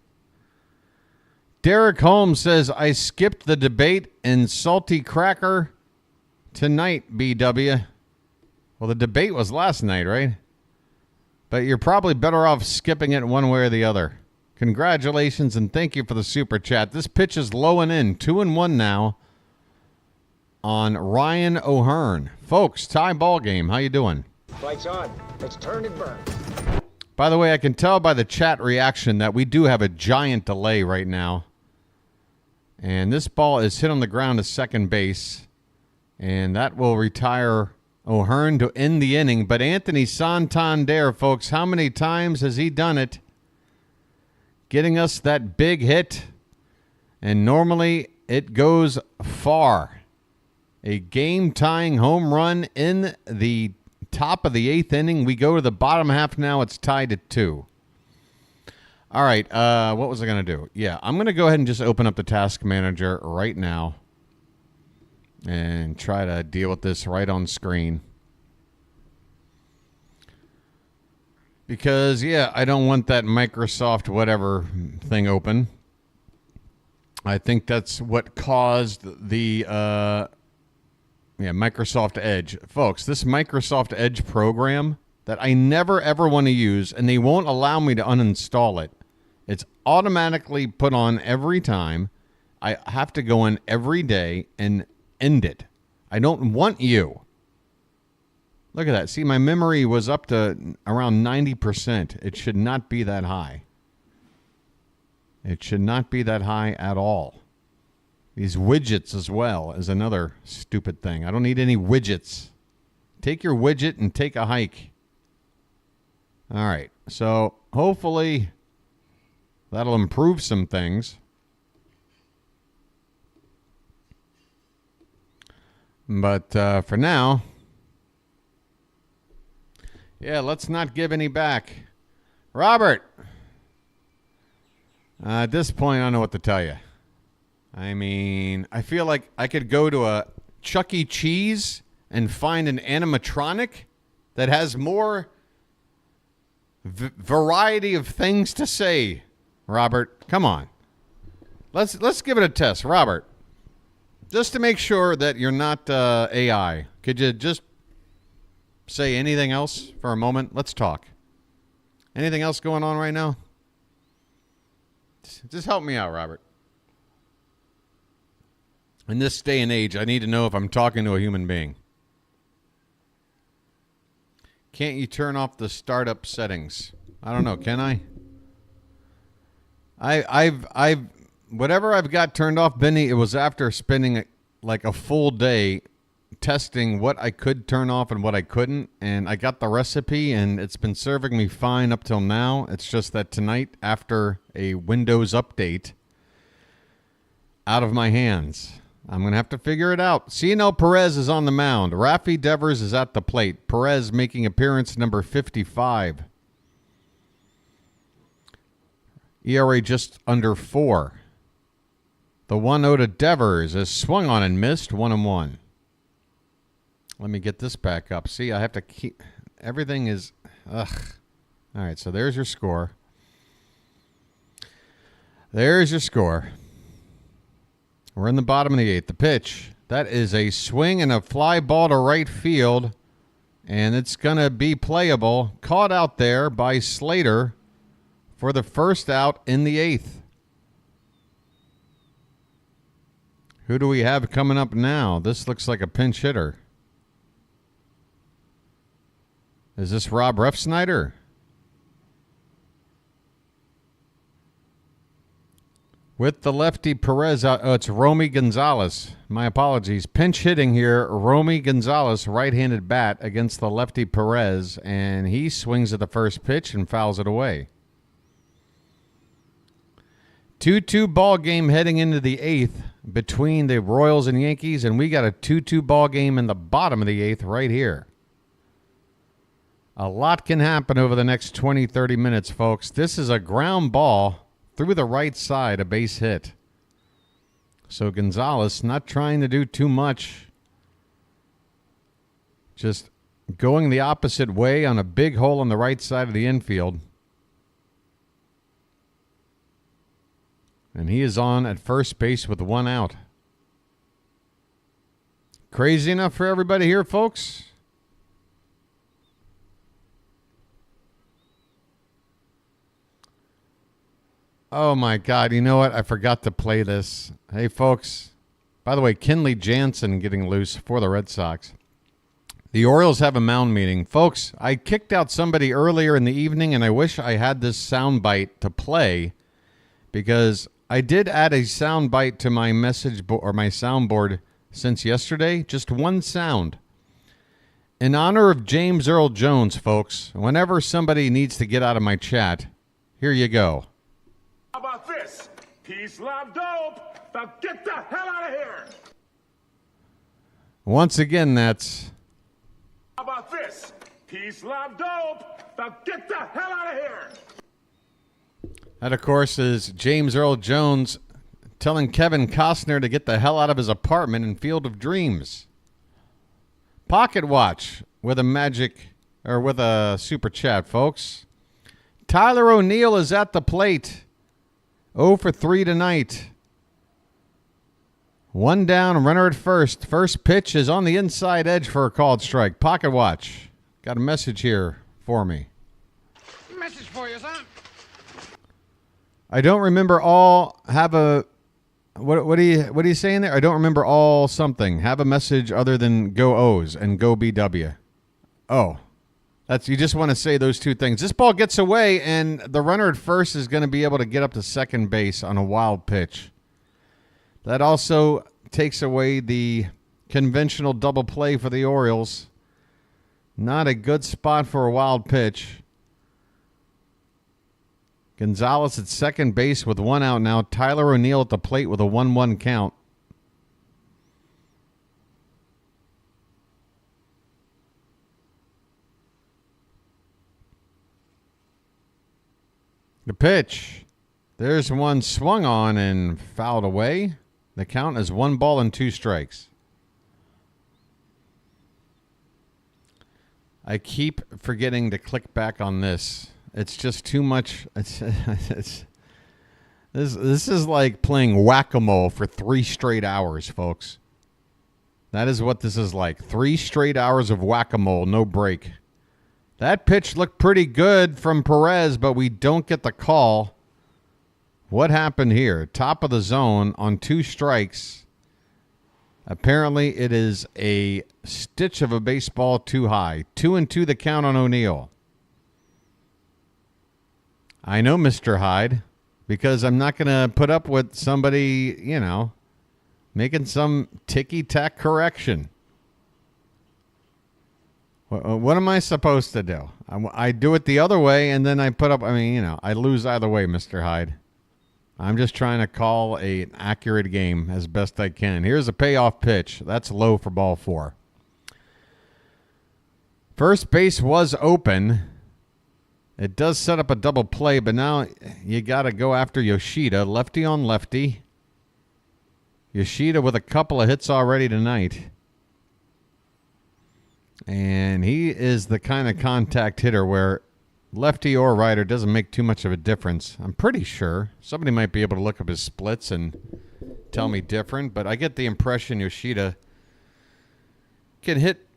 Derek Holmes says, I skipped the debate in Salty Cracker tonight, BW. Well, the debate was last night, right? But you're probably better off skipping it one way or the other. Congratulations, and thank you for the super chat. This pitch is low and in. 2-1 now on Ryan O'Hearn. Folks, tie ball game. How you doing? Lights on. Let's turn and burn. By the way, I can tell by the chat reaction that we do have a giant delay right now. And this ball is hit on the ground to second base. And that will retire O'Hearn to end the inning. But Anthony Santander, folks, how many times has he done it? Getting us that big hit. And normally it goes far. A game-tying home run in the top of the 8th inning. We go to the bottom half now. It's tied at 2. All right. What was I going to do? Yeah, I'm going to go ahead and just open up the task manager right now and try to deal with this right on screen. Because, yeah, I don't want that Microsoft whatever thing open. I think that's what caused the Microsoft Edge. Folks, this Microsoft Edge program that I never, ever want to use, and they won't allow me to uninstall it. It's automatically put on every time. I have to go in every day and end it. I don't want you. Look at that. See, my memory was up to around 90%. It should not be that high. It should not be that high at all. These widgets as well is another stupid thing. I don't need any widgets. Take your widget and take a hike. All right. So hopefully that'll improve some things. But for now, yeah, let's not give any back. Robert, at this point, I don't know what to tell you. I mean, I feel like I could go to a Chuck E. Cheese and find an animatronic that has more variety of things to say. Robert, come on. Let's give it a test. Robert, just to make sure that you're not AI, could you just say anything else for a moment? Let's talk. Anything else going on right now? Just help me out, Robert. In this day and age, I need to know if I'm talking to a human being. Can't you turn off the startup settings? I don't know. Can I? I've whatever I've got turned off, Benny, it was after spending like a full day testing what I could turn off and what I couldn't, and I got the recipe, and it's been serving me fine up till now. It's just that tonight, after a Windows update, out of my hands. I'm going to have to figure it out. Ced Perez is on the mound. Rafi Devers is at the plate. Perez making appearance number 55. ERA just under 4. The 1-0 to Devers is swung on and missed. 1-1. Let me get this back up. See, I have to keep... Everything is... Ugh. All right, so there's your score. There's your score. We're in the bottom of the 8th. The pitch. That is a swing and a fly ball to right field. And it's going to be playable. Caught out there by Slater for the first out in the 8th. Who do we have coming up now? This looks like a pinch hitter. Is this Rob Refsnyder? With the lefty Perez out. Oh, it's Romy Gonzalez. My apologies. Pinch hitting here. Romy Gonzalez, right-handed bat against the lefty Perez. And he swings at the first pitch and fouls it away. 2-2 ball game heading into the 8th between the Royals and Yankees. And we got a 2-2 ball game in the bottom of the 8th right here. A lot can happen over the next 20, 30 minutes, folks. This is a ground ball through the right side, a base hit. So Gonzalez not trying to do too much. Just going the opposite way on a big hole on the right side of the infield. And he is on at first base with 1 out. Crazy enough for everybody here, folks? Oh, my God. You know what? I forgot to play this. Hey, folks, By the way, Kenley Jansen getting loose for the Red Sox. The Orioles have a mound meeting. Folks, I kicked out somebody earlier in the evening, and I wish I had this soundbite to play because I did add a soundbite to my message or my soundboard since yesterday. Just one sound. In honor of James Earl Jones, folks, whenever somebody needs to get out of my chat, here you go. How about this? Peace, love, dope. Now get the hell out of here. Once again, that's... How about this? Peace, love, dope. Now get the hell out of here. That, of course, is James Earl Jones telling Kevin Costner to get the hell out of his apartment in Field of Dreams. Pocket Watch with a super chat, folks. Tyler O'Neill is at the plate. 0 for 3 tonight. 1 down, runner at first. First pitch is on the inside edge for a called strike. Pocket Watch. Got a message here for me. Message for you, son. I don't remember all. Have a... What are you saying there? I don't remember all something. Have a message other than go O's and go BW. Oh, you just want to say those two things. This ball gets away, and the runner at first is going to be able to get up to second base on a wild pitch. That also takes away the conventional double play for the Orioles. Not a good spot for a wild pitch. Gonzalez at second base with 1 out now. Tyler O'Neill at the plate with a 1-1 count. The pitch. There's one swung on and fouled away. The count is 1 ball and 2 strikes. I keep forgetting to click back on this. It's just too much. This is like playing whack-a-mole for 3 straight hours, folks. That is what this is like. 3 straight hours of whack-a-mole, no break. That pitch looked pretty good from Perez, but we don't get the call. What happened here? Top of the zone on 2 strikes. Apparently it is a stitch of a baseball too high. 2-2 the count on O'Neill. I know, Mr. Hyde, because I'm not going to put up with somebody, making some ticky-tack correction. What am I supposed to do? I do it the other way, and then I put up, I lose either way, Mr. Hyde. I'm just trying to call an accurate game as best I can. Here's a payoff pitch. That's low for ball 4. First base was open. It does set up a double play, but now you got to go after Yoshida. Lefty on lefty. Yoshida with a couple of hits already tonight. And he is the kind of contact hitter where lefty or righter doesn't make too much of a difference. I'm pretty sure. Somebody might be able to look up his splits and tell me different, but I get the impression Yoshida can hit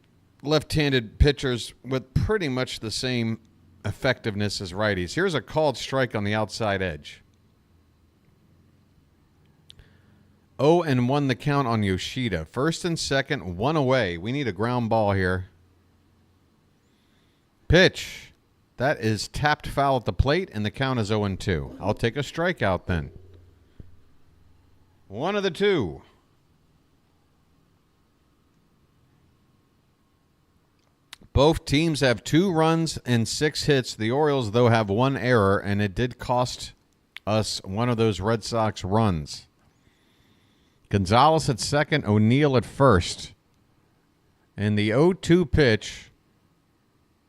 left-handed pitchers with pretty much the same effectiveness as righties. Here's a called strike on the outside edge. 0-1 the count on Yoshida. First and second, 1 away. We need a ground ball here. Pitch. That is tapped foul at the plate, and the count is 0-2. I'll take a strikeout then. 1 of the 2. Both teams have 2 runs and 6 hits. The Orioles, though, have 1 error, and it did cost us one of those Red Sox runs. Gonzalez at second, O'Neill at first. And the 0-2 pitch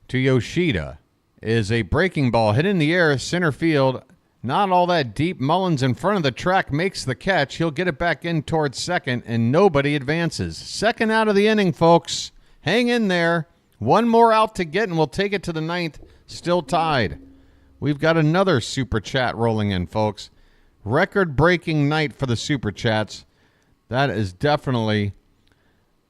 to Yoshida is a breaking ball hit in the air, center field. Not all that deep. Mullins in front of the track makes the catch. He'll get it back in towards second, and nobody advances. Second out of the inning, folks. Hang in there. 1 more out to get, and we'll take it to the 9th. Still tied. We've got another Super Chat rolling in, folks. Record-breaking night for the Super Chats. That is definitely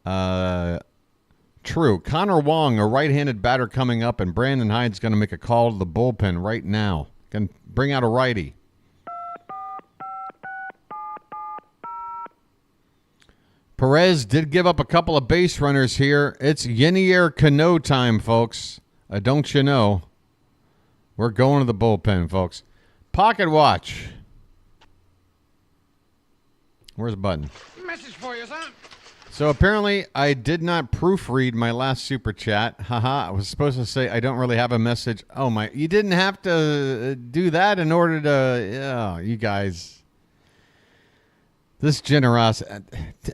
true. Connor Wong, a right-handed batter coming up, and Brandon Hyde's going to make a call to the bullpen right now. Going to bring out a righty. Perez did give up a couple of base runners here. It's Yennier Cano time, folks. Don't you know? We're going to the bullpen, folks. Pocket watch. Where's the button? Message for you, son. So apparently I did not proofread my last super chat. Haha, I was supposed to say I don't really have a message. Oh my, you didn't have to do that in order to, yeah, you guys. This generosity.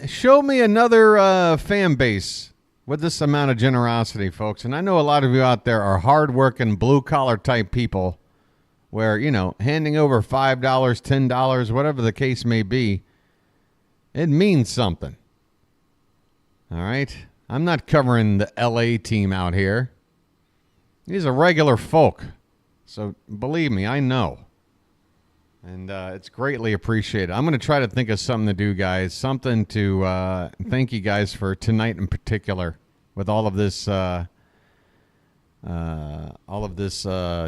Show me another fan base with this amount of generosity, folks. And I know a lot of you out there are hardworking, blue-collar type people where, you know, handing over $5, $10, whatever the case may be, it means something. All right? I'm not covering the LA team out here. These are regular folk. So believe me, I know. And it's greatly appreciated. I'm going to try to think of something to do, guys. Something to thank you guys for tonight in particular with all of this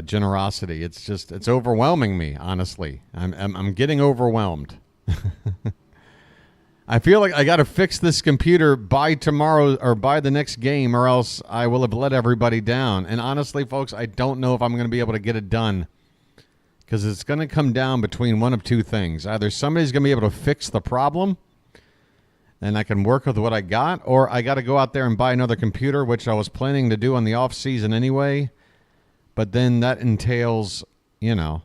generosity. It's overwhelming me, honestly. I'm getting overwhelmed. I feel like I got to fix this computer by tomorrow or by the next game, or else I will have let everybody down. And honestly, folks, I don't know if I'm going to be able to get it done. Because it's going to come down between one of two things. Either somebody's going to be able to fix the problem, and I can work with what I got, or I got to go out there and buy another computer, which I was planning to do on the off season anyway. But then that entails, you know,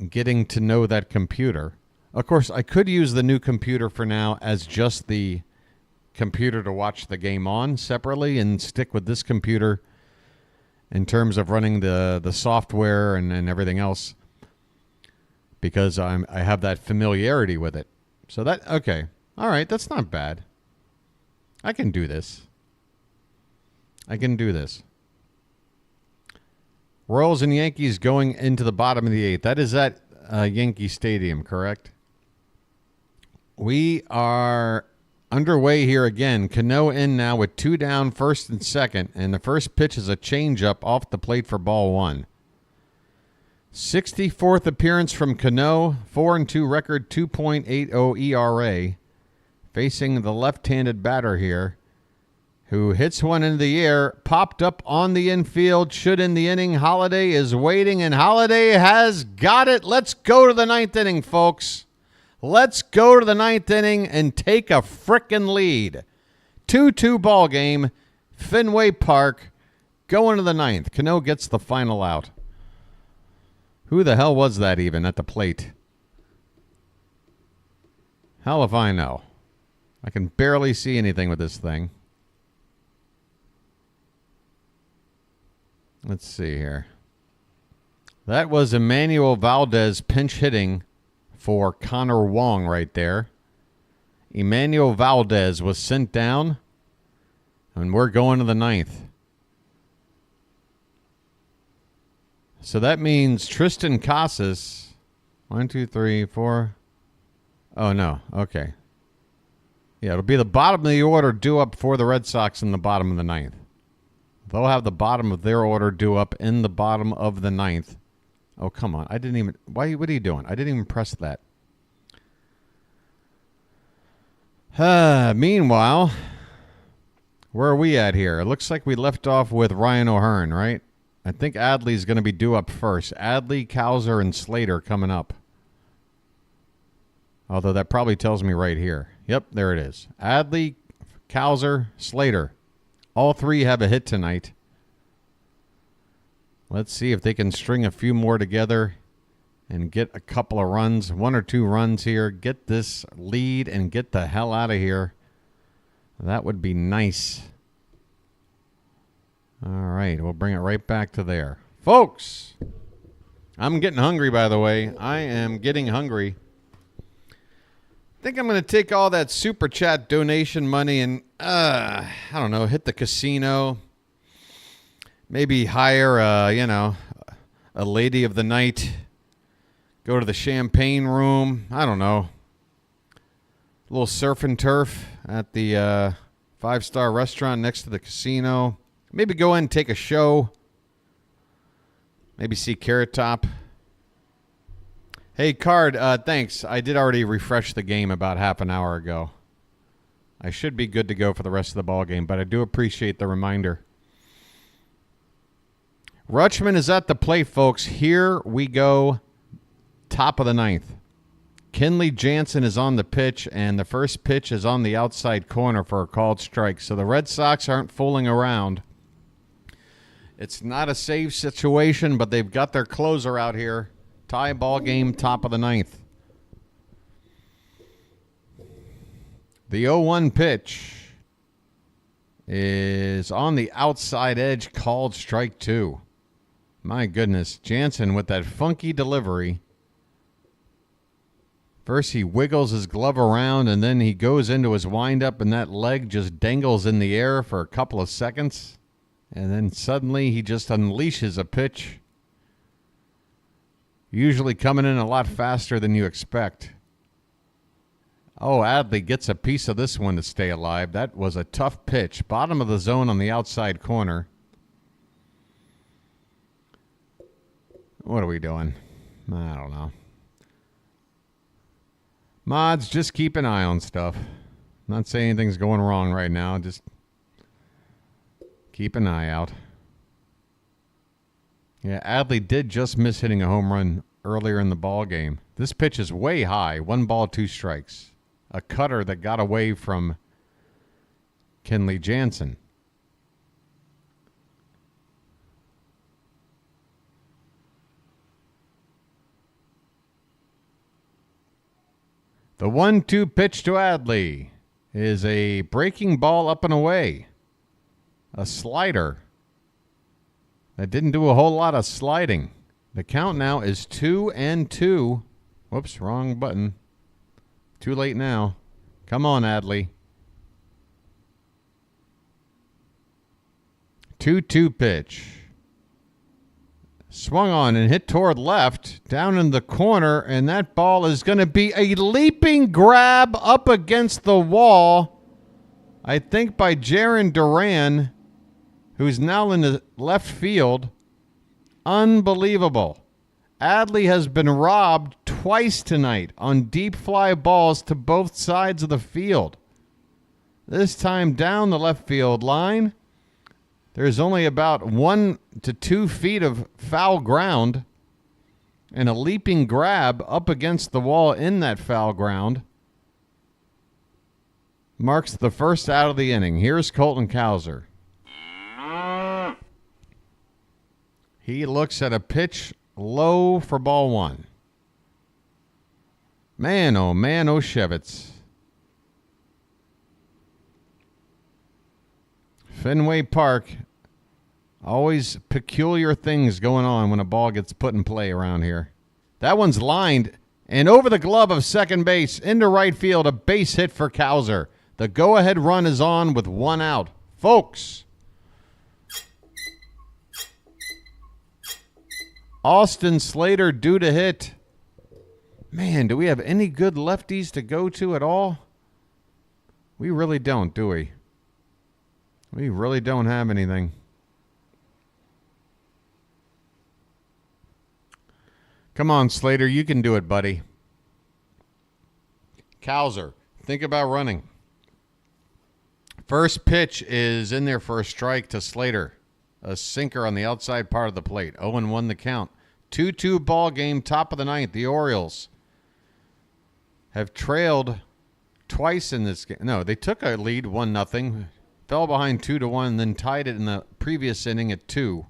getting to know that computer. Of course, I could use the new computer for now as just the computer to watch the game on separately and stick with this computer in terms of running the software and everything else, because I have that familiarity with it. So that, okay. All right, that's not bad. I can do this. Royals and Yankees going into the bottom of the eighth. That is at Yankee Stadium, correct? We are underway here again. Cano in now with 2 down, first and second. And the first pitch is a changeup off the plate for ball 1. 64th appearance from Cano. 4-2 record, 2.80 ERA. Facing the left-handed batter here, who hits one into the air. Popped up on the infield. Should end the inning. Holiday is waiting, and Holiday has got it. Let's go to the 9th inning, folks. Let's go to the 9th inning and take a frickin' lead. 2-2 ball game. Fenway Park. Going to the 9th. Cano gets the final out. Who the hell was that even at the plate? Hell if I know. I can barely see anything with this thing. Let's see here. That was Emmanuel Valdez pinch hitting for Connor Wong right there. Emmanuel Valdez was sent down, and we're going to the 9th. So that means Tristan Casas. 1, 2, 3, 4. Oh, no. Okay. Yeah, it'll be the bottom of the order due up for the Red Sox in the bottom of the 9th. They'll have the bottom of their order due up in the bottom of the 9th. Oh, come on. I didn't even... What are you doing? I didn't even press that. Meanwhile, where are we at here? It looks like we left off with Ryan O'Hearn, right? I think Adley's going to be due up first. Adley, Cowser, and Slater coming up. Although that probably tells me right here. Yep, there it is. Adley, Cowser, Slater. All three have a hit tonight. Let's see if they can string a few more together and get a couple of runs, 1 or 2 runs here. Get this lead and get the hell out of here. That would be nice. All right, we'll bring it right back to there. Folks, I'm getting hungry, by the way. I am getting hungry. I think I'm going to take all that Super Chat donation money and, I don't know, hit the casino. Maybe hire, a lady of the night. Go to the champagne room. I don't know. A little surf and turf at the 5-star restaurant next to the casino. Maybe go in and take a show. Maybe see Carrot Top. Hey, Card, thanks. I did already refresh the game about half an hour ago. I should be good to go for the rest of the ball game, but I do appreciate the reminder. Rutschman is at the plate, folks. Here we go. Top of the ninth. Kenley Jansen is on the pitch, and the first pitch is on the outside corner for a called strike. So the Red Sox aren't fooling around. It's not a save situation, but they've got their closer out here. Tie ball game, top of the ninth. The 0-1 pitch is on the outside edge, called strike 2. My goodness, Jansen with that funky delivery. First he wiggles his glove around, and then he goes into his windup, and that leg just dangles in the air for a couple of seconds. And then suddenly he just unleashes a pitch. Usually coming in a lot faster than you expect. Oh, Adley gets a piece of this one to stay alive. That was a tough pitch. Bottom of the zone on the outside corner. What are we doing? I don't know. Mods, just keep an eye on stuff. Not saying anything's going wrong right now. Just keep an eye out. Yeah, Adley did just miss hitting a home run earlier in the ball game. This pitch is way high. 1 ball, 2 strikes. A cutter that got away from Kenley Jansen. The 1-2 pitch to Adley is a breaking ball up and away. A slider that didn't do a whole lot of sliding. The count now is 2-2. Whoops, wrong button. Too late now. Come on, Adley. 2-2 pitch. Swung on and hit toward left, down in the corner, and that ball is going to be a leaping grab up against the wall, I think by Jarren Duran, who's now in the left field. Unbelievable. Adley has been robbed twice tonight on deep fly balls to both sides of the field. This time down the left field line. There's only about 1 to 2 feet of foul ground and a leaping grab up against the wall in that foul ground marks the first out of the inning. Here's Colton Cowser. He looks at a pitch low for ball 1. Man, oh Shevitz. Fenway Park, always peculiar things going on when a ball gets put in play around here. That one's lined and over the glove of second base into right field, a base hit for Cowser. The go-ahead run is on with 1 out. Folks, Austin Slater due to hit. Man, do we have any good lefties to go to at all? We really don't, do we? We really don't have anything. Come on, Slater. You can do it, buddy. Cowser, think about running. First pitch is in there for a strike to Slater. A sinker on the outside part of the plate. 0-1 the count. 2-2 ball game, top of the ninth. The Orioles have trailed twice in this game. No, they took a lead 1-0. Fell behind 2-1, and then tied it in the previous inning at 2.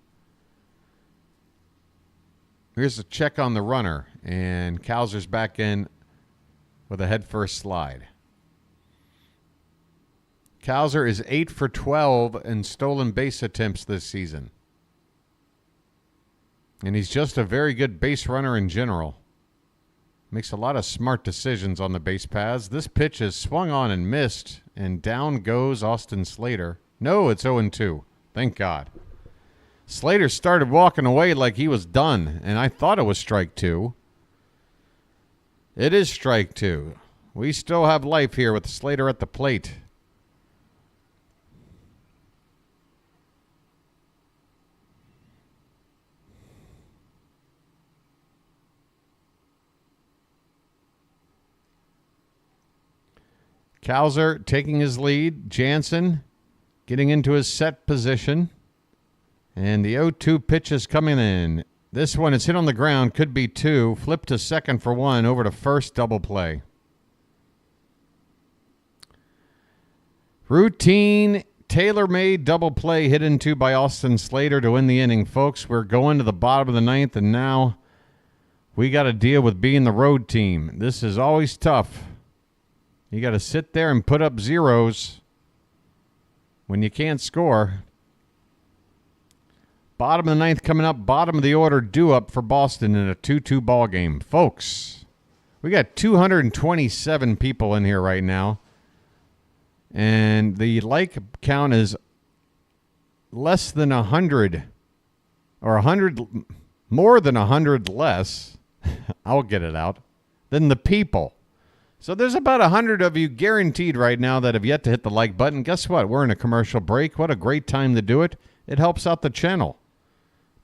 Here's a check on the runner, and Cowser's back in with a head-first slide. Cowser is 8 for 12 in stolen base attempts this season. And he's just a very good base runner in general. Makes a lot of smart decisions on the base paths. This pitch is swung on and missed, and down goes Austin Slater. No, it's 0-2. Thank God. Slater started walking away like he was done, and I thought it was strike 2. It is strike 2. We still have life here with Slater at the plate. Cowser taking his lead. Jansen getting into his set position. And the 0-2 pitch is coming in. This one is hit on the ground. Could be 2. Flip to second for 1. Over to first, double play. Routine, tailor-made double play hit into by Austin Slater to win the inning. Folks, we're going to the bottom of the ninth, and now we got to deal with being the road team. This is always tough. You got to sit there and put up zeros when you can't score. Bottom of the ninth coming up. Bottom of the order due up for Boston in a 2-2 ball game. Folks, we got 227 people in here right now. And the like count is less than 100. Or 100, more than 100 less. I'll get it out. Than the people. So there's about 100 of you guaranteed right now that have yet to hit the like button. Guess what? We're in a commercial break. What a great time to do it. It helps out the channel,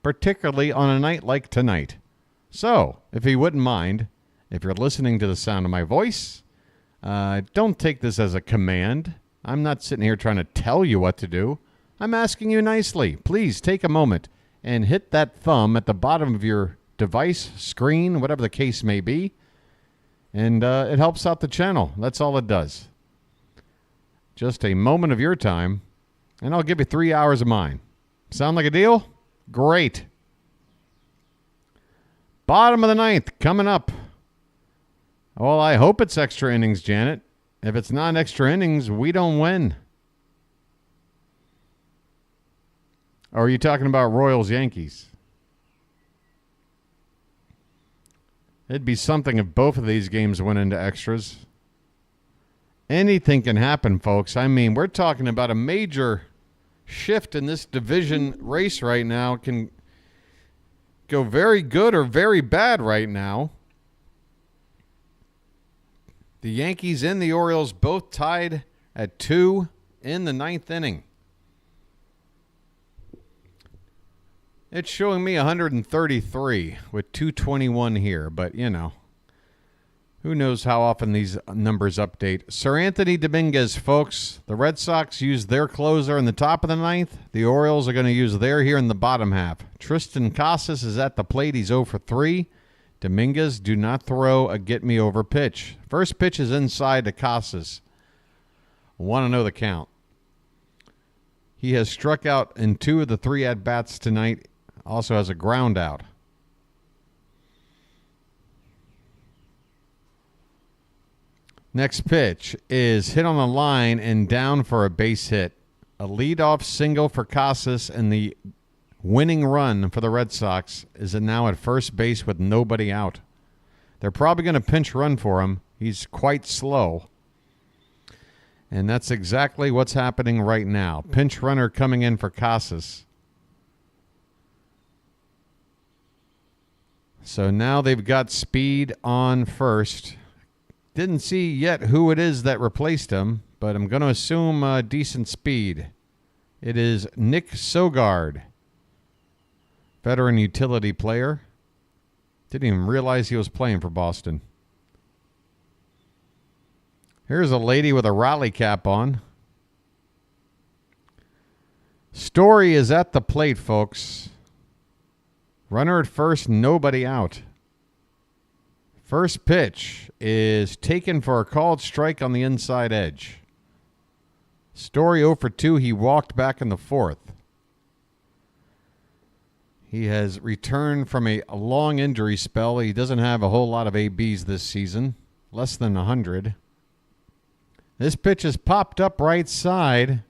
particularly on a night like tonight. So, if you wouldn't mind, if you're listening to the sound of my voice, don't take this as a command. I'm not sitting here trying to tell you what to do. I'm asking you nicely. Please take a moment and hit that thumb at the bottom of your device, screen, whatever the case may be. And it helps out the channel. That's all it does. Just a moment of your time, and I'll give you 3 hours of mine. Sound like a deal? Great. Bottom of the ninth coming up. Well, I hope it's extra innings, Janet. If it's not extra innings, we don't win. Or are you talking about Royals-Yankees? It'd be something if both of these games went into extras. Anything can happen, folks. I mean, we're talking about a major shift in this division race right now. It can go very good or very bad right now. The Yankees and the Orioles both tied at 2 in the ninth inning. It's showing me 133 with 221 here, but, you know, who knows how often these numbers update. Sir Anthony Dominguez, folks. The Red Sox use their closer in the top of the ninth. The Orioles are going to use their here in the bottom half. Tristan Casas is at the plate. He's 0 for 3. Dominguez, do not throw a get-me-over pitch. First pitch is inside to Casas. Want to know the count. He has struck out in 2 of the 3 at-bats tonight. Also has a ground out. Next pitch is hit on the line and down for a base hit. A leadoff single for Casas, and the winning run for the Red Sox is now at first base with nobody out. They're probably going to pinch run for him. He's quite slow. And that's exactly what's happening right now. Pinch runner coming in for Casas. So now they've got Speed on first. Didn't see yet who it is that replaced him, but I'm going to assume decent speed. It is Nick Sogard, veteran utility player. Didn't even realize he was playing for Boston. Here's a lady with a rally cap on. Story is at the plate, folks. Runner at first, nobody out. First pitch is taken for a called strike on the inside edge. Story 0 for 2. He walked back in the fourth. He has returned from a long injury spell. He doesn't have a whole lot of ABs this season. Less than 100. This pitch is popped up right side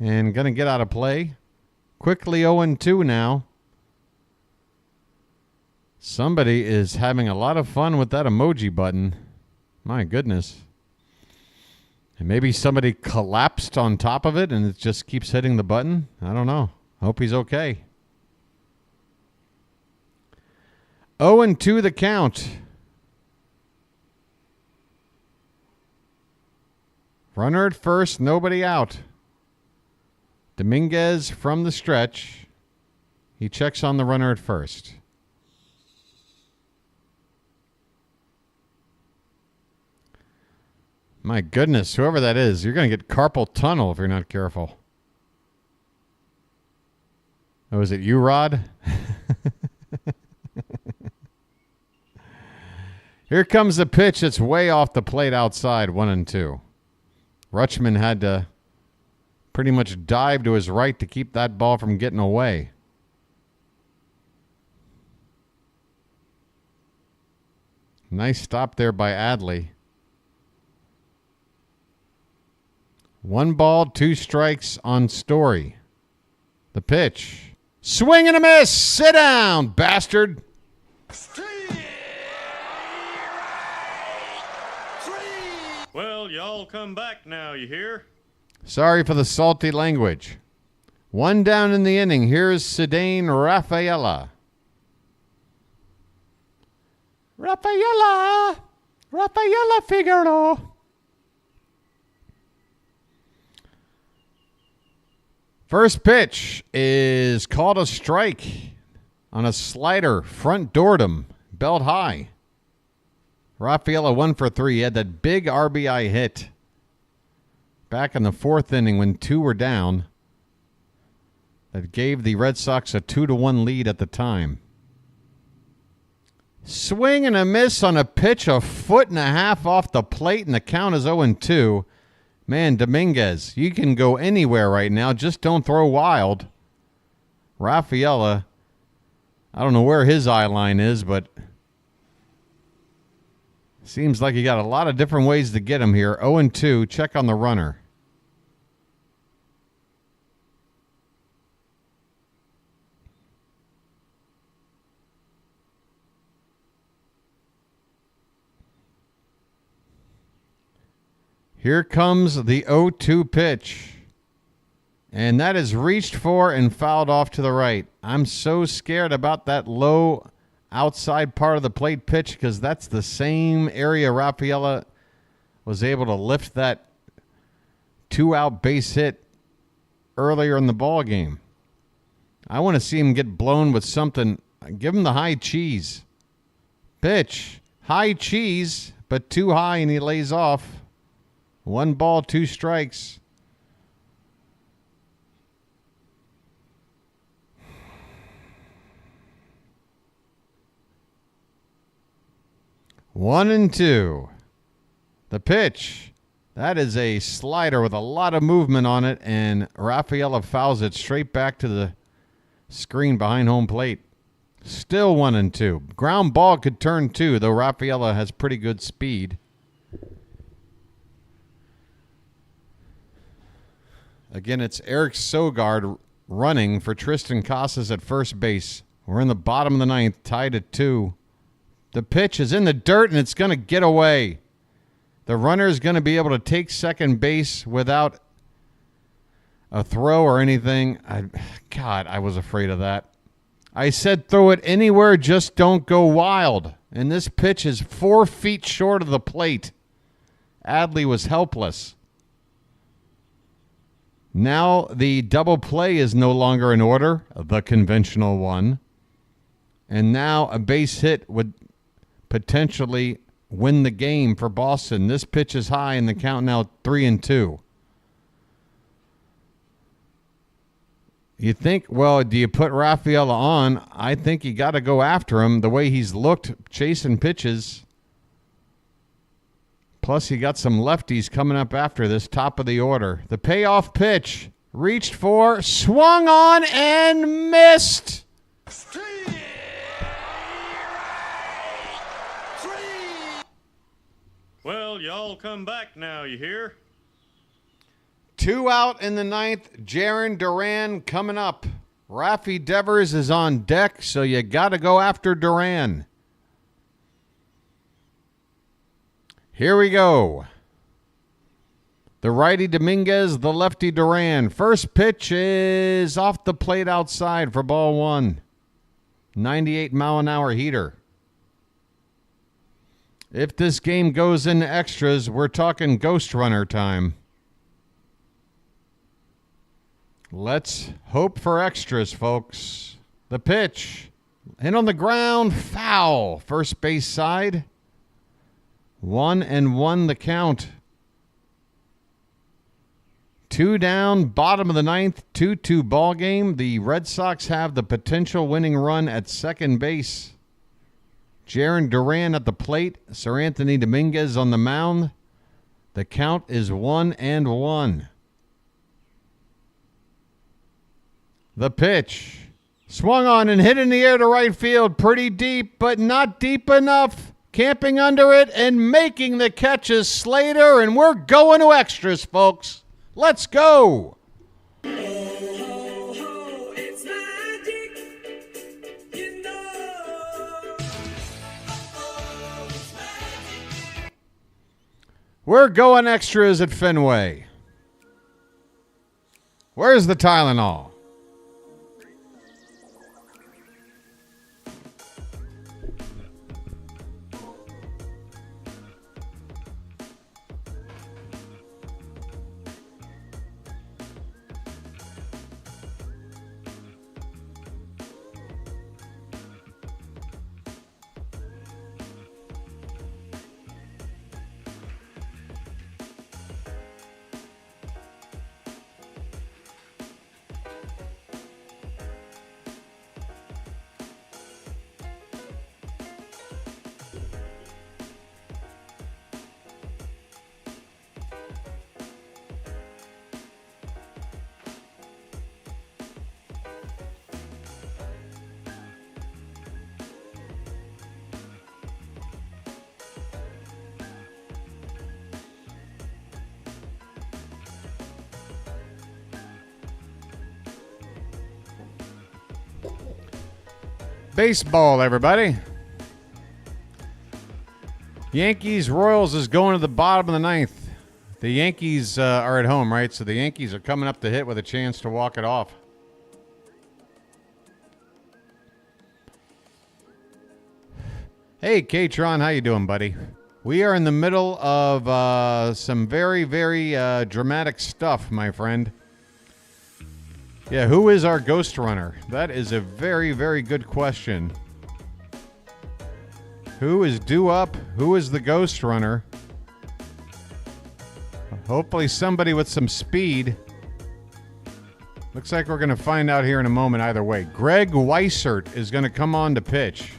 and going to get out of play. Quickly 0-2 now. Somebody is having a lot of fun with that emoji button. My goodness. And maybe somebody collapsed on top of it and it just keeps hitting the button. I don't know. Hope he's okay. 0-2 the count. Runner at first, nobody out. Dominguez from the stretch. He checks on the runner at first. My goodness, whoever that is, you're going to get carpal tunnel if you're not careful. Oh, is it you, Rod? Here comes the pitch. It's way off the plate outside, 1-2. Rutschman had to pretty much dive to his right to keep that ball from getting away. Nice stop there by Adley. 1 ball, 2 strikes on Story. The pitch. Swing and a miss. Sit down, bastard. Well, y'all come back now, you hear? Sorry for the salty language. 1 down in the inning. Here's Cedane Rafaela. Rafaela Figaro. First pitch is called a strike on a slider, front doredom, belt high. Rafaela 1 for 3. He had that big RBI hit back in the 4th inning when 2 were down. That gave the Red Sox a 2-1 lead at the time. Swing and a miss on a pitch 1.5 feet off the plate, and the count is 0-2. Man, Dominguez, you can go anywhere right now. Just don't throw wild. Rafaela, I don't know where his eye line is, but seems like you got a lot of different ways to get him here. 0-2. Check on the runner. Here comes the 0-2 pitch. And that is reached for and fouled off to the right. I'm so scared about that low outside part of the plate pitch because that's the same area Rafaela was able to lift that 2-out base hit earlier in the ball game. I want to see him get blown with something. Give him the high cheese. Pitch. High cheese, but too high and he lays off. 1 ball, 2 strikes. One and 2. The pitch. That is a slider with a lot of movement on it, and Rafaela fouls it straight back to the screen behind home plate. Still 1 and 2. Ground ball could turn 2, though Rafaela has pretty good speed. Again, it's Eric Sogard running for Tristan Casas at first base. We're in the bottom of the 9th, tied at 2. The pitch is in the dirt, and it's going to get away. The runner is going to be able to take second base without a throw or anything. God, I was afraid of that. I said throw it anywhere, just don't go wild. And this pitch is 4 feet short of the plate. Adley was helpless. Now the double play is no longer in order, the conventional one. And now a base hit would potentially win the game for Boston. This pitch is high and the count now 3-2. You think, well, do you put Rafaela on? I think you got to go after him the way he's looked chasing pitches. Plus, you got some lefties coming up after this, top of the order. The payoff pitch, reached for, swung on, and missed. Well, y'all come back now, you hear? 2 out in the 9th. Jarren Duran coming up. Rafi Devers is on deck, so you got to go after Duran. Here we go. The righty Dominguez, the lefty Duran. First pitch is off the plate outside for ball 1. 98-mile-an-hour heater. If this game goes into extras, we're talking ghost runner time. Let's hope for extras, folks. The pitch. Hit on the ground. Foul. First base side. 1-1 the count. 2 down, bottom of the ninth, 2-2 ball game. The Red Sox have the potential winning run at second base. Jarren Duran at the plate. Sir Anthony Dominguez on the mound. The count is 1-1. The pitch. Swung on and hit in the air to right field. Pretty deep, but not deep enough. Camping under it and making the catch is Slater, and we're going to extras, folks. Let's go. We're going extras at Fenway. Where's the Tylenol? Baseball, everybody. Yankees Royals is going to the bottom of the ninth. The Yankees are at home, right? So the Yankees are coming up to hit with a chance to walk it off. Hey, K-Tron, how you doing, buddy? We are in the middle of some very, very dramatic stuff, my friend. Yeah, who is our ghost runner? That is a very, very good question. Who is due up? Who is the ghost runner? Hopefully somebody with some speed. Looks like we're going to find out here in a moment either way. Greg Weissert is going to come on to pitch.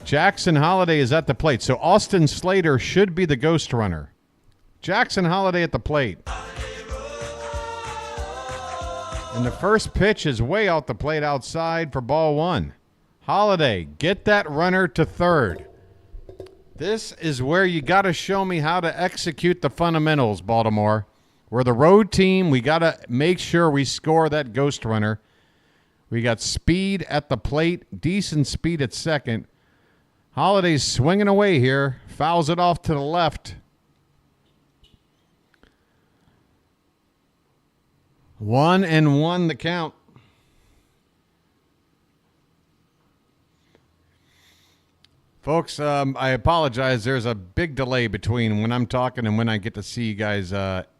Jackson Holliday is at the plate. So Austin Slater should be the ghost runner. Jackson Holliday at the plate. And the first pitch is way out the plate outside for ball one. Holliday, get that runner to third. This is where you got to show me how to execute the fundamentals, Baltimore. We're the road team. We got to make sure we score that ghost runner. We got speed at the plate, decent speed at second. Holliday's swinging away here. Fouls it off to the left. 1-1 the count. Folks, I apologize. There's a big delay between when I'm talking and when I get to see you guys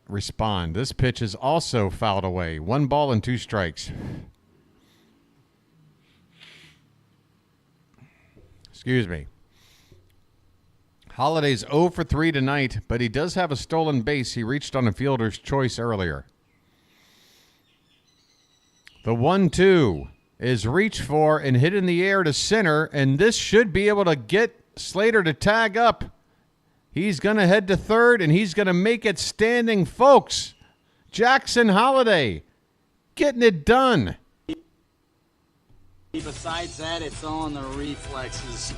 respond. This pitch is also fouled away. 1 ball and 2 strikes. Excuse me. Holliday's 0 for 3 tonight, but he does have a stolen base. He reached on a fielder's choice earlier. The 1-2 is reached for and hit in the air to center, and this should be able to get Slater to tag up. He's going to head to third, and he's going to make it standing, folks. Jackson Holliday getting it done. Besides that, it's on the reflexes.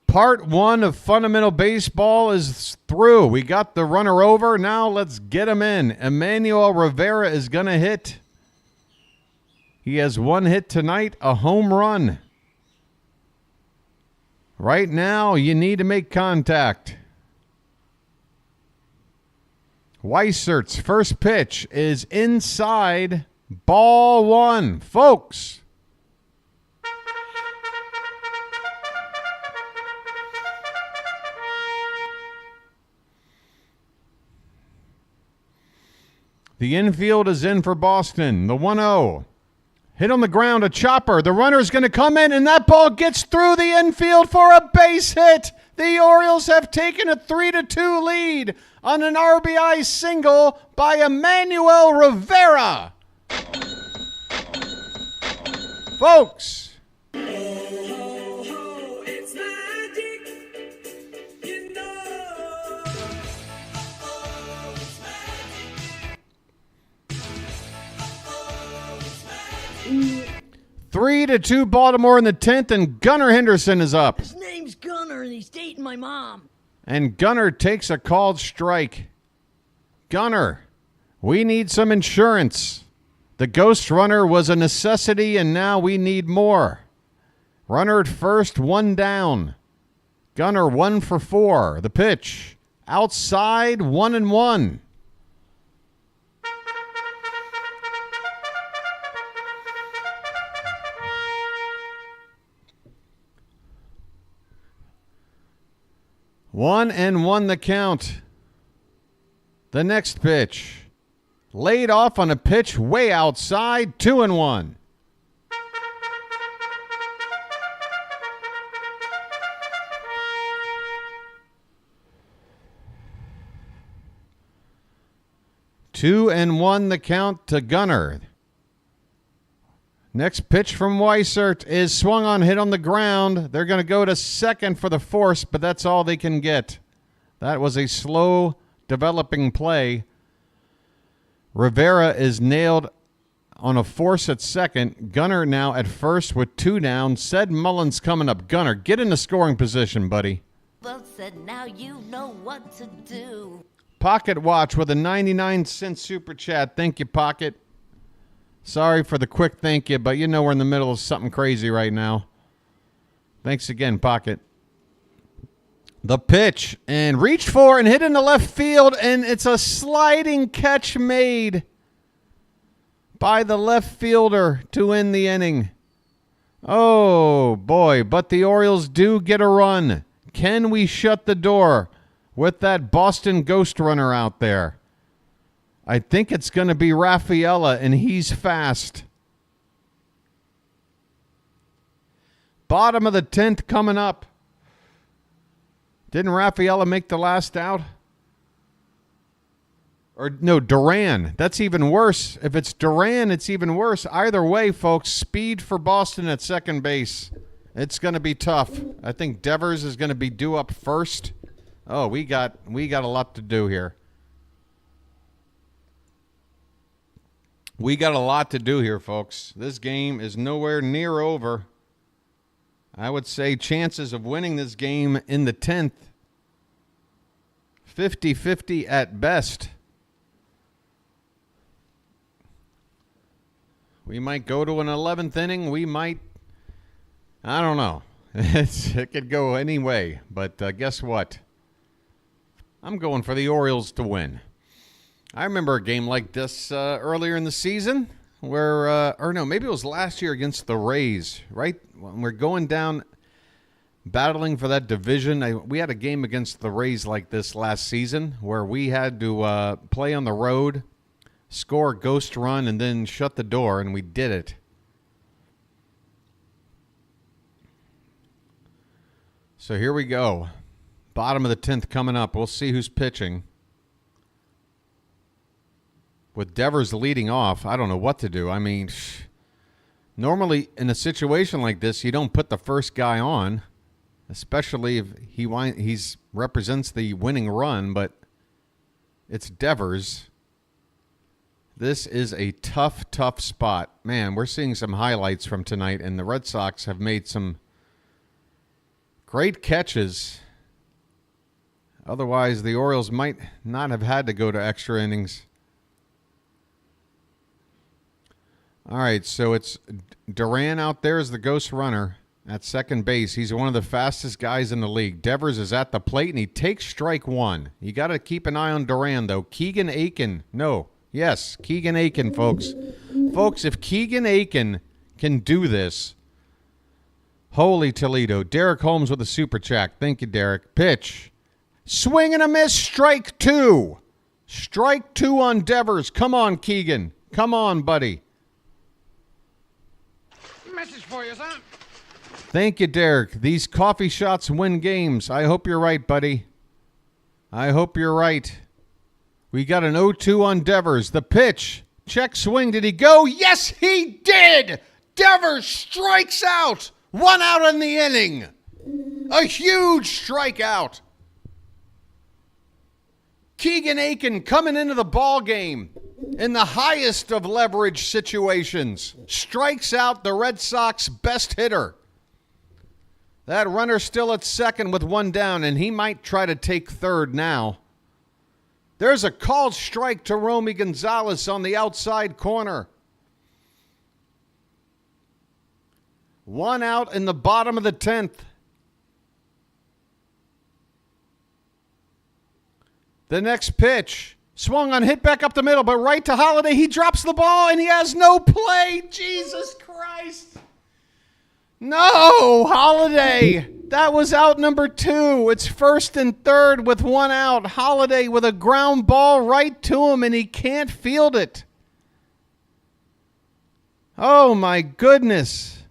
Part 1 of fundamental baseball is through. We got the runner over. Now let's get him in. Emmanuel Rivera is going to hit. He has 1 hit tonight, a home run. Right now, you need to make contact. Weissert's first pitch is inside, ball 1. Folks. The infield is in for Boston. The 1-0. Hit on the ground, a chopper. The runner's going to come in, and that ball gets through the infield for a base hit. The Orioles have taken a 3-2 lead. on an RBI single by Emmanuel Rivera. Folks. 3-2 Baltimore in the 10th, and Gunnar Henderson is up. His name's Gunnar, and he's dating my mom. And Gunnar takes a called strike. Gunnar, we need some insurance. The ghost runner was a necessity, and now we need more. Runner at first, 1 down. Gunnar 1 for 4. The pitch. Outside, 1-1. One and 1 the count. The next pitch. Laid off on a pitch way outside, 2-1. Two and 1 the count to Gunnar. Next pitch from Weissert is swung on, hit on the ground. They're going to go to second for the force, but that's all they can get. That was a slow developing play. Rivera is nailed on a force at second. Gunnar now at first with 2 down. Ced Mullins coming up. Gunnar, get in the scoring position, buddy. Well said, now you know what to do. Pocket Watch with a 99-cent super chat. Thank you, Pocket. Sorry for the quick thank you, but you know we're in the middle of something crazy right now. Thanks again, Pocket. The pitch, and reach for and hit in the left field, and it's a sliding catch made by the left fielder to end the inning. Oh, boy, but the Orioles do get a run. Can we shut the door with that Boston ghost runner out there? I think it's going to be Rafaela, and he's fast. Bottom of the 10th coming up. Didn't Rafaela make the last out? Or no, Duran. That's even worse. If it's Duran, it's even worse. Either way, folks, speed for Boston at second base. It's going to be tough. I think Devers is going to be due up first. Oh, we got a lot to do here. We got a lot to do here, folks. This game is nowhere near over. I would say chances of winning this game in the 10th, 50-50 at best. We might go to an 11th inning. We might, I don't know. It could go any way. But guess what? I'm going for the Orioles to win. I remember a game like this earlier in the season where, or no, maybe it was last year against the Rays, right? When we're going down, battling for that division. We had a game against the Rays like this last season where we had to play on the road, score a ghost run, and then shut the door, and we did it. So here we go. Bottom of the 10th coming up. We'll see who's pitching. With Devers leading off, I don't know what to do. I mean, normally in a situation like this, you don't put the first guy on, especially if he's represents the winning run, but it's Devers. This is a tough, tough spot. Man, we're seeing some highlights from tonight, and the Red Sox have made some great catches. Otherwise, the Orioles might not have had to go to extra innings. All right, so it's Duran out there as the ghost runner at second base. He's one of the fastest guys in the league. Devers is at the plate, and he takes strike one. You got to keep an eye on Duran, though. Keegan Aiken. Yes, Keegan Aiken, folks. Folks, if Keegan Aiken can do this, holy Toledo. Derek Holmes with a super chat. Thank you, Derek. Pitch. Swing and a miss. Strike two. Strike two on Devers. Come on, Keegan. Come on, buddy. Message for you, son. Thank you, Derek. These coffee shots win games. I hope you're right, buddy. I hope you're right. We got an 0-2 on Devers. The pitch. Check swing. Did he go? Yes, he did. Devers strikes out. 1 out in the inning. A huge strikeout. Keegan Aiken coming into the ball game in the highest of leverage situations. Strikes out the Red Sox best hitter. That runner still at second with 1 down, and he might try to take third now. There's a called strike to Romy Gonzalez on the outside corner. 1 out in the bottom of the 10th. The next pitch. Swung on, hit back up the middle, but right to Holiday. He drops the ball, and he has no play. Jesus Christ. No, Holiday. That was out number 2. It's first and third with 1 out. Holiday with a ground ball right to him, and he can't field it. Oh, my goodness.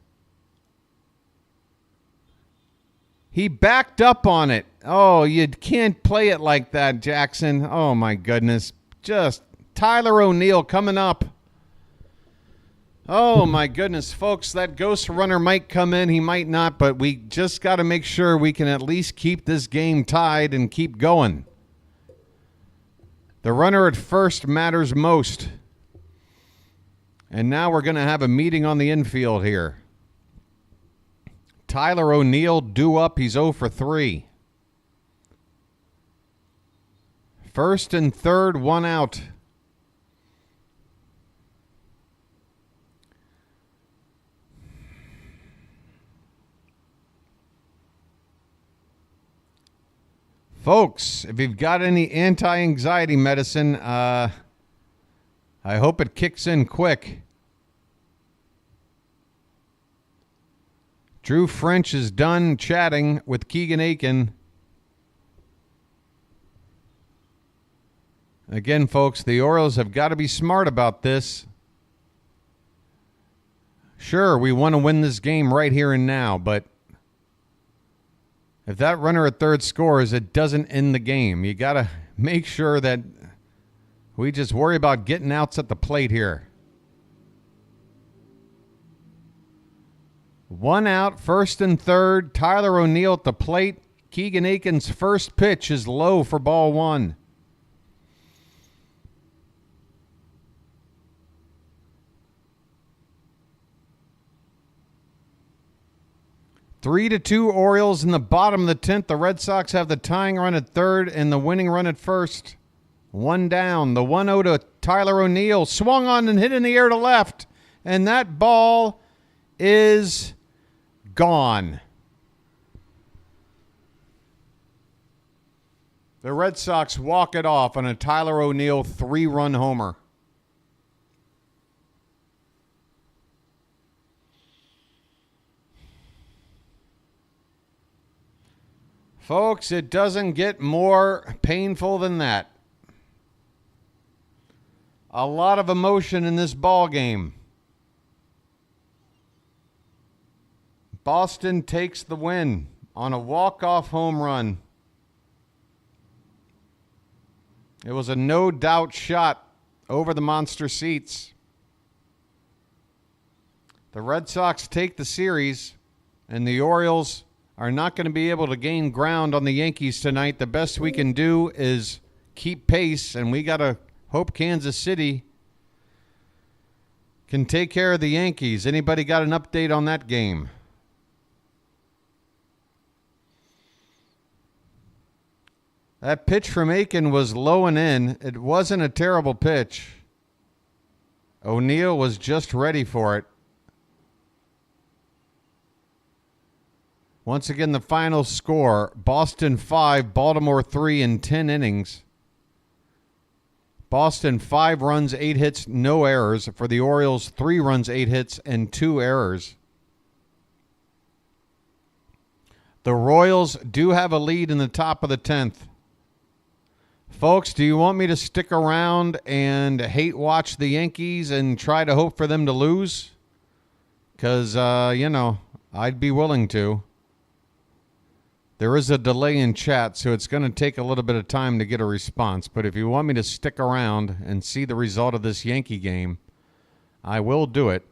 He backed up on it. Oh, you can't play it like that, Jackson. Oh, my goodness. Just Tyler O'Neill coming up. Oh, my goodness, folks. That ghost runner might come in. He might not, but we just got to make sure we can at least keep this game tied and keep going. The runner at first matters most. And now we're going to have a meeting on the infield here. Tyler O'Neill due up. He's 0 for 3. First and third, 1 out. Folks, if you've got any anti-anxiety medicine, I hope it kicks in quick. Drew French is done chatting with Keegan Aiken. Again, folks, the Orioles have got to be smart about this. Sure, we want to win this game right here and now, but if that runner at third scores, it doesn't end the game. You got to make sure that we just worry about getting outs at the plate here. 1 out, first and third. Tyler O'Neill at the plate. Keegan Aiken's first pitch is low for ball 1. Three to 2 Orioles in the bottom of the 10th. The Red Sox have the tying run at third and the winning run at first. 1 down. The 1-0 to Tyler O'Neill. Swung on and hit in the air to left. And that ball is gone. The Red Sox walk it off on a Tyler O'Neill 3-run homer. Folks, it doesn't get more painful than that. A lot of emotion in this ball game. Boston takes the win on a walk-off home run. It was a no-doubt shot over the monster seats. The Red Sox take the series, and the Orioles are not going to be able to gain ground on the Yankees tonight. The best we can do is keep pace, and we got to hope Kansas City can take care of the Yankees. Anybody got an update on that game? That pitch from Aiken was low and in. It wasn't a terrible pitch. O'Neill was just ready for it. Once again, the final score, Boston 5, Baltimore 3 in 10 innings. Boston 5 runs, 8 hits, no errors. For the Orioles, 3 runs, 8 hits, and 2 errors. The Royals do have a lead in the top of the 10th. Folks, do you want me to stick around and hate watch the Yankees and try to hope for them to lose? Because, I'd be willing to. There is a delay in chat, so it's going to take a little bit of time to get a response. But if you want me to stick around and see the result of this Yankee game, I will do it.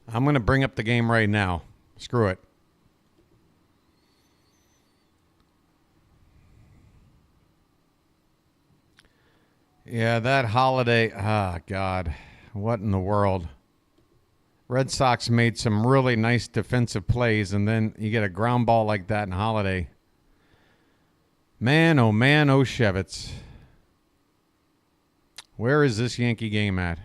I'm going to bring up the game right now. Screw it. Yeah, that Holiday. Ah, God. What in the world? Red Sox made some really nice defensive plays, and then you get a ground ball like that in Holiday. Man, oh, Shevitz. Where is this Yankee game at?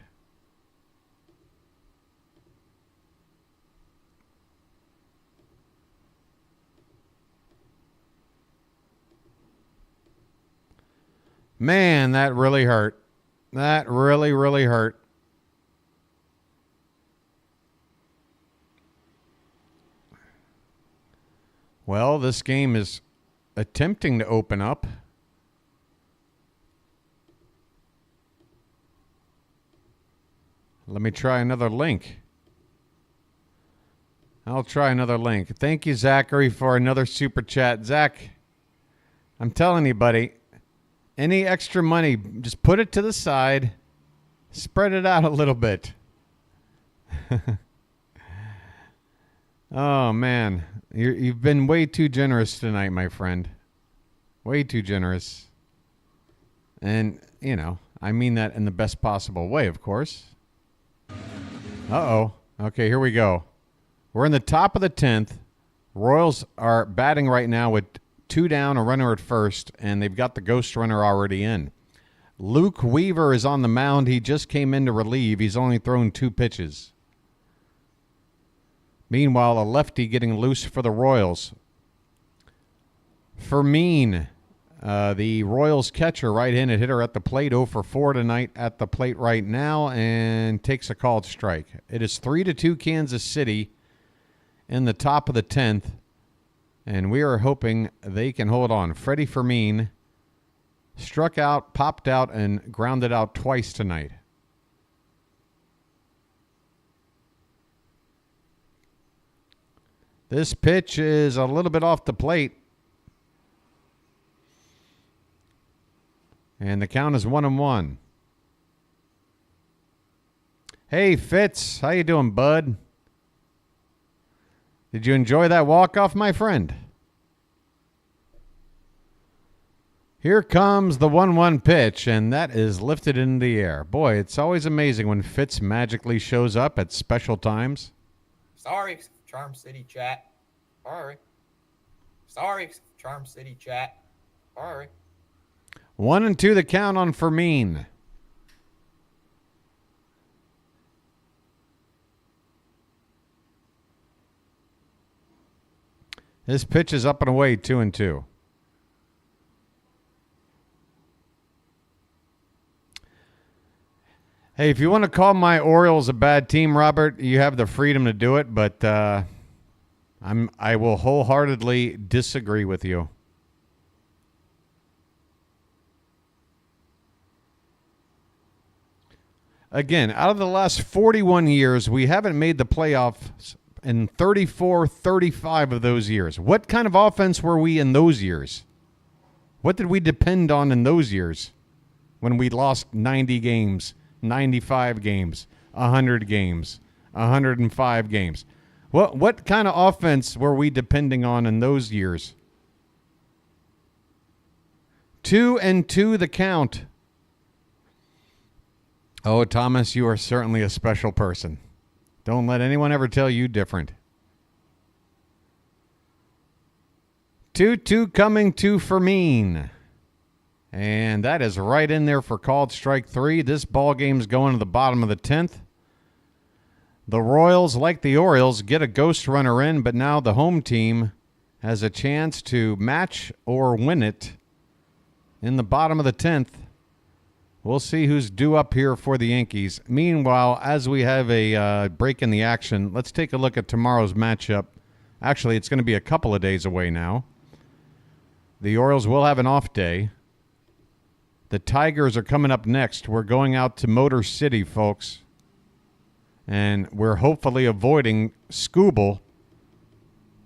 Man, that really hurt. That really, really hurt. Well, this game is attempting to open up. Let me try another link. I'll try another link. Thank you, Zachary, for another super chat. Zach, I'm telling you, buddy, any extra money, just put it to the side. Spread it out a little bit. Oh, man. You've been way too generous tonight, my friend. Way too generous. And, you know, I mean that in the best possible way, of course. Uh-oh. Okay, here we go. We're in the top of the 10th. Royals are batting right now with 2 down, a runner at first, and they've got the ghost runner already in. Luke Weaver is on the mound. He just came in to relieve. He's only thrown 2 pitches. Meanwhile, a lefty getting loose for the Royals. Fermin, the Royals catcher, right-handed hitter at the plate, 0 for 4 tonight at the plate right now, and takes a called strike. It is 3-2 Kansas City in the top of the 10th, and we are hoping they can hold on. Freddie Fermin struck out, popped out, and grounded out twice tonight. This pitch is a little bit off the plate. And the count is 1-1. Hey, Fitz. How you doing, bud? Did you enjoy that walk-off, my friend? Here comes the 1-1 pitch, and that is lifted in the air. Boy, it's always amazing when Fitz magically shows up at special times. Sorry, Charm City chat. Sorry, Charm City chat. Sorry. 1-2 the count on Fermin. This pitch is up and away, 2-2. Hey, if you want to call my Orioles a bad team, Robert, you have the freedom to do it, but I will wholeheartedly disagree with you. Again, out of the last 41 years, we haven't made the playoffs in 34, 35 of those years. What kind of offense were we in those years? What did we depend on in those years when we lost 90 games, 95 games, 100 games, 105 games? What kind of offense were we depending on in those years? 2-2 the count. Oh, Thomas, you are certainly a special person. Don't let anyone ever tell you different. 2-2 coming to Fermin. And that is right in there for called strike 3. This ball game's going to the bottom of the 10th. The Royals, like the Orioles, get a ghost runner in, but now the home team has a chance to match or win it in the bottom of the 10th. We'll see who's due up here for the Yankees. Meanwhile, as we have a break in the action, let's take a look at tomorrow's matchup. Actually, it's going to be a couple of days away now. The Orioles will have an off day. The Tigers are coming up next. We're going out to Motor City, folks. And we're hopefully avoiding Scooble,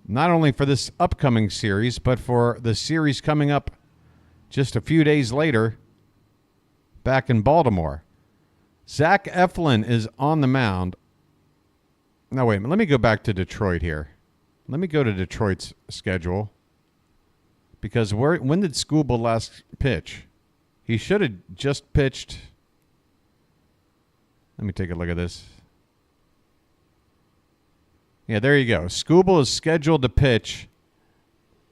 not only for this upcoming series, but for the series coming up just a few days later back in Baltimore. Zach Eflin is on the mound. Now, wait a minute. Let me go back to Detroit here. Let me go to Detroit's schedule. Because when did Scooble last pitch? He should have just pitched. Let me take a look at this. Yeah, there you go. Scooble is scheduled to pitch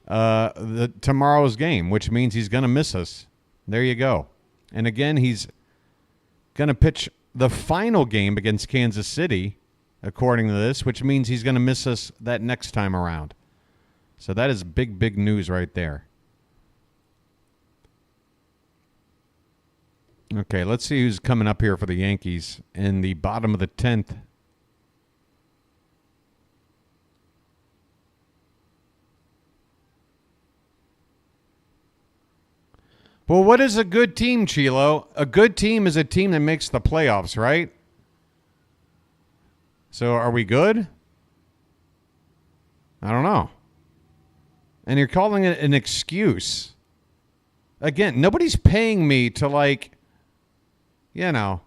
tomorrow's game, which means he's going to miss us. There you go. And again, he's going to pitch the final game against Kansas City, according to this, which means he's going to miss us that next time around. So that is big, big news right there. Okay, let's see who's coming up here for the Yankees in the bottom of the 10th. Well, what is a good team, Chilo? A good team is a team that makes the playoffs, right? So are we good? I don't know. And you're calling it an excuse. Again, nobody's paying me to, like, you know,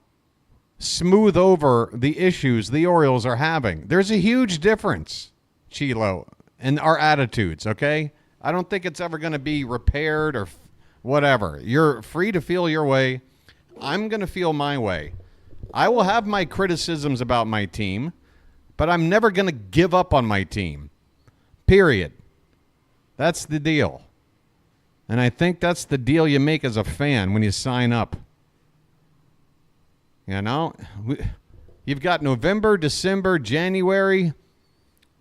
smooth over the issues the Orioles are having. There's a huge difference, Chilo, in our attitudes, okay? I don't think it's ever going to be repaired or whatever. You're free to feel your way. I'm going to feel my way. I will have my criticisms about my team, but I'm never going to give up on my team. Period. That's the deal. And I think that's the deal you make as a fan when you sign up. You know, you've got November, December, January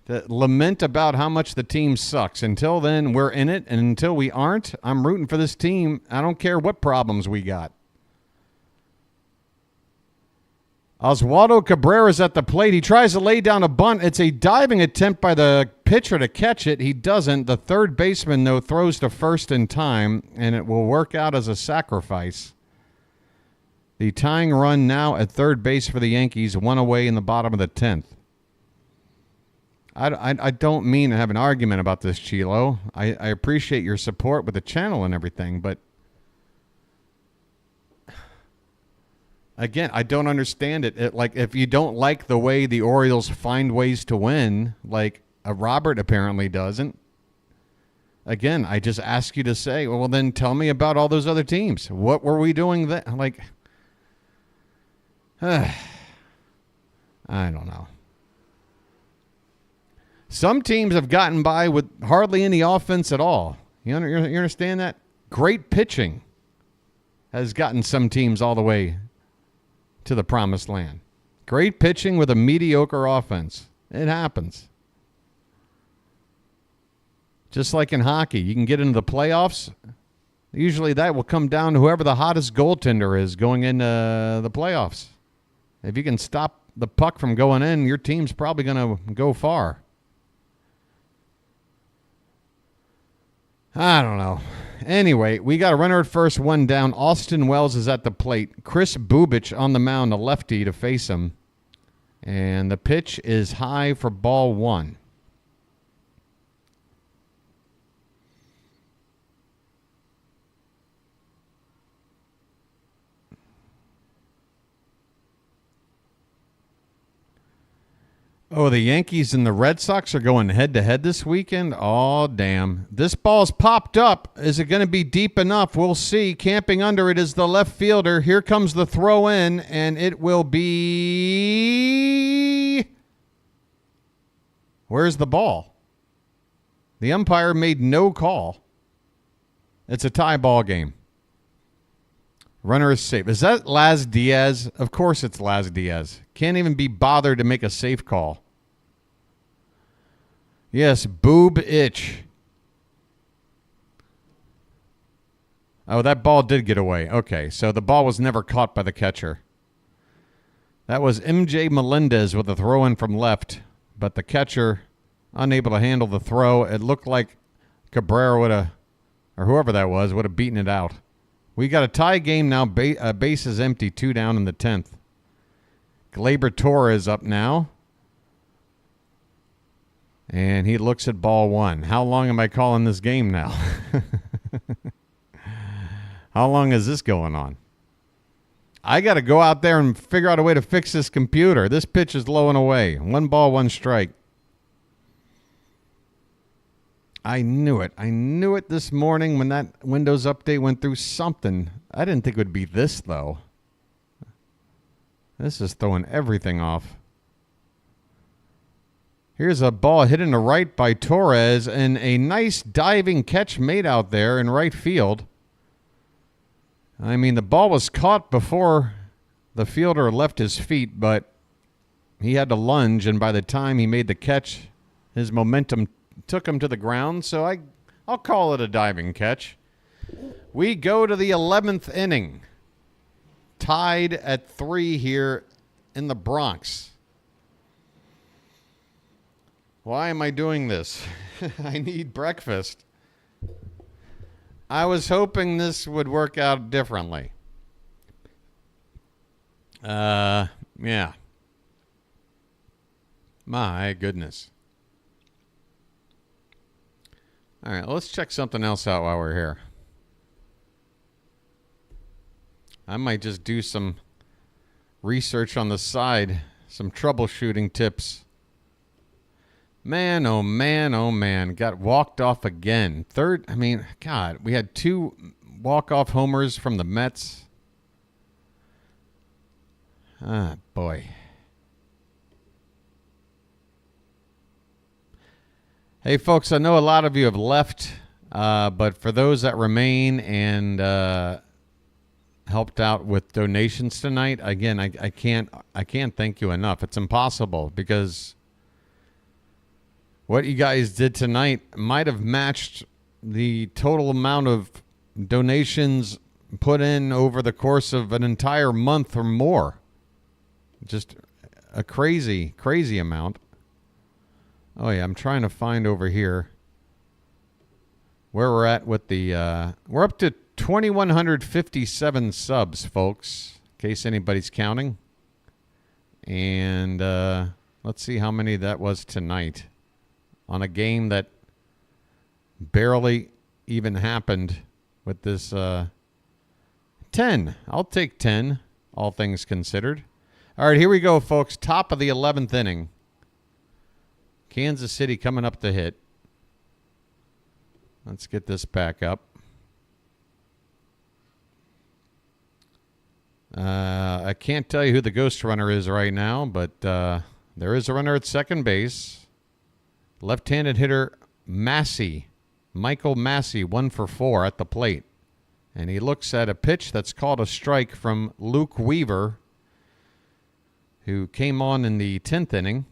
to lament about how much the team sucks. Until then, we're in it. And until we aren't, I'm rooting for this team. I don't care what problems we got. Oswaldo Cabrera's at the plate. He tries to lay down a bunt. It's a diving attempt by the pitcher to catch it. He doesn't. The third baseman, though, throws to first in time, and it will work out as a sacrifice. The tying run now at third base for the Yankees, one away in the bottom of the 10th. I don't mean to have an argument about this, Chilo. I appreciate your support with the channel and everything, but again, I don't understand it. Like, if you don't like the way the Orioles find ways to win, like Robert apparently doesn't, again, I just ask you to say, well, then tell me about all those other teams. What were we doing that? Like, I don't know. Some teams have gotten by with hardly any offense at all. You understand that? Great pitching has gotten some teams all the way to the promised land. Great pitching with a mediocre offense. It happens. Just like in hockey, you can get into the playoffs. Usually that will come down to whoever the hottest goaltender is going into the playoffs. If you can stop the puck from going in, your team's probably going to go far. I don't know. Anyway, we got a runner at first, one down. Austin Wells is at the plate. Chris Bubich on the mound, a lefty, to face him. And the pitch is high for ball one. Oh, the Yankees and the Red Sox are going head-to-head this weekend? Oh, damn. This ball's popped up. Is it going to be deep enough? We'll see. Camping under it is the left fielder. Here comes the throw in, and it will be... Where's the ball? The umpire made no call. It's a tie ball game. Runner is safe. Is that Laz Diaz? Of course it's Laz Diaz. Can't even be bothered to make a safe call. Yes, boob itch. Oh, that ball did get away. Okay, so the ball was never caught by the catcher. That was MJ Melendez with a throw-in from left, but the catcher unable to handle the throw. It looked like Cabrera would have, or whoever that was, would have beaten it out. We got a tie game now. Base is empty, 2 down in the 10th. Gleyber Torres up now. And he looks at ball one. How long am I calling this game now? How long is this going on? I got to go out there and figure out a way to fix this computer. This pitch is low and away. 1 ball, 1 strike. I knew it. I knew it this morning when that Windows update went through something. I didn't think it would be this, though. This is throwing everything off. Here's a ball hit in the right by Torres, and a nice diving catch made out there in right field. I mean, the ball was caught before the fielder left his feet, but he had to lunge, and by the time he made the catch, his momentum took him to the ground, so I'll call it a diving catch. We go to the 11th inning. Tied at 3 here in the Bronx. Why am I doing this? I need breakfast. I was hoping this would work out differently. Yeah. My goodness. All right, let's check something else out while we're here. I might just do some research on the side, some troubleshooting tips. Man, oh man, oh man. Got walked off again. God, we had 2 walk-off homers from the Mets. Ah, boy. Hey, folks, I know a lot of you have left, but for those that remain and helped out with donations tonight, again, I can't thank you enough. It's impossible because what you guys did tonight might have matched the total amount of donations put in over the course of an entire month or more. Just a crazy, crazy amount. Oh, yeah, I'm trying to find over here where we're at with the... we're up to 2,157 subs, folks, in case anybody's counting. And let's see how many that was tonight on a game that barely even happened with this 10. I'll take 10, all things considered. All right, here we go, folks. Top of the 11th inning. Kansas City coming up to hit. Let's get this back up. I can't tell you who the ghost runner is right now, but there is a runner at second base. Left-handed hitter Massey, Michael Massey, 1 for 4 at the plate. And he looks at a pitch that's called a strike from Luke Weaver, who came on in the 10th inning.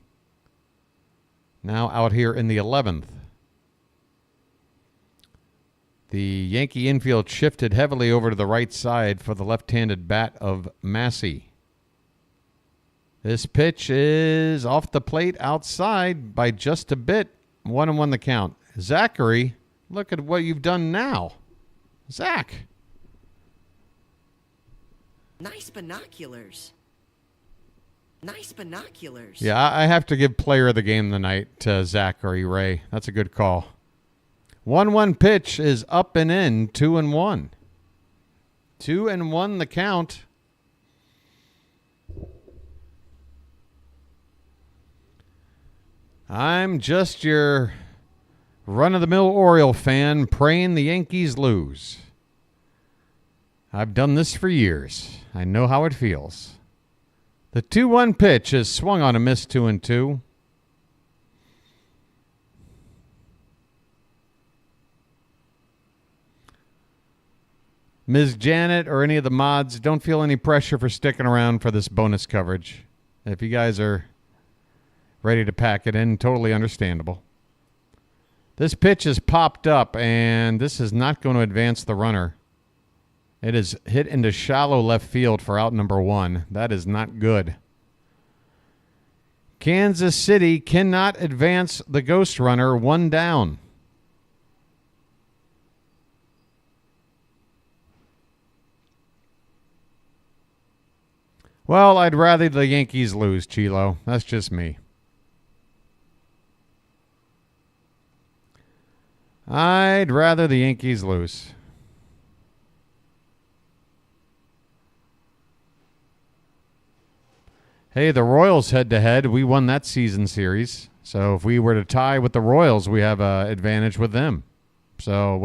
Now out here in the 11th. The Yankee infield shifted heavily over to the right side for the left-handed bat of Massey. This pitch is off the plate outside by just a bit. 1-1 the count. Zachary, look at what you've done now. Zach. Nice binoculars. Nice binoculars. Yeah, I have to give player of the game tonight to Zachary Ray. That's a good call. 1-1 pitch is up and in, 2-1. 2-1 the count. I'm just your run-of-the-mill Oriole fan praying the Yankees lose. I've done this for years. I know how it feels. The 2-1 pitch is swung on a miss, 2-2. Ms. Janet or any of the mods, don't feel any pressure for sticking around for this bonus coverage. If you guys are ready to pack it in, totally understandable. This pitch is popped up, and this is not going to advance the runner. It is hit into shallow left field for out number 1. That is not good. Kansas City cannot advance the ghost runner, 1 down. Well, I'd rather the Yankees lose, Chilo. That's just me. I'd rather the Yankees lose. Hey, the Royals head-to-head. We won that season series. So if we were to tie with the Royals, we have an advantage with them. So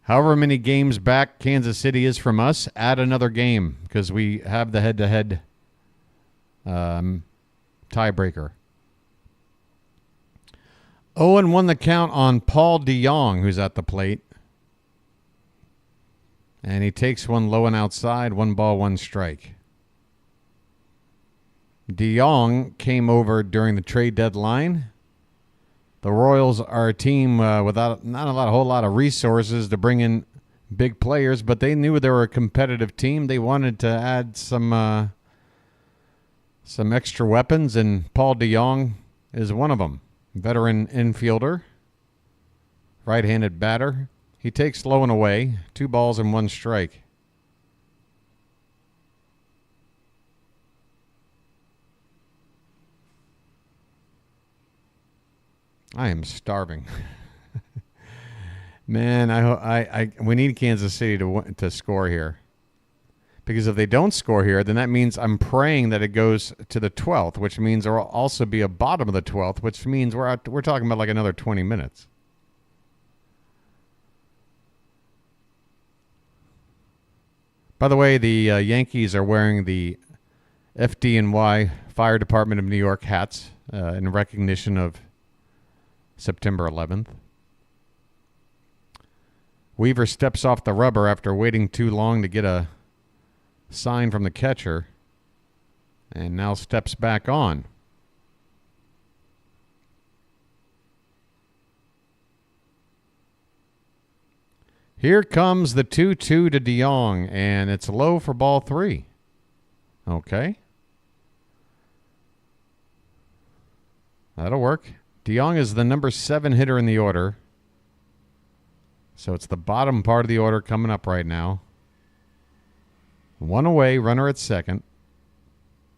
however many games back Kansas City is from us, add another game because we have the head-to-head tiebreaker. Owen won the count on Paul DeJong, who's at the plate. And he takes one low and outside, 1 ball, 1 strike. DeJong came over during the trade deadline. The Royals are a team without not a whole lot of resources to bring in big players, but they knew they were a competitive team. They wanted to add some extra weapons, and Paul DeJong is one of them. Veteran infielder, right-handed batter. He takes low and away, 2 balls and 1 strike. I am starving. Man, we need Kansas City to score here. Because if they don't score here, then that means I'm praying that it goes to the 12th, which means there will also be a bottom of the 12th, which means we're talking about like another 20 minutes. By the way, the Yankees are wearing the FDNY Fire Department of New York hats in recognition of September 11th. Weaver steps off the rubber after waiting too long to get a sign from the catcher, and now steps back on. Here comes the 2-2 to DeJong, and it's low for ball 3. Okay. That'll work. DeJong is the number 7 hitter in the order. So it's the bottom part of the order coming up right now. 1 away, runner at second.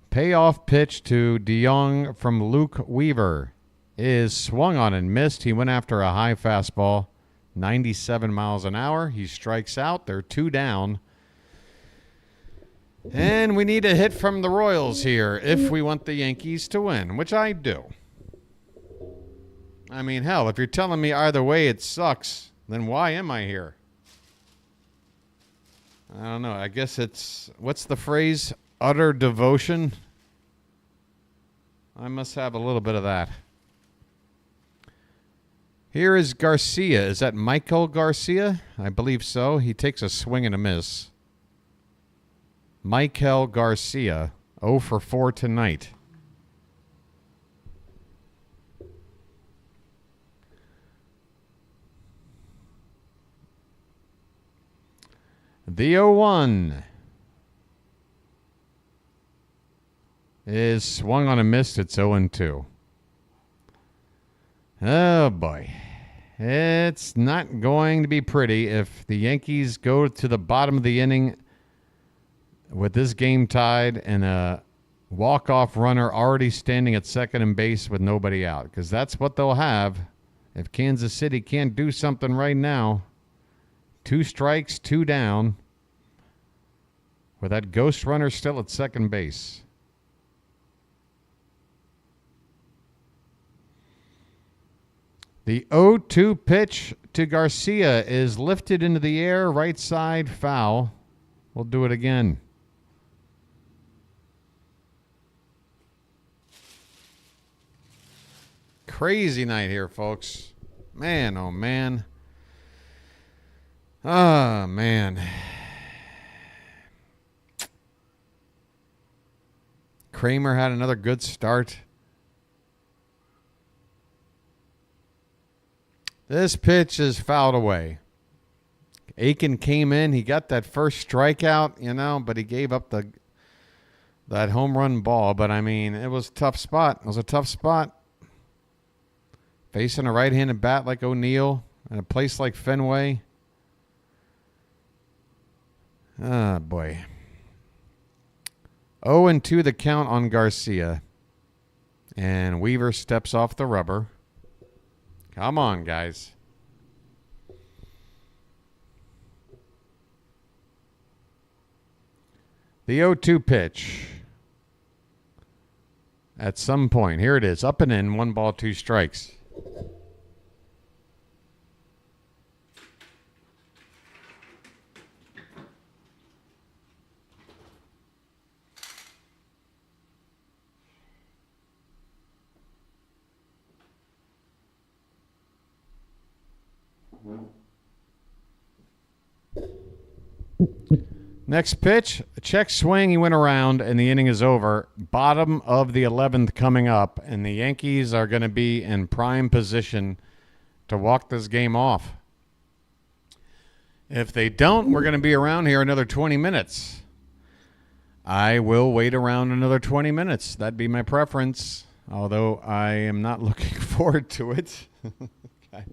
Payoff pitch to DeJong from Luke Weaver is swung on and missed. He went after a high fastball, 97 miles an hour. He strikes out. They're 2 down. And we need a hit from the Royals here if we want the Yankees to win, which I do. I mean, hell, if you're telling me either way it sucks, then why am I here? I don't know. I guess it's, what's the phrase? Utter devotion? I must have a little bit of that. Here is Garcia. Is that Michael Garcia? I believe so. He takes a swing and a miss. Michael Garcia, 0 for 4 tonight. The 0-1 is swung on and missed. It's 0-2. Oh, boy. It's not going to be pretty if the Yankees go to the bottom of the inning with this game tied and a walk-off runner already standing at second and base with nobody out, because that's what they'll have if Kansas City can't do something right now. 2 strikes, 2 down, with that ghost runner still at second base. The 0-2 pitch to Garcia is lifted into the air, right side, foul. We'll do it again. Crazy night here, folks. Man, oh man. Oh, man. Kramer had another good start. This pitch is fouled away. Aiken came in. He got that first strikeout, but he gave up that home run ball. But, I mean, it was a tough spot. It was a tough spot. Facing a right-handed bat like O'Neill in a place like Fenway. Oh, boy. 0-2 the count on Garcia. And Weaver steps off the rubber. Come on, guys. The 0-2 pitch. At some point. Here it is. Up and in. 1 ball, 2 strikes. Next pitch, a check swing, he went around, and the inning is over. Bottom of the 11th coming up, and the Yankees are going to be in prime position to walk this game off. If they don't, we're going to be around here another 20 minutes. I will wait around another 20 minutes. That'd be my preference, although I am not looking forward to it. Okay.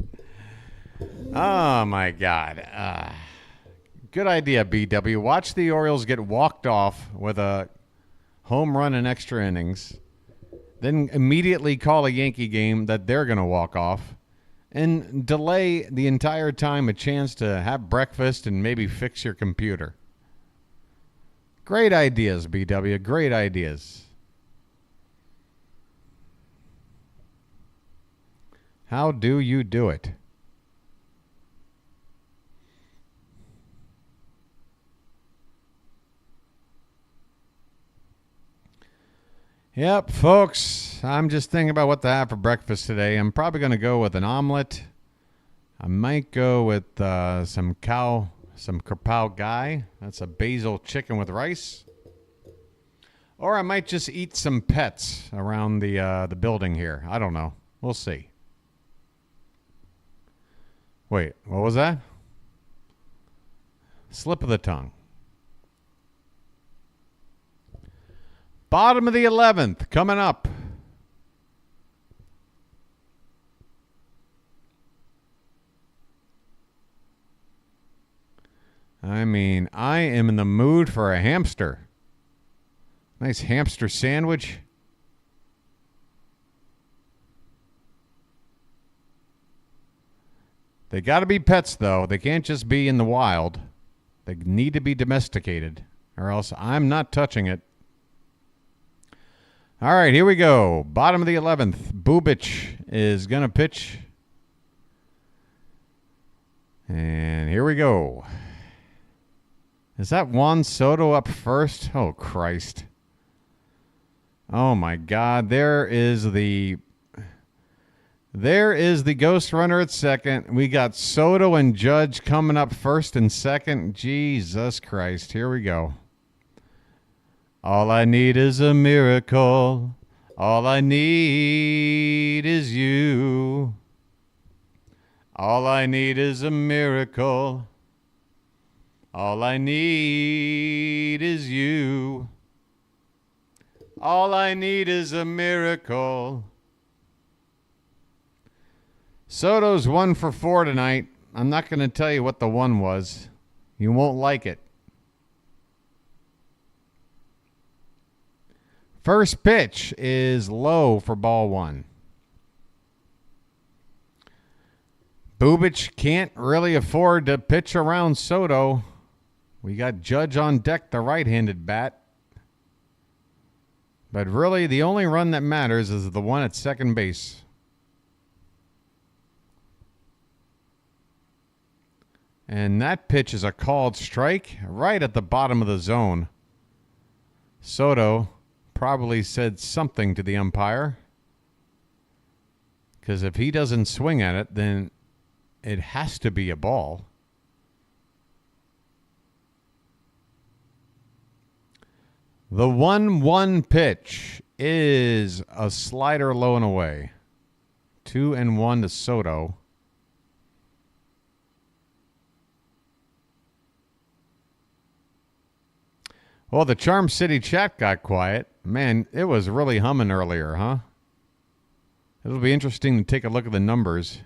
Oh, my God. Good idea, BW. Watch the Orioles get walked off with a home run in extra innings, then immediately call a Yankee game that they're going to walk off, and delay the entire time a chance to have breakfast and maybe fix your computer. Great ideas, BW. Great ideas. How do you do it? Yep, folks, I'm just thinking about what to have for breakfast today. I'm probably going to go with an omelet. I might go with some kapow guy. That's a basil chicken with rice. Or I might just eat some pets around the building here. I don't know. We'll see. Wait, what was that? Slip of the tongue. Bottom of the 11th coming up. I mean, I am in the mood for a hamster. Nice hamster sandwich. They got to be pets, though. They can't just be in the wild. They need to be domesticated, or else I'm not touching it. All right, here we go. Bottom of the 11th. Bubic is going to pitch. And here we go. Is that Juan Soto up first? Oh, Christ. Oh, my God. There is the ghost runner at second. We got Soto and Judge coming up first and second. Jesus Christ. Here we go. All I need is a miracle. All I need is you. All I need is a miracle. All I need is you. All I need is a miracle. Soto's 1 for 4 tonight. I'm not going to tell you what the one was. You won't like it. First pitch is low for ball 1. Bubic can't really afford to pitch around Soto. We got Judge on deck, the right-handed bat. But really, the only run that matters is the one at second base. And that pitch is a called strike right at the bottom of the zone. Soto probably said something to the umpire, because if he doesn't swing at it, then it has to be a ball. The 1-1 pitch is a slider low and away. 2-1 to Soto. Well, the Charm City chat got quiet. Man, it was really humming earlier, huh? It'll be interesting to take a look at the numbers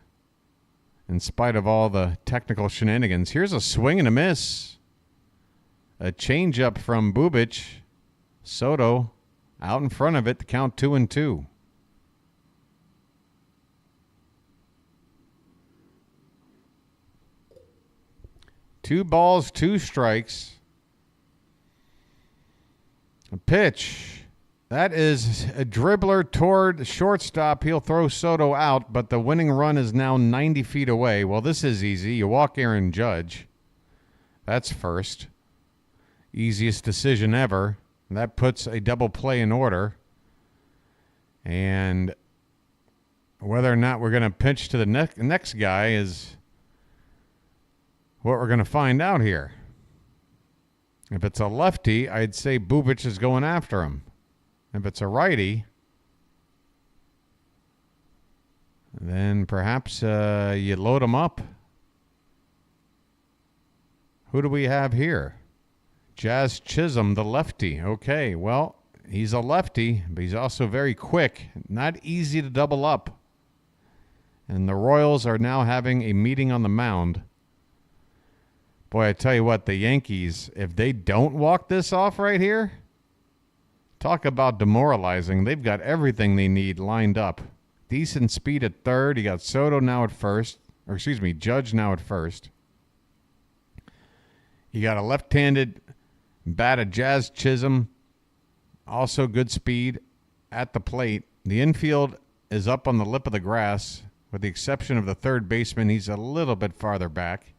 in spite of all the technical shenanigans. Here's a swing and a miss. A changeup from Bubic. Soto out in front of it to count 2-2. Two balls, two strikes. A pitch. That is a dribbler toward shortstop. He'll throw Soto out, but the winning run is now 90 feet away. Well, this is easy. You walk Aaron Judge. That's first. Easiest decision ever. And that puts a double play in order. And whether or not we're going to pitch to the next guy is what we're going to find out here. If it's a lefty, I'd say Bubic is going after him. If it's a righty, then perhaps you load him up. Who do we have here? Jazz Chisholm, the lefty. Okay, well, he's a lefty, but he's also very quick. Not easy to double up. And the Royals are now having a meeting on the mound. Boy, I tell you what, the Yankees, if they don't walk this off right here, talk about demoralizing. They've got everything they need lined up. Decent speed at third. You got Soto now at first. Or excuse me, Judge now at first. You got a left-handed bat of Jazz Chisholm. Also good speed at the plate. The infield is up on the lip of the grass. With the exception of the third baseman, he's a little bit farther back.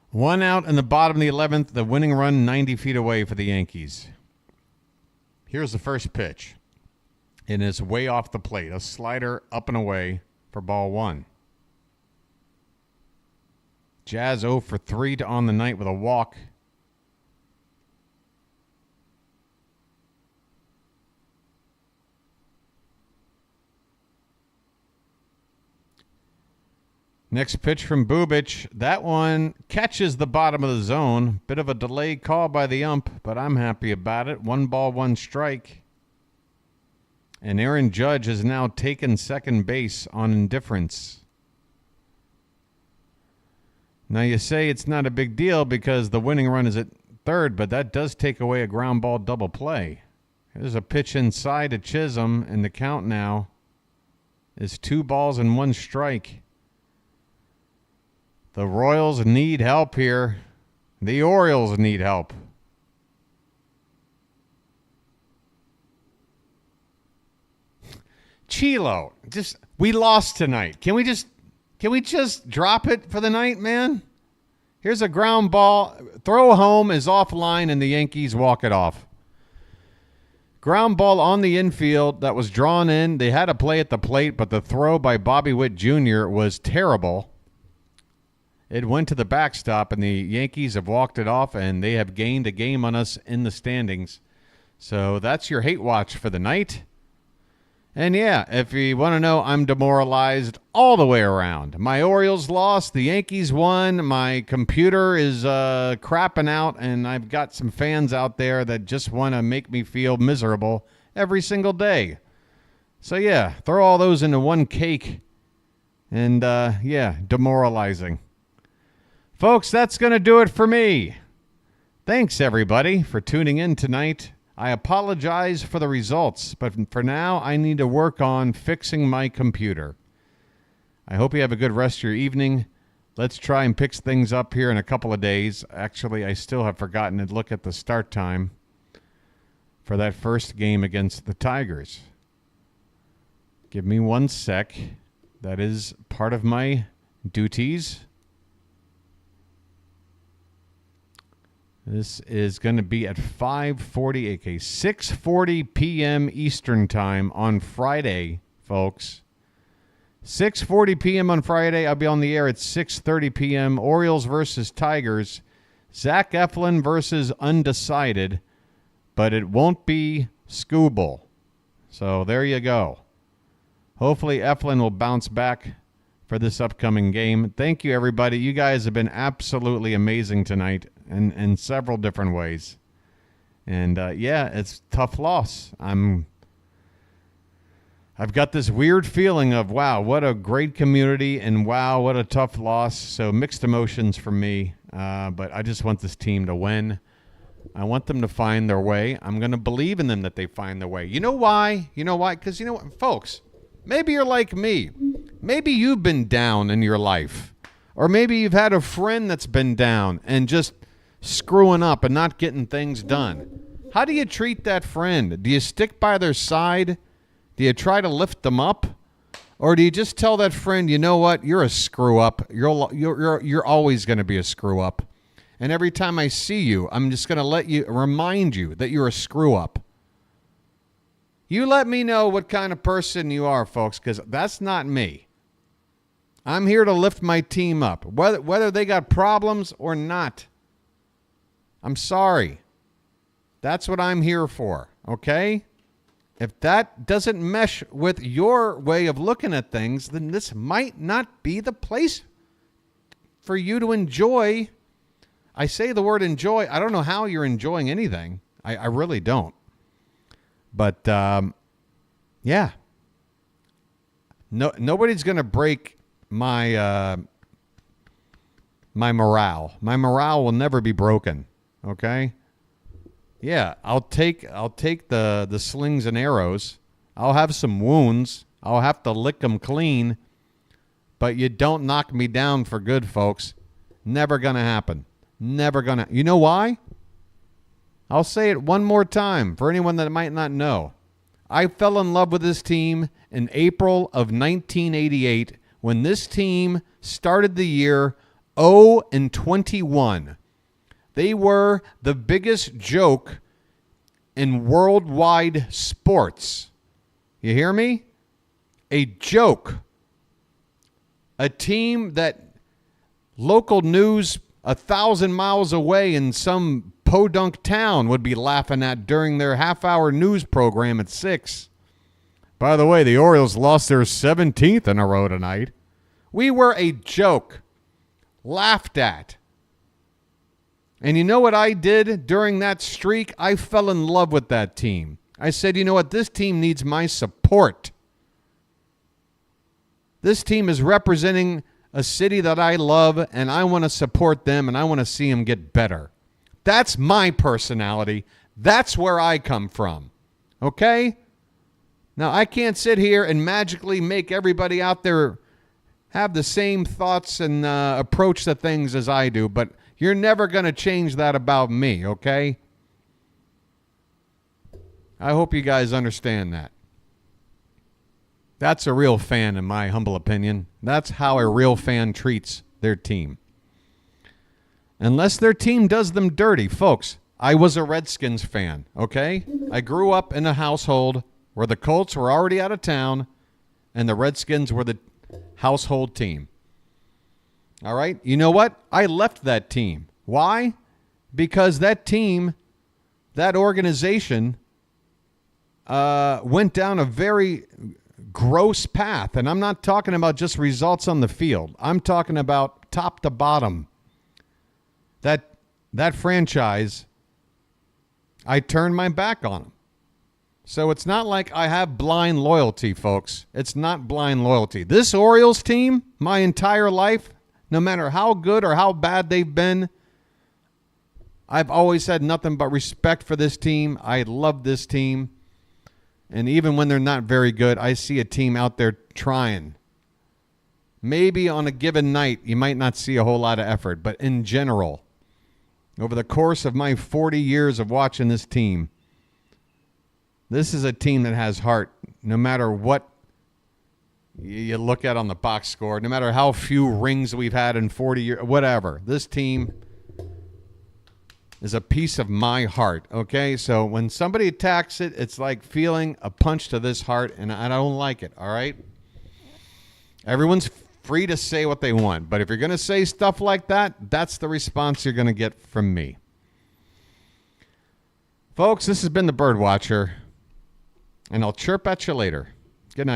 One out in the bottom of the 11th. The winning run 90 feet away for the Yankees. Here's the first pitch. It is way off the plate. A slider up and away for ball one. Jazz 0 for 3 on the night with a walk. Next pitch from Bubic. That one catches the bottom of the zone. Bit of a delayed call by the ump, but I'm happy about it. 1 ball, 1 strike. And Aaron Judge has now taken second base on indifference. Now you say it's not a big deal because the winning run is at third, but that does take away a ground ball double play. There's a pitch inside to Chisholm, and the count now is 2 balls and 1 strike. The Royals need help here. The Orioles need help. Chilo, we lost tonight. Can we just drop it for the night, man? Here's a ground ball. Throw home is offline, and the Yankees walk it off. Ground ball on the infield that was drawn in. They had a play at the plate, but the throw by Bobby Witt Jr. was terrible. It went to the backstop, and the Yankees have walked it off, and they have gained a game on us in the standings. So that's your hate watch for the night. And yeah, if you want to know, I'm demoralized all the way around. My Orioles lost. The Yankees won. My computer is crapping out, and I've got some fans out there that just want to make me feel miserable every single day. So yeah, throw all those into one cake. And yeah, demoralizing. Folks, that's going to do it for me. Thanks, everybody, for tuning in tonight. I apologize for the results, but for now, I need to work on fixing my computer. I hope you have a good rest of your evening. Let's try and pick things up here in a couple of days. Actually, I still have forgotten to look at the start time for that first game against the Tigers. Give me 1 sec. That is part of my duties. This is going to be at 5:40, aka 6:40 p.m. Eastern Time on Friday, folks. 6:40 p.m. on Friday. I'll be on the air at 6:30 p.m. Orioles versus Tigers. Zach Eflin versus Undecided. But it won't be Scooble. So there you go. Hopefully Eflin will bounce back for this upcoming game. Thank you, everybody. You guys have been absolutely amazing tonight in several different ways. And, yeah, it's a tough loss. I've got this weird feeling of, wow, what a great community, and wow, what a tough loss. So mixed emotions from me. But I just want this team to win. I want them to find their way. I'm going to believe in them that they find their way. You know why? You know why? Because you know what, folks, maybe you're like me. Maybe you've been down in your life. Or maybe you've had a friend that's been down and just screwing up and not getting things done. How do you treat that friend? Do you stick by their side? Do you try to lift them up? Or do you just tell that friend, you know what, you're a screw up. You're always going to be a screw up. And every time I see you, I'm just going to remind you that you're a screw up. You let me know what kind of person you are, folks, because that's not me. I'm here to lift my team up, whether they got problems or not. I'm sorry. That's what I'm here for, okay? If that doesn't mesh with your way of looking at things, then this might not be the place for you to enjoy. I say the word enjoy. I don't know how you're enjoying anything. I really don't. But, yeah. Nobody's going to break my my morale. My morale will never be broken, okay? Yeah, I'll take the slings and arrows. I'll have some wounds. I'll have to lick them clean. But you don't knock me down for good, folks. Never going to happen. Never going to. You know why? I'll say it one more time for anyone that might not know. I fell in love with this team in April of 1988 when this team started the year 0-21. They were the biggest joke in worldwide sports. You hear me? A joke. A team that local news 1,000 miles away in some podunk town would be laughing at during their half-hour news program at 6. By the way, the Orioles lost their 17th in a row tonight. We were a joke. Laughed at. And you know what I did during that streak? I fell in love with that team. I said, you know what? This team needs my support. This team is representing a city that I love, and I want to support them, and I want to see them get better. That's my personality. That's where I come from. Okay? Now, I can't sit here and magically make everybody out there have the same thoughts and approach to things as I do, but you're never going to change that about me, okay? I hope you guys understand that. That's a real fan, in my humble opinion. That's how a real fan treats their team. Unless their team does them dirty. Folks, I was a Redskins fan, okay? I grew up in a household where the Colts were already out of town and the Redskins were the household team. All right? You know what? I left that team. Why? Because that team, that organization, went down a very gross path. And I'm not talking about just results on the field. I'm talking about top to bottom. That franchise, I turned my back on them. So it's not like I have blind loyalty, folks. It's not blind loyalty. This Orioles team, my entire life, no matter how good or how bad they've been, I've always had nothing but respect for this team. I love this team. And even when they're not very good, I see a team out there trying. Maybe on a given night, you might not see a whole lot of effort. But in general, over the course of my 40 years of watching this team, this is a team that has heart. No matter what you look at on the box score, no matter how few rings we've had in 40 years, whatever, this team is a piece of my heart, okay? So when somebody attacks it, it's like feeling a punch to this heart, and I don't like it, all right? Everyone's free to say what they want, but if you're going to say stuff like that, that's the response you're going to get from me. Folks, this has been the BirdWatcher, and I'll chirp at you later. Good night, everyone.